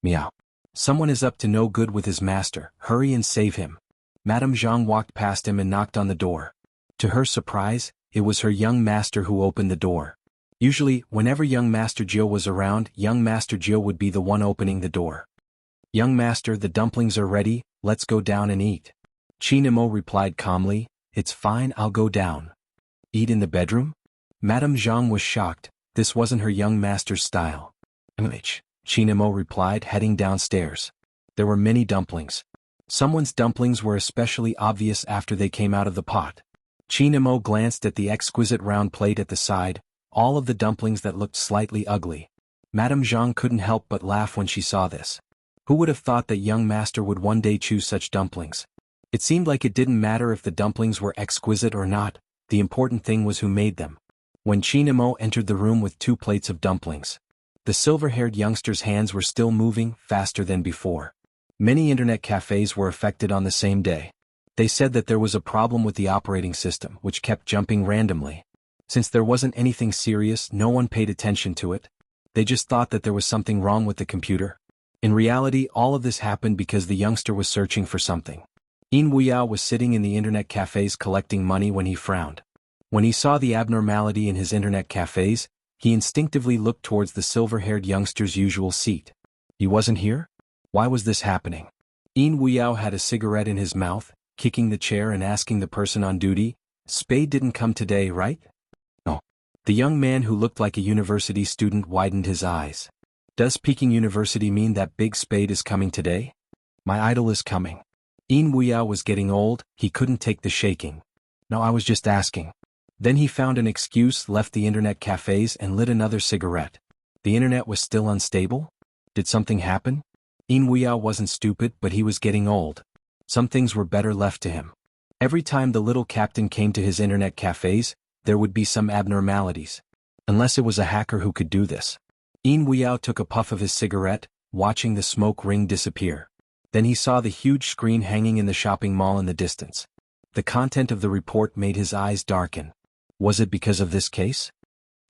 Speaker 1: Meow. "Someone is up to no good with his master, hurry and save him." Madame Zhang walked past him and knocked on the door. To her surprise, it was her young master who opened the door. Usually, whenever young Master Jiu was around, young Master Jiu would be the one opening the door. "Young master, the dumplings are ready, let's go down and eat." Chinamo replied calmly, "It's fine, I'll go down." "Eat in the bedroom?" Madame Zhang was shocked, this wasn't her young master's style. Chinamo replied, heading downstairs. There were many dumplings. Someone's dumplings were especially obvious after they came out of the pot. Chinamo glanced at the exquisite round plate at the side, all of the dumplings that looked slightly ugly. Madame Zhang couldn't help but laugh when she saw this. Who would have thought that young master would one day choose such dumplings? It seemed like it didn't matter if the dumplings were exquisite or not, the important thing was who made them. When Chinamo entered the room with 2 plates of dumplings, the silver-haired youngster's hands were still moving, faster than before. Many internet cafes were affected on the same day. They said that there was a problem with the operating system, which kept jumping randomly. Since there wasn't anything serious, no one paid attention to it. They just thought that there was something wrong with the computer. In reality, all of this happened because the youngster was searching for something. Wuxia was sitting in the internet cafes collecting money when he frowned. When he saw the abnormality in his internet cafes, he instinctively looked towards the silver-haired youngster's usual seat. He wasn't here? Why was this happening? Wuxia had a cigarette in his mouth, kicking the chair and asking the person on duty, Spade didn't come today, right? No. The young man who looked like a university student widened his eyes. Does Peking University mean that Big Spade is coming today? My idol is coming. Wuxia was getting old, he couldn't take the shaking. No, I was just asking. Then he found an excuse, left the internet cafes and lit another cigarette. The internet was still unstable? Did something happen? Wuxia wasn't stupid, but he was getting old. Some things were better left to him. Every time the little captain came to his internet cafes, there would be some abnormalities. Unless it was a hacker who could do this. Wuxia took a puff of his cigarette, watching the smoke ring disappear. Then he saw the huge screen hanging in the shopping mall in the distance. The content of the report made his eyes darken. Was it because of this case?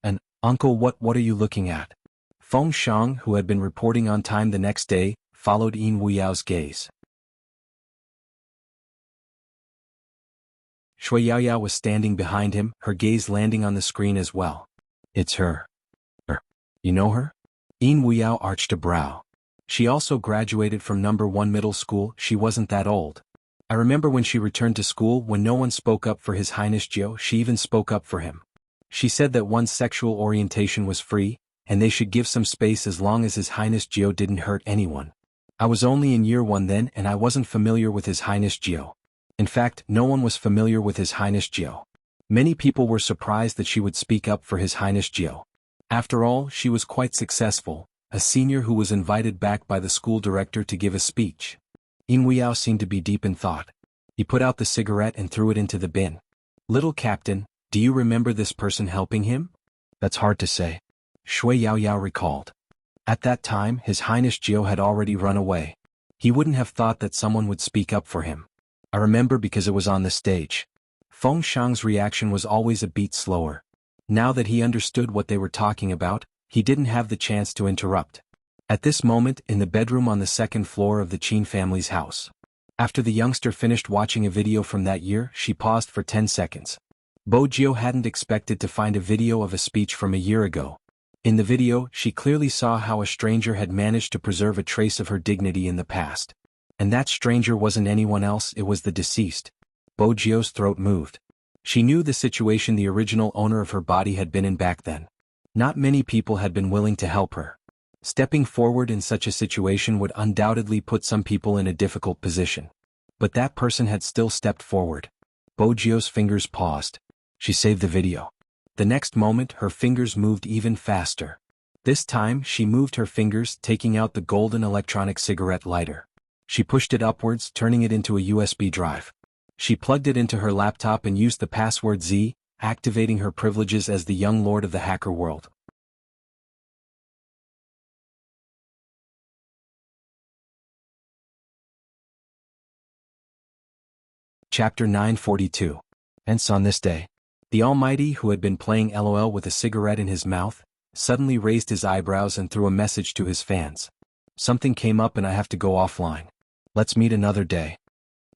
Speaker 1: And, Uncle, what are you looking at? Feng Shang, who had been reporting on time the next day, followed Wuxia's gaze. Shui Yaoyao was standing behind him, her gaze landing on the screen as well. It's her. You know her? Wuxia arched a brow. She also graduated from number 1 middle school, she wasn't that old. I remember when she returned to school, when no one spoke up for His Highness Jiao, she even spoke up for him. She said that one's sexual orientation was free, and they should give some space as long as His Highness Jiao didn't hurt anyone. I was only in year 1 then and I wasn't familiar with His Highness Jiao. In fact, no one was familiar with His Highness Jiao. Many people were surprised that she would speak up for His Highness Jiao. After all, she was quite successful, a senior who was invited back by the school director to give a speech. Wuxia seemed to be deep in thought. He put out the cigarette and threw it into the bin. Little Captain, do you remember this person helping him? That's hard to say. Shui Yaoyao recalled. At that time, His Highness Jiao had already run away. He wouldn't have thought that someone would speak up for him. I remember because it was on the stage. Feng Shang's reaction was always a beat slower. Now that he understood what they were talking about, he didn't have the chance to interrupt. At this moment, in the bedroom on the 2nd floor of the Qin family's house. After the youngster finished watching a video from that year, she paused for 10 seconds. Bo Jiao hadn't expected to find a video of a speech from a year ago. In the video, she clearly saw how a stranger had managed to preserve a trace of her dignity in the past. And that stranger wasn't anyone else, it was the deceased. Bo Jiao's throat moved. She knew the situation the original owner of her body had been in back then. Not many people had been willing to help her. Stepping forward in such a situation would undoubtedly put some people in a difficult position. But that person had still stepped forward. Bo Jiao's fingers paused. She saved the video. The next moment, her fingers moved even faster. This time, she moved her fingers, taking out the golden electronic cigarette lighter. She pushed it upwards, turning it into a USB drive. She plugged it into her laptop and used the password Z, activating her privileges as the young lord of the hacker world. Chapter 942. Hence on this day. The Almighty, who had been playing LOL with a cigarette in his mouth, suddenly raised his eyebrows and threw a message to his fans. Something came up and I have to go offline. Let's meet another day.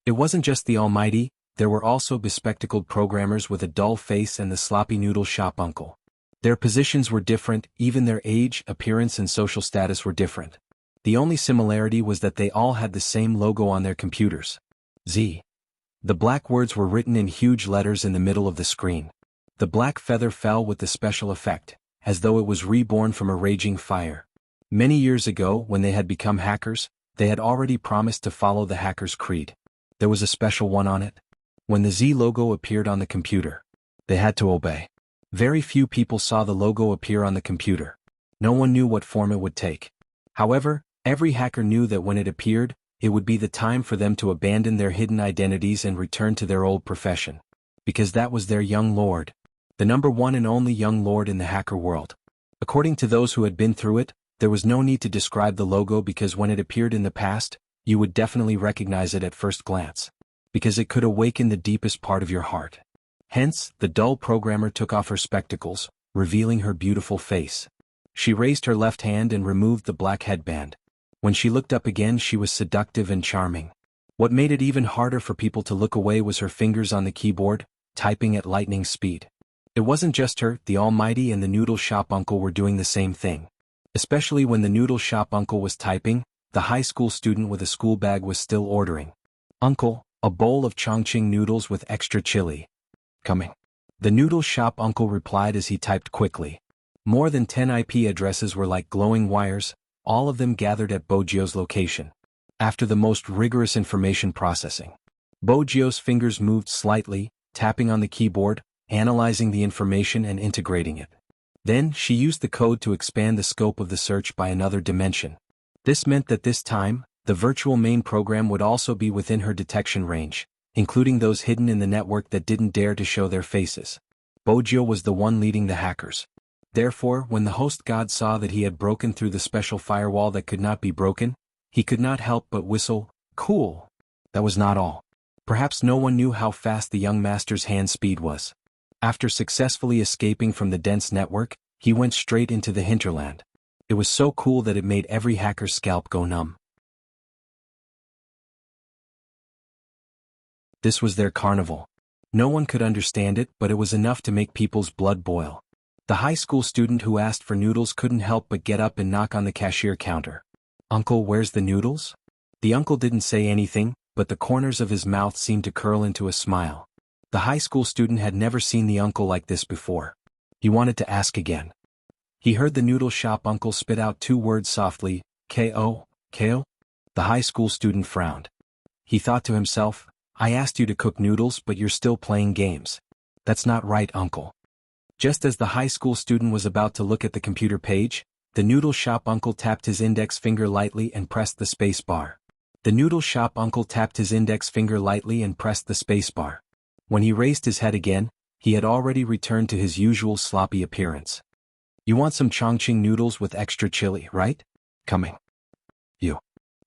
Speaker 1: It wasn't just the Almighty, there were also bespectacled programmers with a dull face and the sloppy noodle shop uncle. Their positions were different, even their age, appearance and social status were different. The only similarity was that they all had the same logo on their computers. Z. The black words were written in huge letters in the middle of the screen. The black feather fell with the special effect, as though it was reborn from a raging fire. Many years ago, when they had become hackers, they had already promised to follow the hacker's creed. There was a special one on it. When the Z logo appeared on the computer, they had to obey. Very few people saw the logo appear on the computer. No one knew what form it would take. However, every hacker knew that when it appeared, it would be the time for them to abandon their hidden identities and return to their old profession. Because that was their young lord. The number 1 and only young lord in the hacker world. According to those who had been through it, there was no need to describe the logo because when it appeared in the past, you would definitely recognize it at first glance. Because it could awaken the deepest part of your heart. Hence, the dull programmer took off her spectacles, revealing her beautiful face. She raised her left hand and removed the black headband. When she looked up again, she was seductive and charming. What made it even harder for people to look away was her fingers on the keyboard, typing at lightning speed. It wasn't just her, the Almighty and the noodle shop uncle were doing the same thing. Especially when the noodle shop uncle was typing, the high school student with a school bag was still ordering. Uncle, a bowl of Chongqing noodles with extra chili. Coming. The noodle shop uncle replied as he typed quickly. More than 10 IP addresses were like glowing wires, all of them gathered at Bojio's location. After the most rigorous information processing, Bojio's fingers moved slightly, tapping on the keyboard, analyzing the information and integrating it. Then, she used the code to expand the scope of the search by another dimension. This meant that this time, the virtual main program would also be within her detection range, including those hidden in the network that didn't dare to show their faces. Bojio was the one leading the hackers. Therefore, when the host god saw that he had broken through the special firewall that could not be broken, he could not help but whistle, "Cool." That was not all. Perhaps no one knew how fast the young master's hand speed was. After successfully escaping from the dense network, he went straight into the hinterland. It was so cool that it made every hacker's scalp go numb. This was their carnival. No one could understand it, but it was enough to make people's blood boil. The high school student who asked for noodles couldn't help but get up and knock on the cashier counter. "Uncle, where's the noodles?" The uncle didn't say anything, but the corners of his mouth seemed to curl into a smile. The high school student had never seen the uncle like this before. He wanted to ask again. He heard the noodle shop uncle spit out 2 words softly, "Ko, ko?" The high school student frowned. He thought to himself, "I asked you to cook noodles, but you're still playing games. That's not right, uncle." Just as the high school student was about to look at the computer page, the noodle shop uncle tapped his index finger lightly and pressed the space bar. The noodle shop uncle tapped his index finger lightly and pressed the space bar. When he raised his head again, he had already returned to his usual sloppy appearance. "You want some Chongqing noodles with extra chili, right? Coming." "You."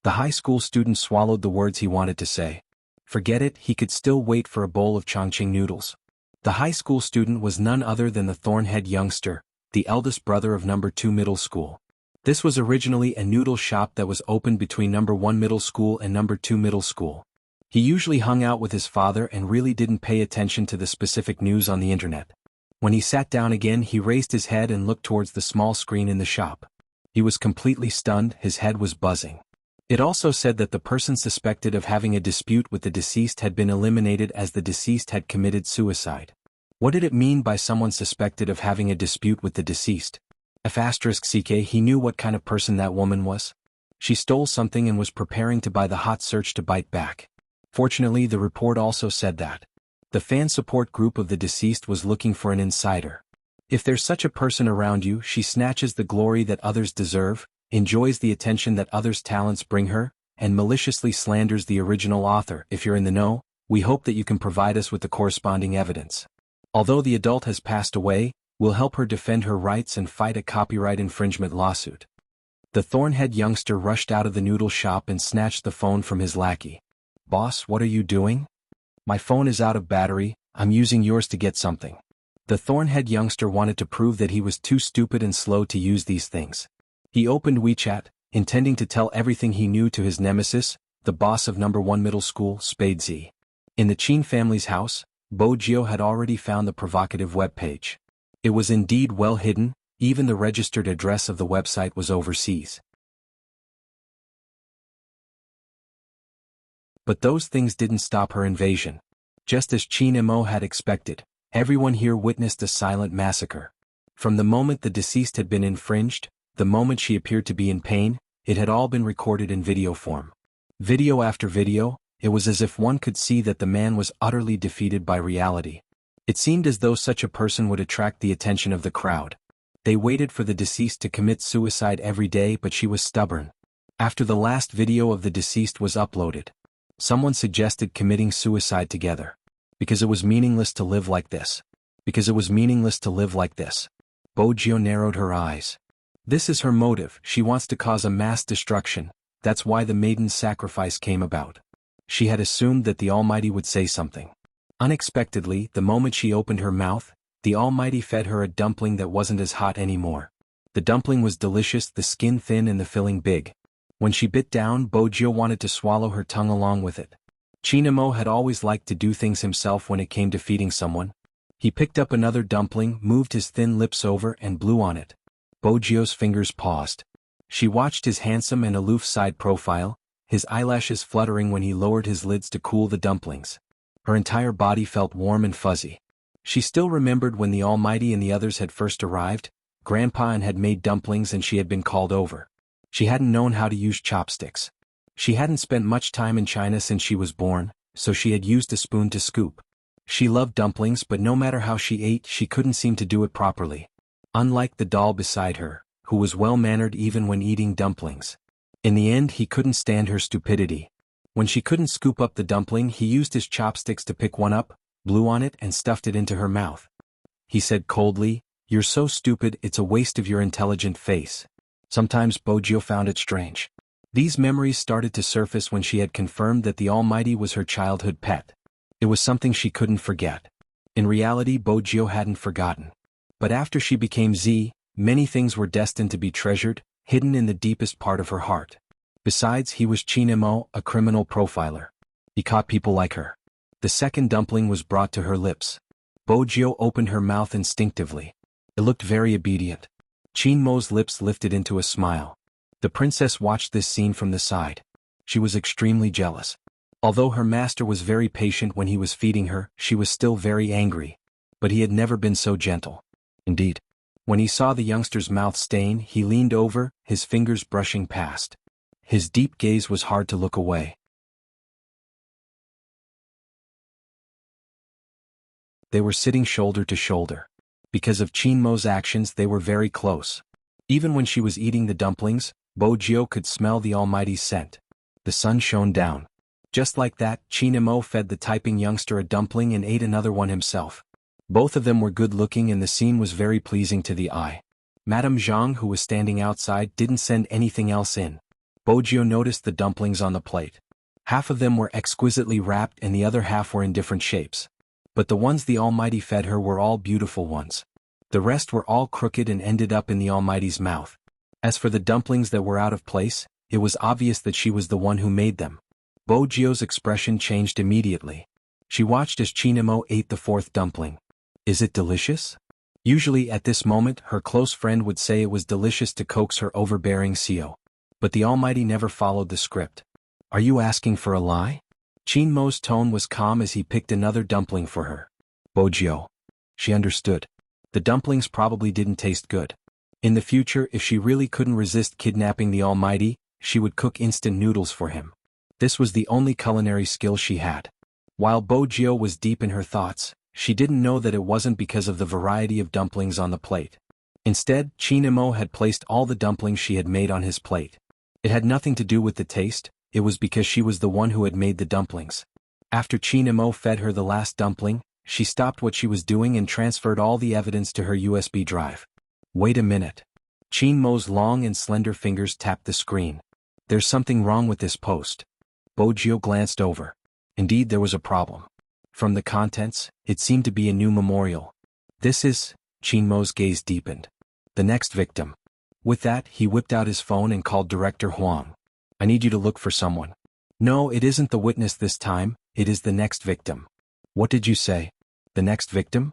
Speaker 1: The high school student swallowed the words he wanted to say. Forget it, he could still wait for a bowl of Chongqing noodles. The high school student was none other than the thorn-head youngster, the eldest brother of number 2 middle school. This was originally a noodle shop that was opened between number 1 middle school and number 2 middle school. He usually hung out with his father and really didn't pay attention to the specific news on the internet. When he sat down again, he raised his head and looked towards the small screen in the shop. He was completely stunned, his head was buzzing. It also said that the person suspected of having a dispute with the deceased had been eliminated as the deceased had committed suicide. What did it mean by someone suspected of having a dispute with the deceased? F*ck, he knew what kind of person that woman was. She stole something and was preparing to buy the hot search to bite back. Fortunately, the report also said that the fan support group of the deceased was looking for an insider. If there's such a person around you, she snatches the glory that others deserve, enjoys the attention that others' talents bring her, and maliciously slanders the original author. If you're in the know, we hope that you can provide us with the corresponding evidence. Although the adult has passed away, we'll help her defend her rights and fight a copyright infringement lawsuit. The thorn-head youngster rushed out of the noodle shop and snatched the phone from his lackey. "Boss, what are you doing?" "My phone is out of battery, I'm using yours to get something." The thorn-head youngster wanted to prove that he was too stupid and slow to use these things. He opened WeChat, intending to tell everything he knew to his nemesis, the boss of number 1 middle school, Spade Z. In the Qin family's house, Bojio had already found the provocative web page. It was indeed well hidden, even the registered address of the website was overseas. But those things didn't stop her invasion. Just as Qin Mo had expected, everyone here witnessed a silent massacre. From the moment the deceased had been infringed, the moment she appeared to be in pain, it had all been recorded in video form. Video after video, it was as if one could see that the man was utterly defeated by reality. It seemed as though such a person would attract the attention of the crowd. They waited for the deceased to commit suicide every day, but she was stubborn. After the last video of the deceased was uploaded, someone suggested committing suicide together. Because it was meaningless to live like this. Because it was meaningless to live like this. Bojio narrowed her eyes. This is her motive, she wants to cause a mass destruction, that's why the maiden's sacrifice came about. She had assumed that the Almighty would say something. Unexpectedly, the moment she opened her mouth, the Almighty fed her a dumpling that wasn't as hot anymore. The dumpling was delicious, the skin thin and the filling big. When she bit down, Bojio wanted to swallow her tongue along with it. Chinamo had always liked to do things himself when it came to feeding someone. He picked up another dumpling, moved his thin lips over and blew on it. Bojio's fingers paused. She watched his handsome and aloof side profile, his eyelashes fluttering when he lowered his lids to cool the dumplings. Her entire body felt warm and fuzzy. She still remembered when the Almighty and the others had first arrived. Grandpa and had made dumplings and she had been called over. She hadn't known how to use chopsticks. She hadn't spent much time in China since she was born, so she had used a spoon to scoop. She loved dumplings, but no matter how she ate, she couldn't seem to do it properly. Unlike the doll beside her, who was well-mannered even when eating dumplings. In the end, he couldn't stand her stupidity. When she couldn't scoop up the dumpling, he used his chopsticks to pick one up, blew on it and stuffed it into her mouth. He said coldly, "You're so stupid, it's a waste of your intelligent face." Sometimes Bojio found it strange. These memories started to surface when she had confirmed that the Almighty was her childhood pet. It was something she couldn't forget. In reality, Bojio hadn't forgotten. But after she became Z, many things were destined to be treasured, hidden in the deepest part of her heart. Besides, he was Chinemo, a criminal profiler. He caught people like her. The second dumpling was brought to her lips. Bojio opened her mouth instinctively. It looked very obedient. Chinmo's lips lifted into a smile. The princess watched this scene from the side. She was extremely jealous. Although her master was very patient when he was feeding her, she was still very angry. But he had never been so gentle. Indeed, when he saw the youngster's mouth stain, he leaned over, his fingers brushing past. His deep gaze was hard to look away. They were sitting shoulder to shoulder. Because of Chinmo's actions, they were very close. Even when she was eating the dumplings, Bojio could smell the Almighty's scent. The sun shone down. Just like that, Chinemo fed the typing youngster a dumpling and ate another one himself. Both of them were good-looking and the scene was very pleasing to the eye. Madame Zhang, who was standing outside, didn't send anything else in. Bojio noticed the dumplings on the plate. Half of them were exquisitely wrapped and the other half were in different shapes. But the ones the Almighty fed her were all beautiful ones. The rest were all crooked and ended up in the Almighty's mouth. As for the dumplings that were out of place, it was obvious that she was the one who made them. Bojio's expression changed immediately. She watched as Chinemo ate the fourth dumpling. "Is it delicious?" Usually at this moment her close friend would say it was delicious to coax her overbearing Sio. But the Almighty never followed the script. "Are you asking for a lie?" Chinmo's tone was calm as he picked another dumpling for her. Bojio. She understood. The dumplings probably didn't taste good. In the future, if she really couldn't resist kidnapping the Almighty, she would cook instant noodles for him. This was the only culinary skill she had. While Bojio was deep in her thoughts, she didn't know that it wasn't because of the variety of dumplings on the plate. Instead, Chinemo had placed all the dumplings she had made on his plate. It had nothing to do with the taste, it was because she was the one who had made the dumplings. After Chinemo fed her the last dumpling, she stopped what she was doing and transferred all the evidence to her USB drive. Wait a minute. Chinmo's long and slender fingers tapped the screen. There's something wrong with this post. Bojio glanced over. Indeed, there was a problem. From the contents, it seemed to be a new memorial. This is... Chinmo's gaze deepened. The next victim. With that, he whipped out his phone and called Director Huang. "I need you to look for someone." "No, it isn't the witness this time, it is the next victim." "What did you say? The next victim?"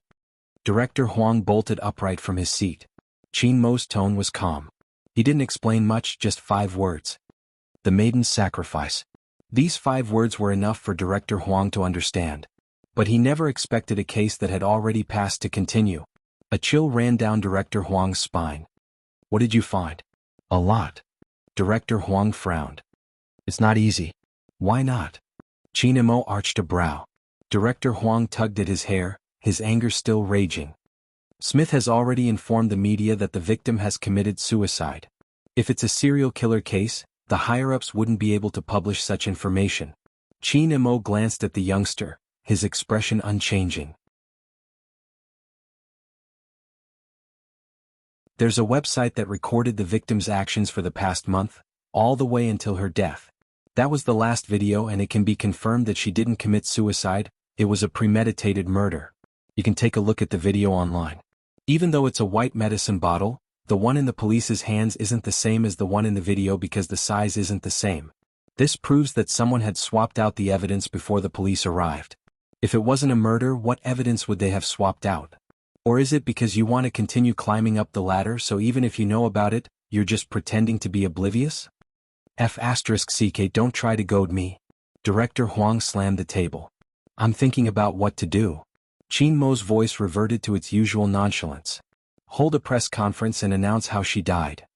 Speaker 1: Director Huang bolted upright from his seat. Chinmo's tone was calm. He didn't explain much, just 5 words. "The maiden's sacrifice." These 5 words were enough for Director Huang to understand. But he never expected a case that had already passed to continue. A chill ran down Director Huang's spine. "What did you find?" "A lot." Director Huang frowned. "It's not easy." "Why not?" Chinemo arched a brow. Director Huang tugged at his hair, his anger still raging. "Smith has already informed the media that the victim has committed suicide. If it's a serial killer case, the higher-ups wouldn't be able to publish such information." Chinemo glanced at the youngster, his expression unchanging. "There's a website that recorded the victim's actions for the past month, all the way until her death. That was the last video and it can be confirmed that she didn't commit suicide, it was a premeditated murder. You can take a look at the video online. Even though it's a white medicine bottle, the one in the police's hands isn't the same as the one in the video because the size isn't the same. This proves that someone had swapped out the evidence before the police arrived. If it wasn't a murder, what evidence would they have swapped out? Or is it because you want to continue climbing up the ladder so even if you know about it, you're just pretending to be oblivious?" F***CK don't try to goad me. Director Huang slammed the table. "I'm thinking about what to do." Qin Mo's voice reverted to its usual nonchalance. Hold a press conference and announce how she died.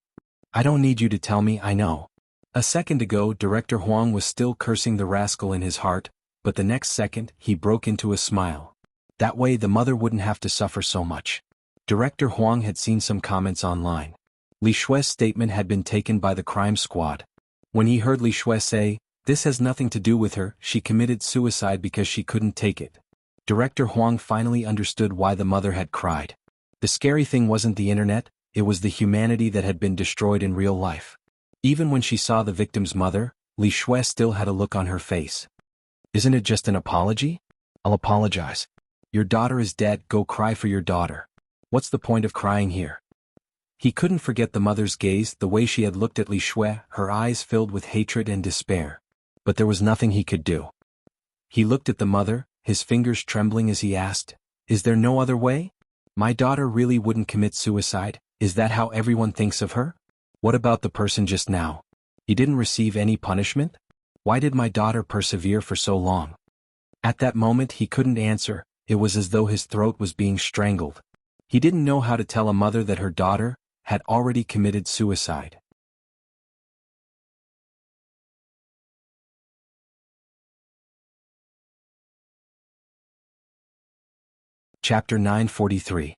Speaker 1: I don't need you to tell me, I know. A second ago, Director Huang was still cursing the rascal in his heart, but the next second, he broke into a smile. That way the mother wouldn't have to suffer so much. Director Huang had seen some comments online. Li Shue's statement had been taken by the crime squad. When he heard Li Shue say, "This has nothing to do with her, she committed suicide because she couldn't take it," Director Huang finally understood why the mother had cried. The scary thing wasn't the internet, it was the humanity that had been destroyed in real life. Even when she saw the victim's mother, Li Shue still had a look on her face. Isn't it just an apology? I'll apologize. Your daughter is dead, go cry for your daughter. What's the point of crying here? He couldn't forget the mother's gaze, the way she had looked at Li Shue, her eyes filled with hatred and despair. But there was nothing he could do. He looked at the mother, his fingers trembling as he asked, "Is there no other way? My daughter really wouldn't commit suicide, is that how everyone thinks of her? What about the person just now? He didn't receive any punishment? Why did my daughter persevere for so long?" At that moment he couldn't answer, it was as though his throat was being strangled. He didn't know how to tell a mother that her daughter had already committed suicide. Chapter 943.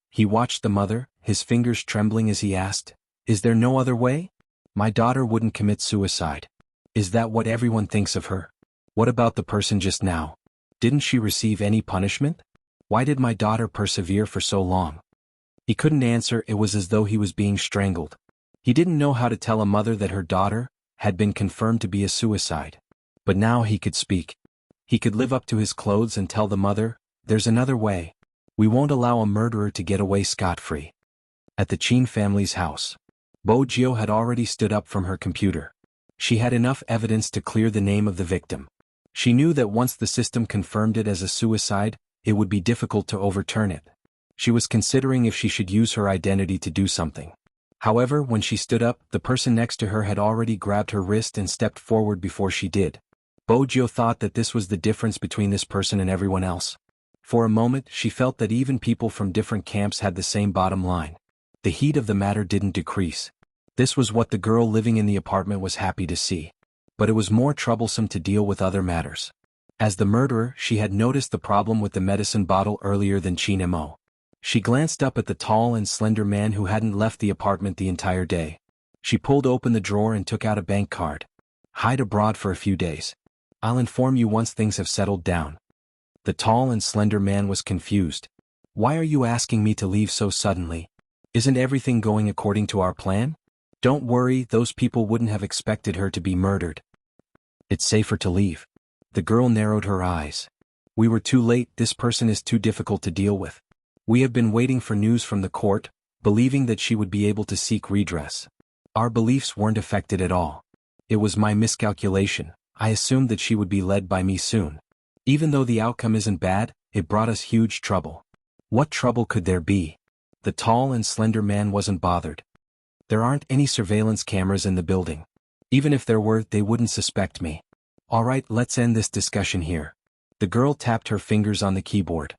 Speaker 1: He watched the mother, his fingers trembling as he asked, "Is there no other way? My daughter wouldn't commit suicide. Is that what everyone thinks of her? What about the person just now? Didn't she receive any punishment? Why did my daughter persevere for so long?" He couldn't answer, it was as though he was being strangled. He didn't know how to tell a mother that her daughter had been confirmed to be a suicide. But now he could speak. He could live up to his clothes and tell the mother, "There's another way. We won't allow a murderer to get away scot-free." At the Qin family's house, Bo Jiao had already stood up from her computer. She had enough evidence to clear the name of the victim. She knew that once the system confirmed it as a suicide, it would be difficult to overturn it. She was considering if she should use her identity to do something. However, when she stood up, the person next to her had already grabbed her wrist and stepped forward before she did. Bo Jiao thought that this was the difference between this person and everyone else. For a moment, she felt that even people from different camps had the same bottom line. The heat of the matter didn't decrease. This was what the girl living in the apartment was happy to see. But it was more troublesome to deal with other matters. As the murderer, she had noticed the problem with the medicine bottle earlier than Qin Mo. She glanced up at the tall and slender man who hadn't left the apartment the entire day. She pulled open the drawer and took out a bank card. "Hide abroad for a few days. I'll inform you once things have settled down." The tall and slender man was confused. "Why are you asking me to leave so suddenly? Isn't everything going according to our plan? Don't worry, those people wouldn't have expected her to be murdered. It's safer to leave." The girl narrowed her eyes. "We were too late, this person is too difficult to deal with. We have been waiting for news from the court, believing that she would be able to seek redress. Our beliefs weren't affected at all. It was my miscalculation, I assumed that she would be led by me soon. Even though the outcome isn't bad, it brought us huge trouble." What trouble could there be? The tall and slender man wasn't bothered. "There aren't any surveillance cameras in the building. Even if there were, they wouldn't suspect me. All right, let's end this discussion here." The girl tapped her fingers on the keyboard.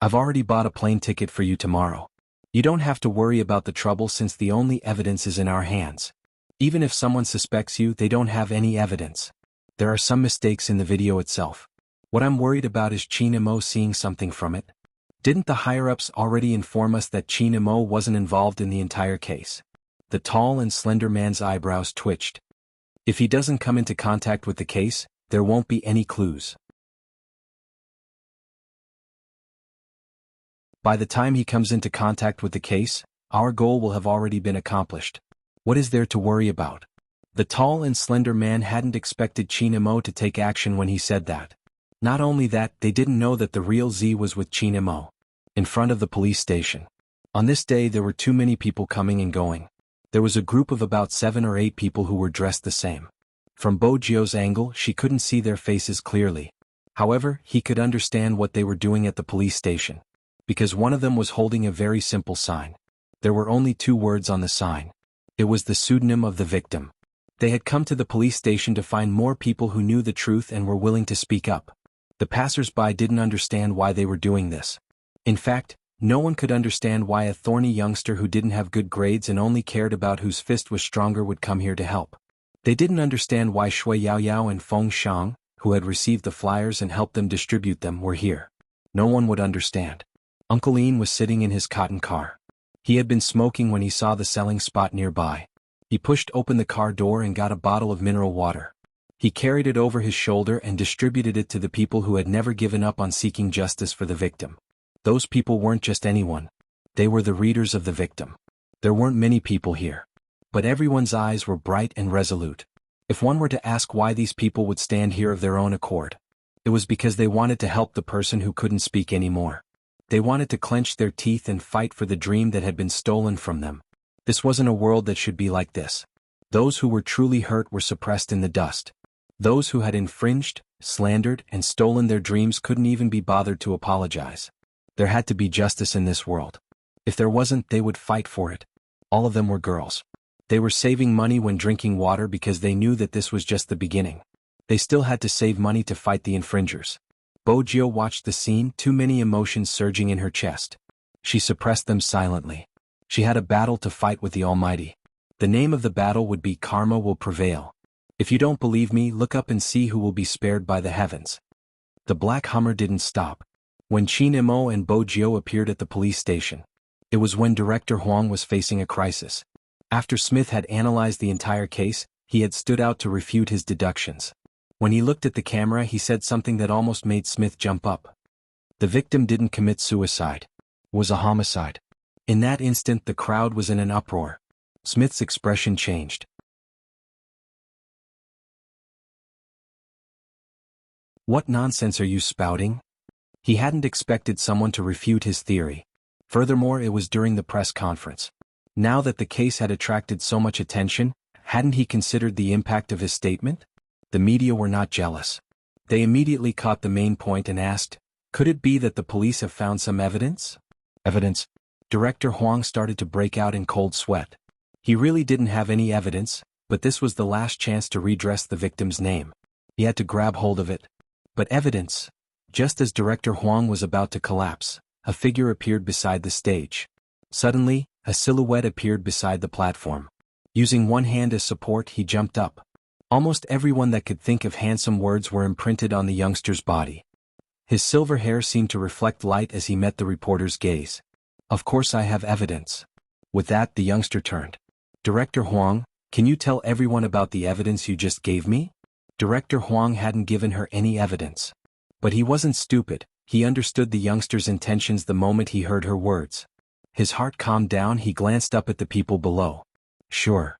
Speaker 1: "I've already bought a plane ticket for you tomorrow. You don't have to worry about the trouble since the only evidence is in our hands. Even if someone suspects you, they don't have any evidence. There are some mistakes in the video itself. What I'm worried about is Qin Mo seeing something from it. Didn't the higher-ups already inform us that Qin Mo wasn't involved in the entire case?" The tall and slender man's eyebrows twitched. "If he doesn't come into contact with the case, there won't be any clues. By the time he comes into contact with the case, our goal will have already been accomplished. What is there to worry about?" The tall and slender man hadn't expected Qin Mo to take action when he said that. Not only that, they didn't know that the real Z was with Qin Mo. In front of the police station. On this day there were too many people coming and going. There was a group of about 7 or 8 people who were dressed the same. From Bo Jiao's angle, she couldn't see their faces clearly. However, he could understand what they were doing at the police station. Because one of them was holding a very simple sign. There were only 2 words on the sign. It was the pseudonym of the victim. They had come to the police station to find more people who knew the truth and were willing to speak up. The passers-by didn't understand why they were doing this. In fact, no one could understand why a thorny youngster who didn't have good grades and only cared about whose fist was stronger would come here to help. They didn't understand why Shui Yaoyao and Feng Shang, who had received the flyers and helped them distribute them, were here. No one would understand. Uncle Ian was sitting in his cotton car. He had been smoking when he saw the selling spot nearby. He pushed open the car door and got a bottle of mineral water. He carried it over his shoulder and distributed it to the people who had never given up on seeking justice for the victim. Those people weren't just anyone. They were the readers of the victim. There weren't many people here. But everyone's eyes were bright and resolute. If one were to ask why these people would stand here of their own accord, it was because they wanted to help the person who couldn't speak anymore. They wanted to clench their teeth and fight for the dream that had been stolen from them. This wasn't a world that should be like this. Those who were truly hurt were suppressed in the dust. Those who had infringed, slandered, and stolen their dreams couldn't even be bothered to apologize. There had to be justice in this world. If there wasn't, they would fight for it. All of them were girls. They were saving money when drinking water because they knew that this was just the beginning. They still had to save money to fight the infringers. Bojio watched the scene, too many emotions surging in her chest. She suppressed them silently. She had a battle to fight with the Almighty. The name of the battle would be Karma Will Prevail. If you don't believe me, look up and see who will be spared by the heavens. The black Hummer didn't stop. When Qin Mo and Bojio appeared at the police station, it was when Director Huang was facing a crisis. After Smith had analyzed the entire case, he had stood out to refute his deductions. When he looked at the camera, he said something that almost made Smith jump up. The victim didn't commit suicide. It was a homicide. In that instant, the crowd was in an uproar. Smith's expression changed. What nonsense are you spouting? He hadn't expected someone to refute his theory. Furthermore, it was during the press conference. Now that the case had attracted so much attention, hadn't he considered the impact of his statement? The media were not jealous. They immediately caught the main point and asked, could it be that the police have found some evidence? Evidence? Director Huang started to break out in cold sweat. He really didn't have any evidence, but this was the last chance to redress the victim's name. He had to grab hold of it. But evidence? Just as Director Huang was about to collapse, a figure appeared beside the stage. Suddenly, a silhouette appeared beside the platform. Using one hand as support, he jumped up. Almost everyone that could think of handsome words were imprinted on the youngster's body. His silver hair seemed to reflect light as he met the reporter's gaze. Of course I have evidence. With that, the youngster turned. Director Huang, can you tell everyone about the evidence you just gave me? Director Huang hadn't given her any evidence. But he wasn't stupid. He understood the youngster's intentions the moment he heard her words. His heart calmed down. He glanced up at the people below. Sure.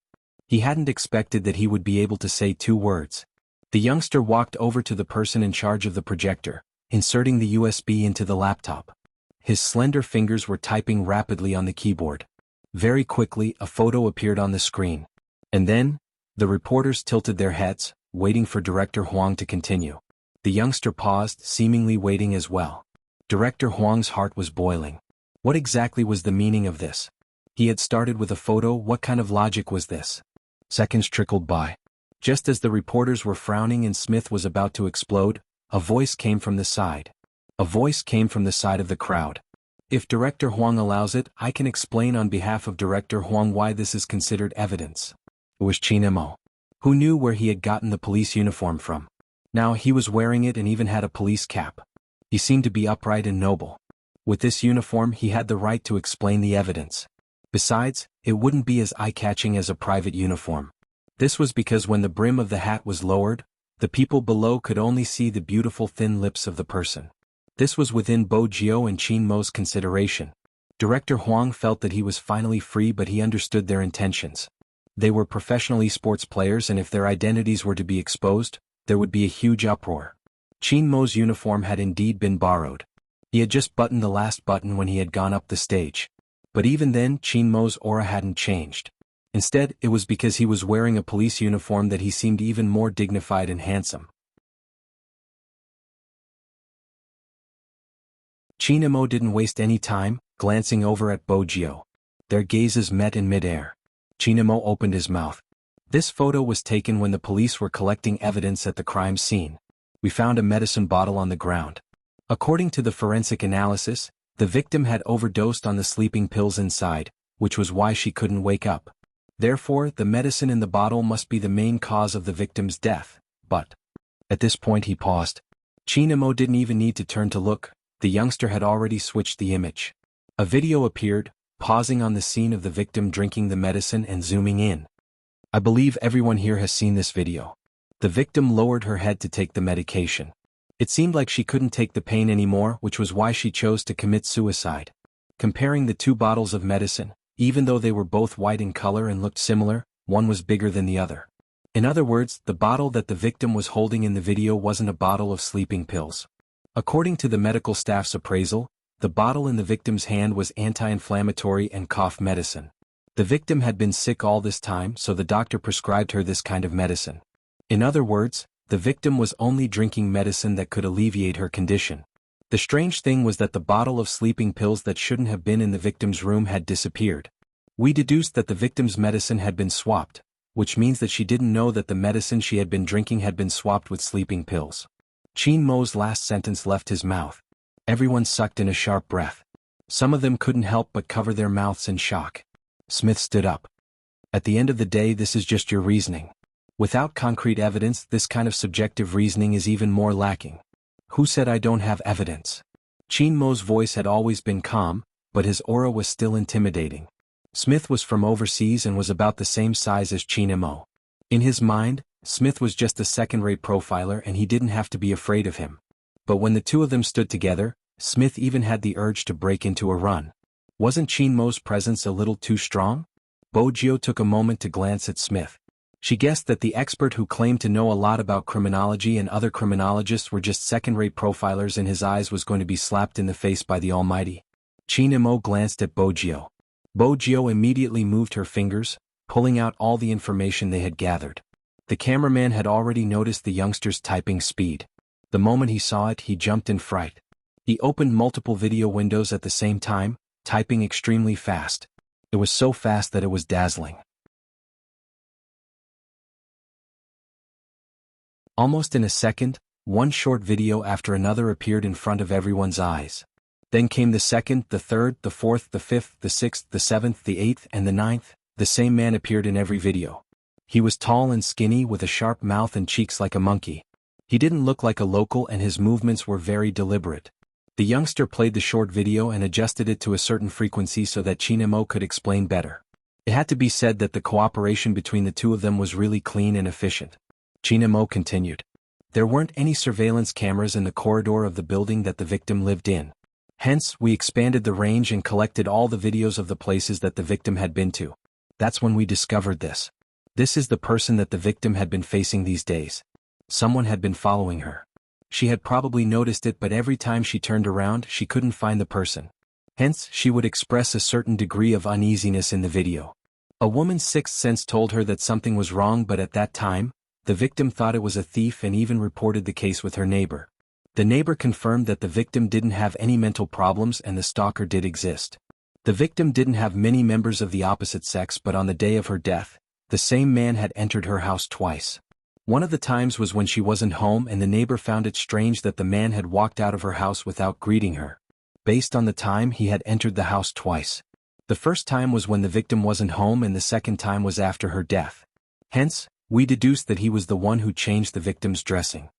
Speaker 1: He hadn't expected that he would be able to say 2 words. The youngster walked over to the person in charge of the projector, inserting the USB into the laptop. His slender fingers were typing rapidly on the keyboard. Very quickly, a photo appeared on the screen. And then, the reporters tilted their heads, waiting for Director Huang to continue. The youngster paused, seemingly waiting as well. Director Huang's heart was boiling. What exactly was the meaning of this? He had started with a photo. What kind of logic was this? Seconds trickled by. Just as the reporters were frowning and Smith was about to explode, a voice came from the side. A voice came from the side of the crowd. If Director Huang allows it, I can explain on behalf of Director Huang why this is considered evidence. It was Qin Mo. Who knew where he had gotten the police uniform from? Now he was wearing it and even had a police cap. He seemed to be upright and noble. With this uniform, he had the right to explain the evidence. Besides, it wouldn't be as eye-catching as a private uniform. This was because when the brim of the hat was lowered, the people below could only see the beautiful thin lips of the person. This was within Bojio and Qin Mo's consideration. Director Huang felt that he was finally free, but he understood their intentions. They were professional esports players, and if their identities were to be exposed, there would be a huge uproar. Qin Mo's uniform had indeed been borrowed. He had just buttoned the last button when he had gone up the stage. But even then, Qin Mo's aura hadn't changed. Instead, it was because he was wearing a police uniform that he seemed even more dignified and handsome. Qin Mo didn't waste any time, glancing over at Bojio. Their gazes met in midair. Qin Mo opened his mouth. This photo was taken when the police were collecting evidence at the crime scene. It We found a medicine bottle on the ground. According to the forensic analysis, the victim had overdosed on the sleeping pills inside, which was why she couldn't wake up. Therefore, the medicine in the bottle must be the main cause of the victim's death, but... At this point he paused. Chinemo didn't even need to turn to look, the youngster had already switched the image. A video appeared, pausing on the scene of the victim drinking the medicine and zooming in. I believe everyone here has seen this video. The victim lowered her head to take the medication. It seemed like she couldn't take the pain anymore, which was why she chose to commit suicide. Comparing the two bottles of medicine, even though they were both white in color and looked similar, one was bigger than the other. In other words, the bottle that the victim was holding in the video wasn't a bottle of sleeping pills. According to the medical staff's appraisal, the bottle in the victim's hand was anti-inflammatory and cough medicine. The victim had been sick all this time, so the doctor prescribed her this kind of medicine. In other words, the victim was only drinking medicine that could alleviate her condition. The strange thing was that the bottle of sleeping pills that shouldn't have been in the victim's room had disappeared. We deduced that the victim's medicine had been swapped, which means that she didn't know that the medicine she had been drinking had been swapped with sleeping pills. Chinmo's last sentence left his mouth. Everyone sucked in a sharp breath. Some of them couldn't help but cover their mouths in shock. Smith stood up. At the end of the day, this is just your reasoning. Without concrete evidence, this kind of subjective reasoning is even more lacking. Who said I don't have evidence? Chinmo's voice had always been calm, but his aura was still intimidating. Smith was from overseas and was about the same size as Chinemo. In his mind, Smith was just a second-rate profiler and he didn't have to be afraid of him. But when the two of them stood together, Smith even had the urge to break into a run. Wasn't Chinmo's presence a little too strong? Bojio took a moment to glance at Smith. She guessed that the expert who claimed to know a lot about criminology and other criminologists were just second-rate profilers and his eyes was going to be slapped in the face by the Almighty. Chinemo glanced at Bojio. Bojio immediately moved her fingers, pulling out all the information they had gathered. The cameraman had already noticed the youngster's typing speed. The moment he saw it, he jumped in fright. He opened multiple video windows at the same time, typing extremely fast. It was so fast that it was dazzling. Almost in a second, one short video after another appeared in front of everyone's eyes. Then came the second, the third, the fourth, the fifth, the sixth, the seventh, the eighth, and the ninth. The same man appeared in every video. He was tall and skinny with a sharp mouth and cheeks like a monkey. He didn't look like a local and his movements were very deliberate. The youngster played the short video and adjusted it to a certain frequency so that Chinemo could explain better. It had to be said that the cooperation between the two of them was really clean and efficient. Chinemo continued. There weren't any surveillance cameras in the corridor of the building that the victim lived in. Hence, we expanded the range and collected all the videos of the places that the victim had been to. That's when we discovered this. This is the person that the victim had been facing these days. Someone had been following her. She had probably noticed it, but every time she turned around, she couldn't find the person. Hence, she would express a certain degree of uneasiness in the video. A woman's sixth sense told her that something was wrong, but at that time, the victim thought it was a thief and even reported the case with her neighbor. The neighbor confirmed that the victim didn't have any mental problems and the stalker did exist. The victim didn't have many members of the opposite sex, but on the day of her death, the same man had entered her house twice. One of the times was when she wasn't home and the neighbor found it strange that the man had walked out of her house without greeting her. Based on the time, he had entered the house twice. The first time was when the victim wasn't home and the second time was after her death. Hence, we deduced that he was the one who changed the victim's dressing.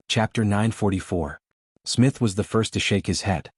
Speaker 1: Chapter 944. Smith was the first to shake his head.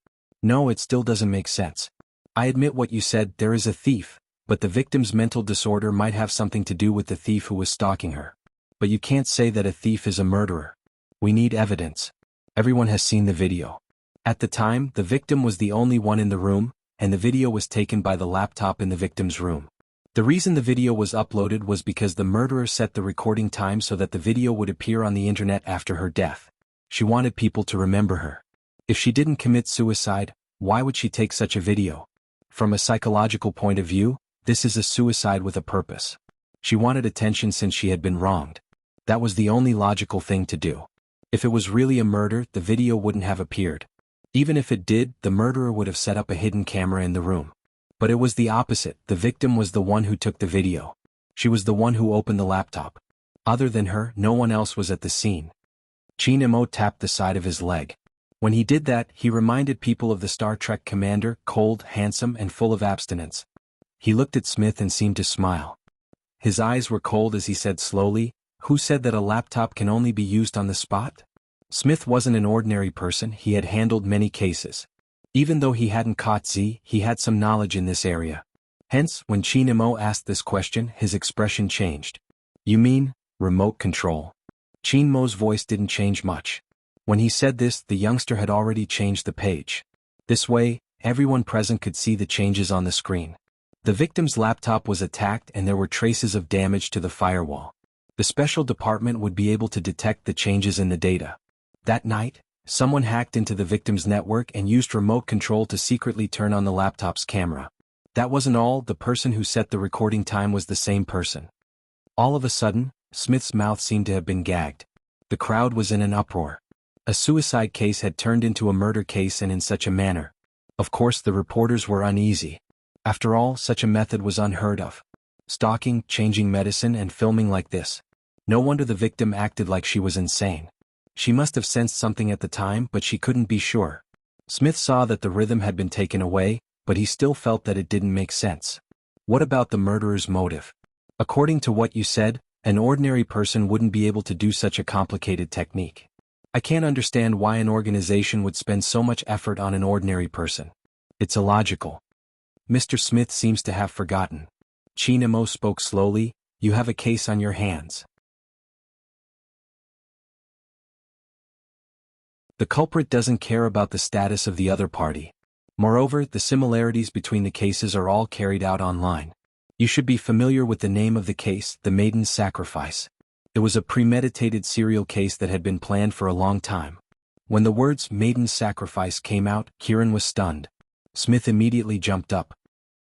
Speaker 1: No, it still doesn't make sense. I admit what you said, there is a thief, but the victim's mental disorder might have something to do with the thief who was stalking her. But you can't say that a thief is a murderer. We need evidence. Everyone has seen the video. At the time, the victim was the only one in the room, and the video was taken by the laptop in the victim's room. The reason the video was uploaded was because the murderer set the recording time so that the video would appear on the internet after her death. She wanted people to remember her. If she didn't commit suicide, why would she take such a video? From a psychological point of view, this is a suicide with a purpose. She wanted attention since she had been wronged. That was the only logical thing to do. If it was really a murder, the video wouldn't have appeared. Even if it did, the murderer would have set up a hidden camera in the room. But it was the opposite. The victim was the one who took the video. She was the one who opened the laptop. Other than her, no one else was at the scene. Chin-mo tapped the side of his leg. When he did that, he reminded people of the Star Trek commander, cold, handsome, and full of abstinence. He looked at Smith and seemed to smile. His eyes were cold as he said slowly, "Who said that a laptop can only be used on the spot?" Smith wasn't an ordinary person. He had handled many cases. Even though he hadn't caught Z, he had some knowledge in this area. Hence, when Chin-mo asked this question, his expression changed. "You mean, remote control?" Chin-mo's voice didn't change much. When he said this, the youngster had already changed the page. This way, everyone present could see the changes on the screen. The victim's laptop was attacked and there were traces of damage to the firewall. The special department would be able to detect the changes in the data. That night, someone hacked into the victim's network and used remote control to secretly turn on the laptop's camera. That wasn't all. The person who set the recording time was the same person. All of a sudden, Smith's mouth seemed to have been gagged. The crowd was in an uproar. A suicide case had turned into a murder case, and in such a manner. Of course, the reporters were uneasy. After all, such a method was unheard of. Stalking, changing medicine, and filming like this. No wonder the victim acted like she was insane. She must have sensed something at the time, but she couldn't be sure. Smith saw that the rhythm had been taken away, but he still felt that it didn't make sense. What about the murderer's motive? According to what you said, an ordinary person wouldn't be able to do such a complicated technique. I can't understand why an organization would spend so much effort on an ordinary person. It's illogical. Mr. Smith seems to have forgotten. Chin-mo spoke slowly. You have a case on your hands. The culprit doesn't care about the status of the other party. Moreover, the similarities between the cases are all carried out online. You should be familiar with the name of the case, the Maiden's Sacrifice. It was a premeditated serial case that had been planned for a long time. When the words Maiden's Sacrifice came out, Kieran was stunned. Smith immediately jumped up.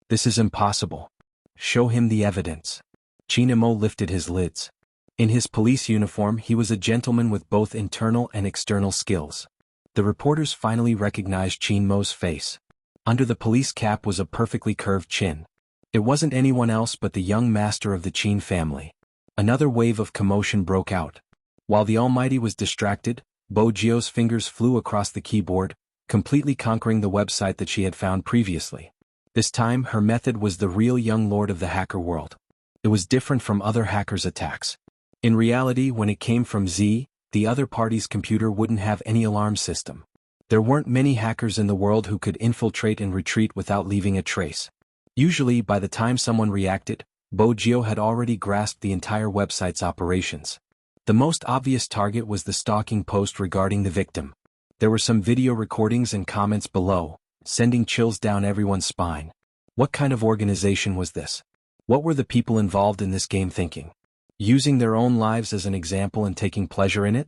Speaker 1: This is impossible. Show him the evidence. Chin-mo lifted his lids. In his police uniform, he was a gentleman with both internal and external skills. The reporters finally recognized Chin-mo's face. Under the police cap was a perfectly curved chin. It wasn't anyone else but the young master of the Chin family. Another wave of commotion broke out. While the Almighty was distracted, Bo Jio's fingers flew across the keyboard, completely conquering the website that she had found previously. This time, her method was the real young lord of the hacker world. It was different from other hackers' attacks. In reality, when it came from Z, the other party's computer wouldn't have any alarm system. There weren't many hackers in the world who could infiltrate and retreat without leaving a trace. Usually, by the time someone reacted, Bo Jio had already grasped the entire website's operations. The most obvious target was the stalking post regarding the victim. There were some video recordings and comments below, sending chills down everyone's spine. What kind of organization was this? What were the people involved in this game thinking? Using their own lives as an example and taking pleasure in it?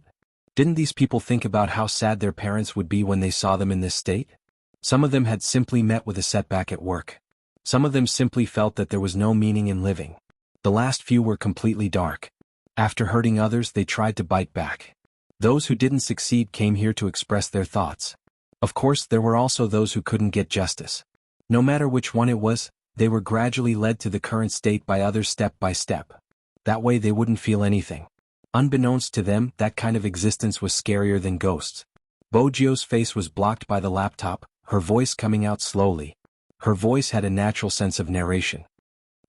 Speaker 1: Didn't these people think about how sad their parents would be when they saw them in this state? Some of them had simply met with a setback at work. Some of them simply felt that there was no meaning in living. The last few were completely dark. After hurting others, they tried to bite back. Those who didn't succeed came here to express their thoughts. Of course, there were also those who couldn't get justice. No matter which one it was, they were gradually led to the current state by others step by step. That way they wouldn't feel anything. Unbeknownst to them, that kind of existence was scarier than ghosts. Bo Jio's face was blocked by the laptop, her voice coming out slowly. Her voice had a natural sense of narration.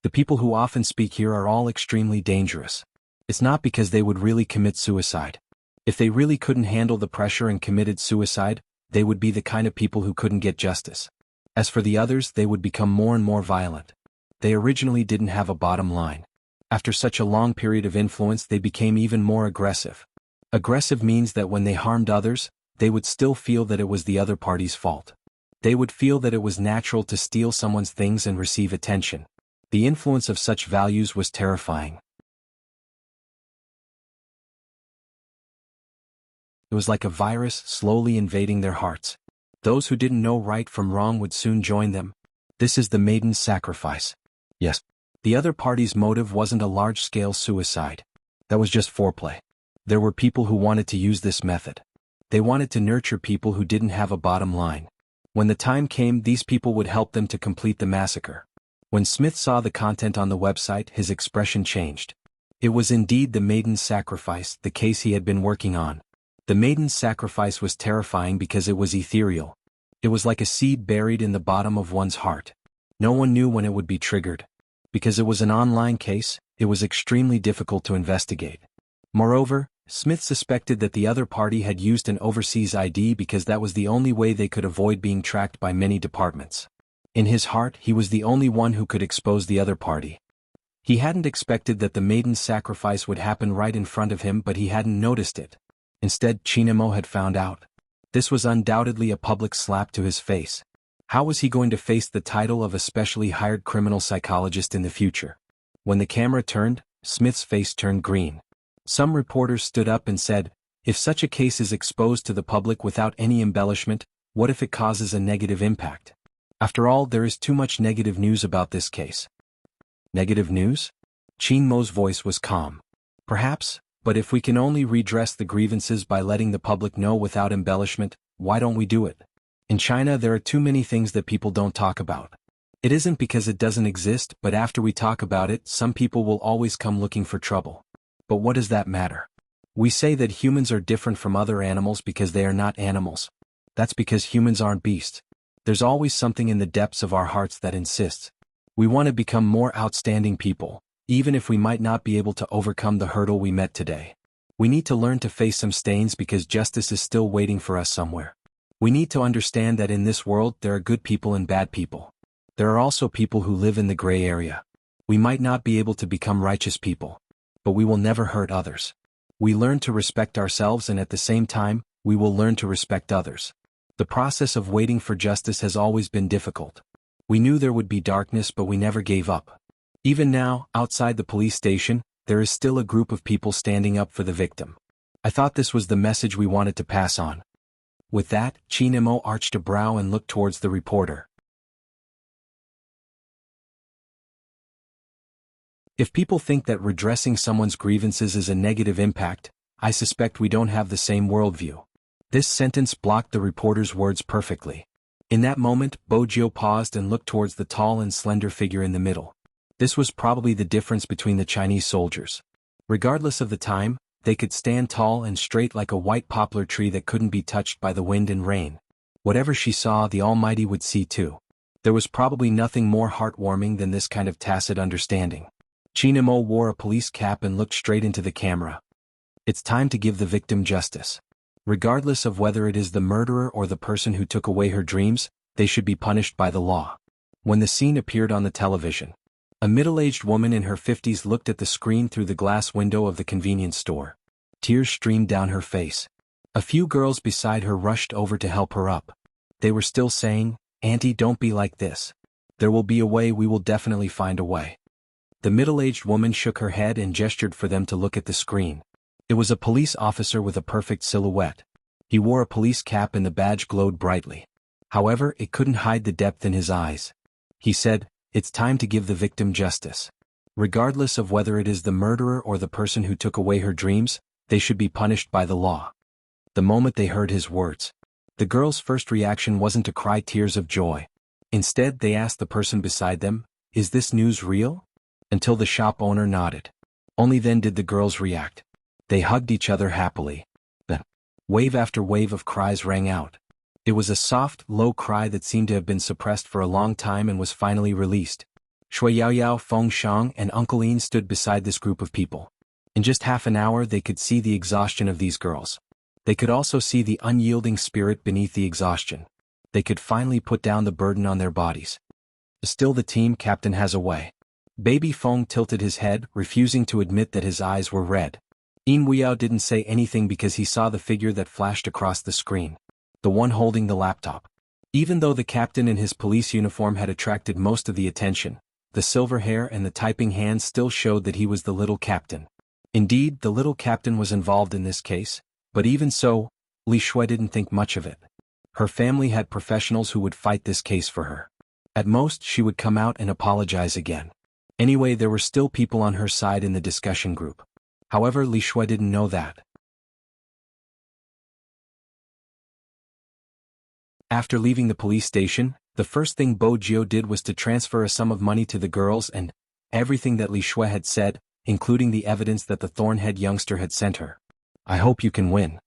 Speaker 1: The people who often speak here are all extremely dangerous. It's not because they would really commit suicide. If they really couldn't handle the pressure and committed suicide, they would be the kind of people who couldn't get justice. As for the others, they would become more and more violent. They originally didn't have a bottom line. After such a long period of influence, they became even more aggressive. Aggressive means that when they harmed others, they would still feel that it was the other party's fault. They would feel that it was natural to steal someone's things and receive attention. The influence of such values was terrifying. It was like a virus slowly invading their hearts. Those who didn't know right from wrong would soon join them. This is the Maiden's Sacrifice. Yes. The other party's motive wasn't a large-scale suicide. That was just foreplay. There were people who wanted to use this method. They wanted to nurture people who didn't have a bottom line. When the time came, these people would help them to complete the massacre. When Smith saw the content on the website, his expression changed. It was indeed the Maiden's Sacrifice, the case he had been working on. The Maiden's Sacrifice was terrifying because it was ethereal. It was like a seed buried in the bottom of one's heart. No one knew when it would be triggered. Because it was an online case, it was extremely difficult to investigate. Moreover, Smith suspected that the other party had used an overseas ID because that was the only way they could avoid being tracked by many departments. In his heart, he was the only one who could expose the other party. He hadn't expected that the Maiden's Sacrifice would happen right in front of him, but he hadn't noticed it. Instead, Chinamo had found out. This was undoubtedly a public slap to his face. How was he going to face the title of a specially hired criminal psychologist in the future? When the camera turned, Smith's face turned green. Some reporters stood up and said, "If such a case is exposed to the public without any embellishment, what if it causes a negative impact? After all, there is too much negative news about this case." Negative news? Chinmo's voice was calm. Perhaps, but if we can only redress the grievances by letting the public know without embellishment, why don't we do it? In China, there are too many things that people don't talk about. It isn't because it doesn't exist, but after we talk about it, some people will always come looking for trouble. But what does that matter? We say that humans are different from other animals because they are not animals. That's because humans aren't beasts. There's always something in the depths of our hearts that insists. We want to become more outstanding people, even if we might not be able to overcome the hurdle we met today. We need to learn to face some stains because justice is still waiting for us somewhere. We need to understand that in this world there are good people and bad people. There are also people who live in the gray area. We might not be able to become righteous people, but we will never hurt others. We learn to respect ourselves, and at the same time, we will learn to respect others. The process of waiting for justice has always been difficult. We knew there would be darkness, but we never gave up. Even now, outside the police station, there is still a group of people standing up for the victim. I thought this was the message we wanted to pass on. With that, Chinamo arched a brow and looked towards the reporter. If people think that redressing someone's grievances is a negative impact, I suspect we don't have the same worldview. This sentence blocked the reporter's words perfectly. In that moment, Bojio paused and looked towards the tall and slender figure in the middle. This was probably the difference between the Chinese soldiers. Regardless of the time, they could stand tall and straight like a white poplar tree that couldn't be touched by the wind and rain. Whatever she saw, the Almighty would see too. There was probably nothing more heartwarming than this kind of tacit understanding. Chinamo wore a police cap and looked straight into the camera. It's time to give the victim justice. Regardless of whether it is the murderer or the person who took away her dreams, they should be punished by the law. When the scene appeared on the television, a middle-aged woman in her 50s looked at the screen through the glass window of the convenience store. Tears streamed down her face. A few girls beside her rushed over to help her up. They were still saying, "Auntie, don't be like this. There will be a way, we will definitely find a way." The middle-aged woman shook her head and gestured for them to look at the screen. It was a police officer with a perfect silhouette. He wore a police cap and the badge glowed brightly. However, it couldn't hide the depth in his eyes. He said, "It's time to give the victim justice. Regardless of whether it is the murderer or the person who took away her dreams, they should be punished by the law." The moment they heard his words, the girls' first reaction wasn't to cry tears of joy. Instead, they asked the person beside them, "Is this news real?" Until the shop owner nodded. Only then did the girls react. They hugged each other happily. Then, wave after wave of cries rang out. It was a soft, low cry that seemed to have been suppressed for a long time and was finally released. Shui Yaoyao, Feng Shang, and Uncle Yin stood beside this group of people. In just half an hour they could see the exhaustion of these girls. They could also see the unyielding spirit beneath the exhaustion. They could finally put down the burden on their bodies. Still, the team captain has a way. Baby Feng tilted his head, refusing to admit that his eyes were red. Yin Weiyao didn't say anything because he saw the figure that flashed across the screen. The one holding the laptop. Even though the captain in his police uniform had attracted most of the attention, the silver hair and the typing hands still showed that he was the little captain. Indeed, the little captain was involved in this case, but even so, Li Shui didn't think much of it. Her family had professionals who would fight this case for her. At most, she would come out and apologize again. Anyway, there were still people on her side in the discussion group. However, Li Shui didn't know that. After leaving the police station, the first thing Bo Jio did was to transfer a sum of money to the girls and everything that Li Shui had said, including the evidence that the thorn-head youngster had sent her. I hope you can win.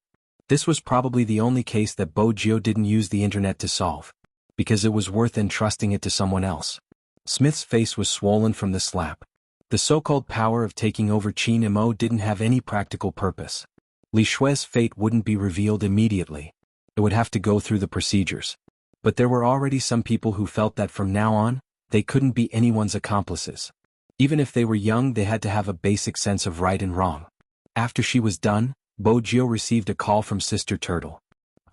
Speaker 1: This was probably the only case that Bo Jio didn't use the internet to solve, because it was worth entrusting it to someone else. Smith's face was swollen from the slap. The so-called power of taking over Qin Mo didn't have any practical purpose. Li Shui's fate wouldn't be revealed immediately. It would have to go through the procedures. But there were already some people who felt that from now on, they couldn't be anyone's accomplices. Even if they were young, they had to have a basic sense of right and wrong. After she was done, Bo Jio received a call from Sister Turtle.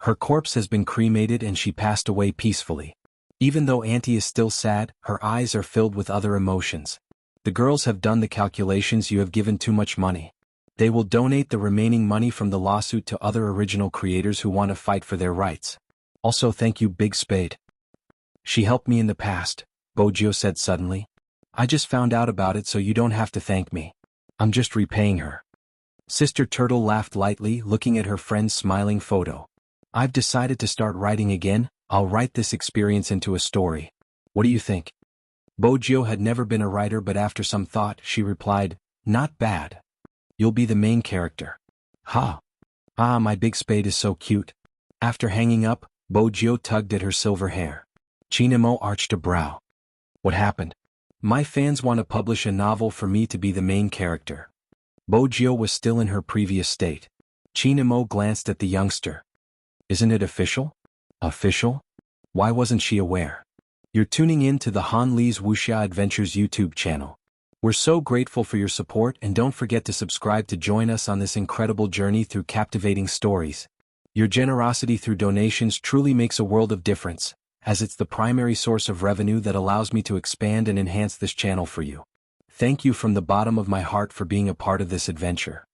Speaker 1: Her corpse has been cremated and she passed away peacefully. Even though Auntie is still sad, her eyes are filled with other emotions. The girls have done the calculations. You have given too much money. They will donate the remaining money from the lawsuit to other original creators who want to fight for their rights. Also, thank you, Big Spade. She helped me in the past, Bo Jio said suddenly. I just found out about it, so you don't have to thank me. I'm just repaying her. Sister Turtle laughed lightly, looking at her friend's smiling photo. I've decided to start writing again. I'll write this experience into a story. What do you think? Bo Jio had never been a writer, but after some thought, she replied, not bad. You'll be the main character. Ha! Ah, my Big Spade is so cute. After hanging up, Bo Jio tugged at her silver hair. Qin Mo arched a brow. What happened? My fans want to publish a novel for me to be the main character. Bo Jio was still in her previous state. Qin Mo glanced at the youngster. Isn't it official? Official? Why wasn't she aware? You're tuning in to the Han Li's Wuxia Adventures YouTube channel. We're so grateful for your support, and don't forget to subscribe to join us on this incredible journey through captivating stories. Your generosity through donations truly makes a world of difference, as it's the primary source of revenue that allows me to expand and enhance this channel for you. Thank you from the bottom of my heart for being a part of this adventure.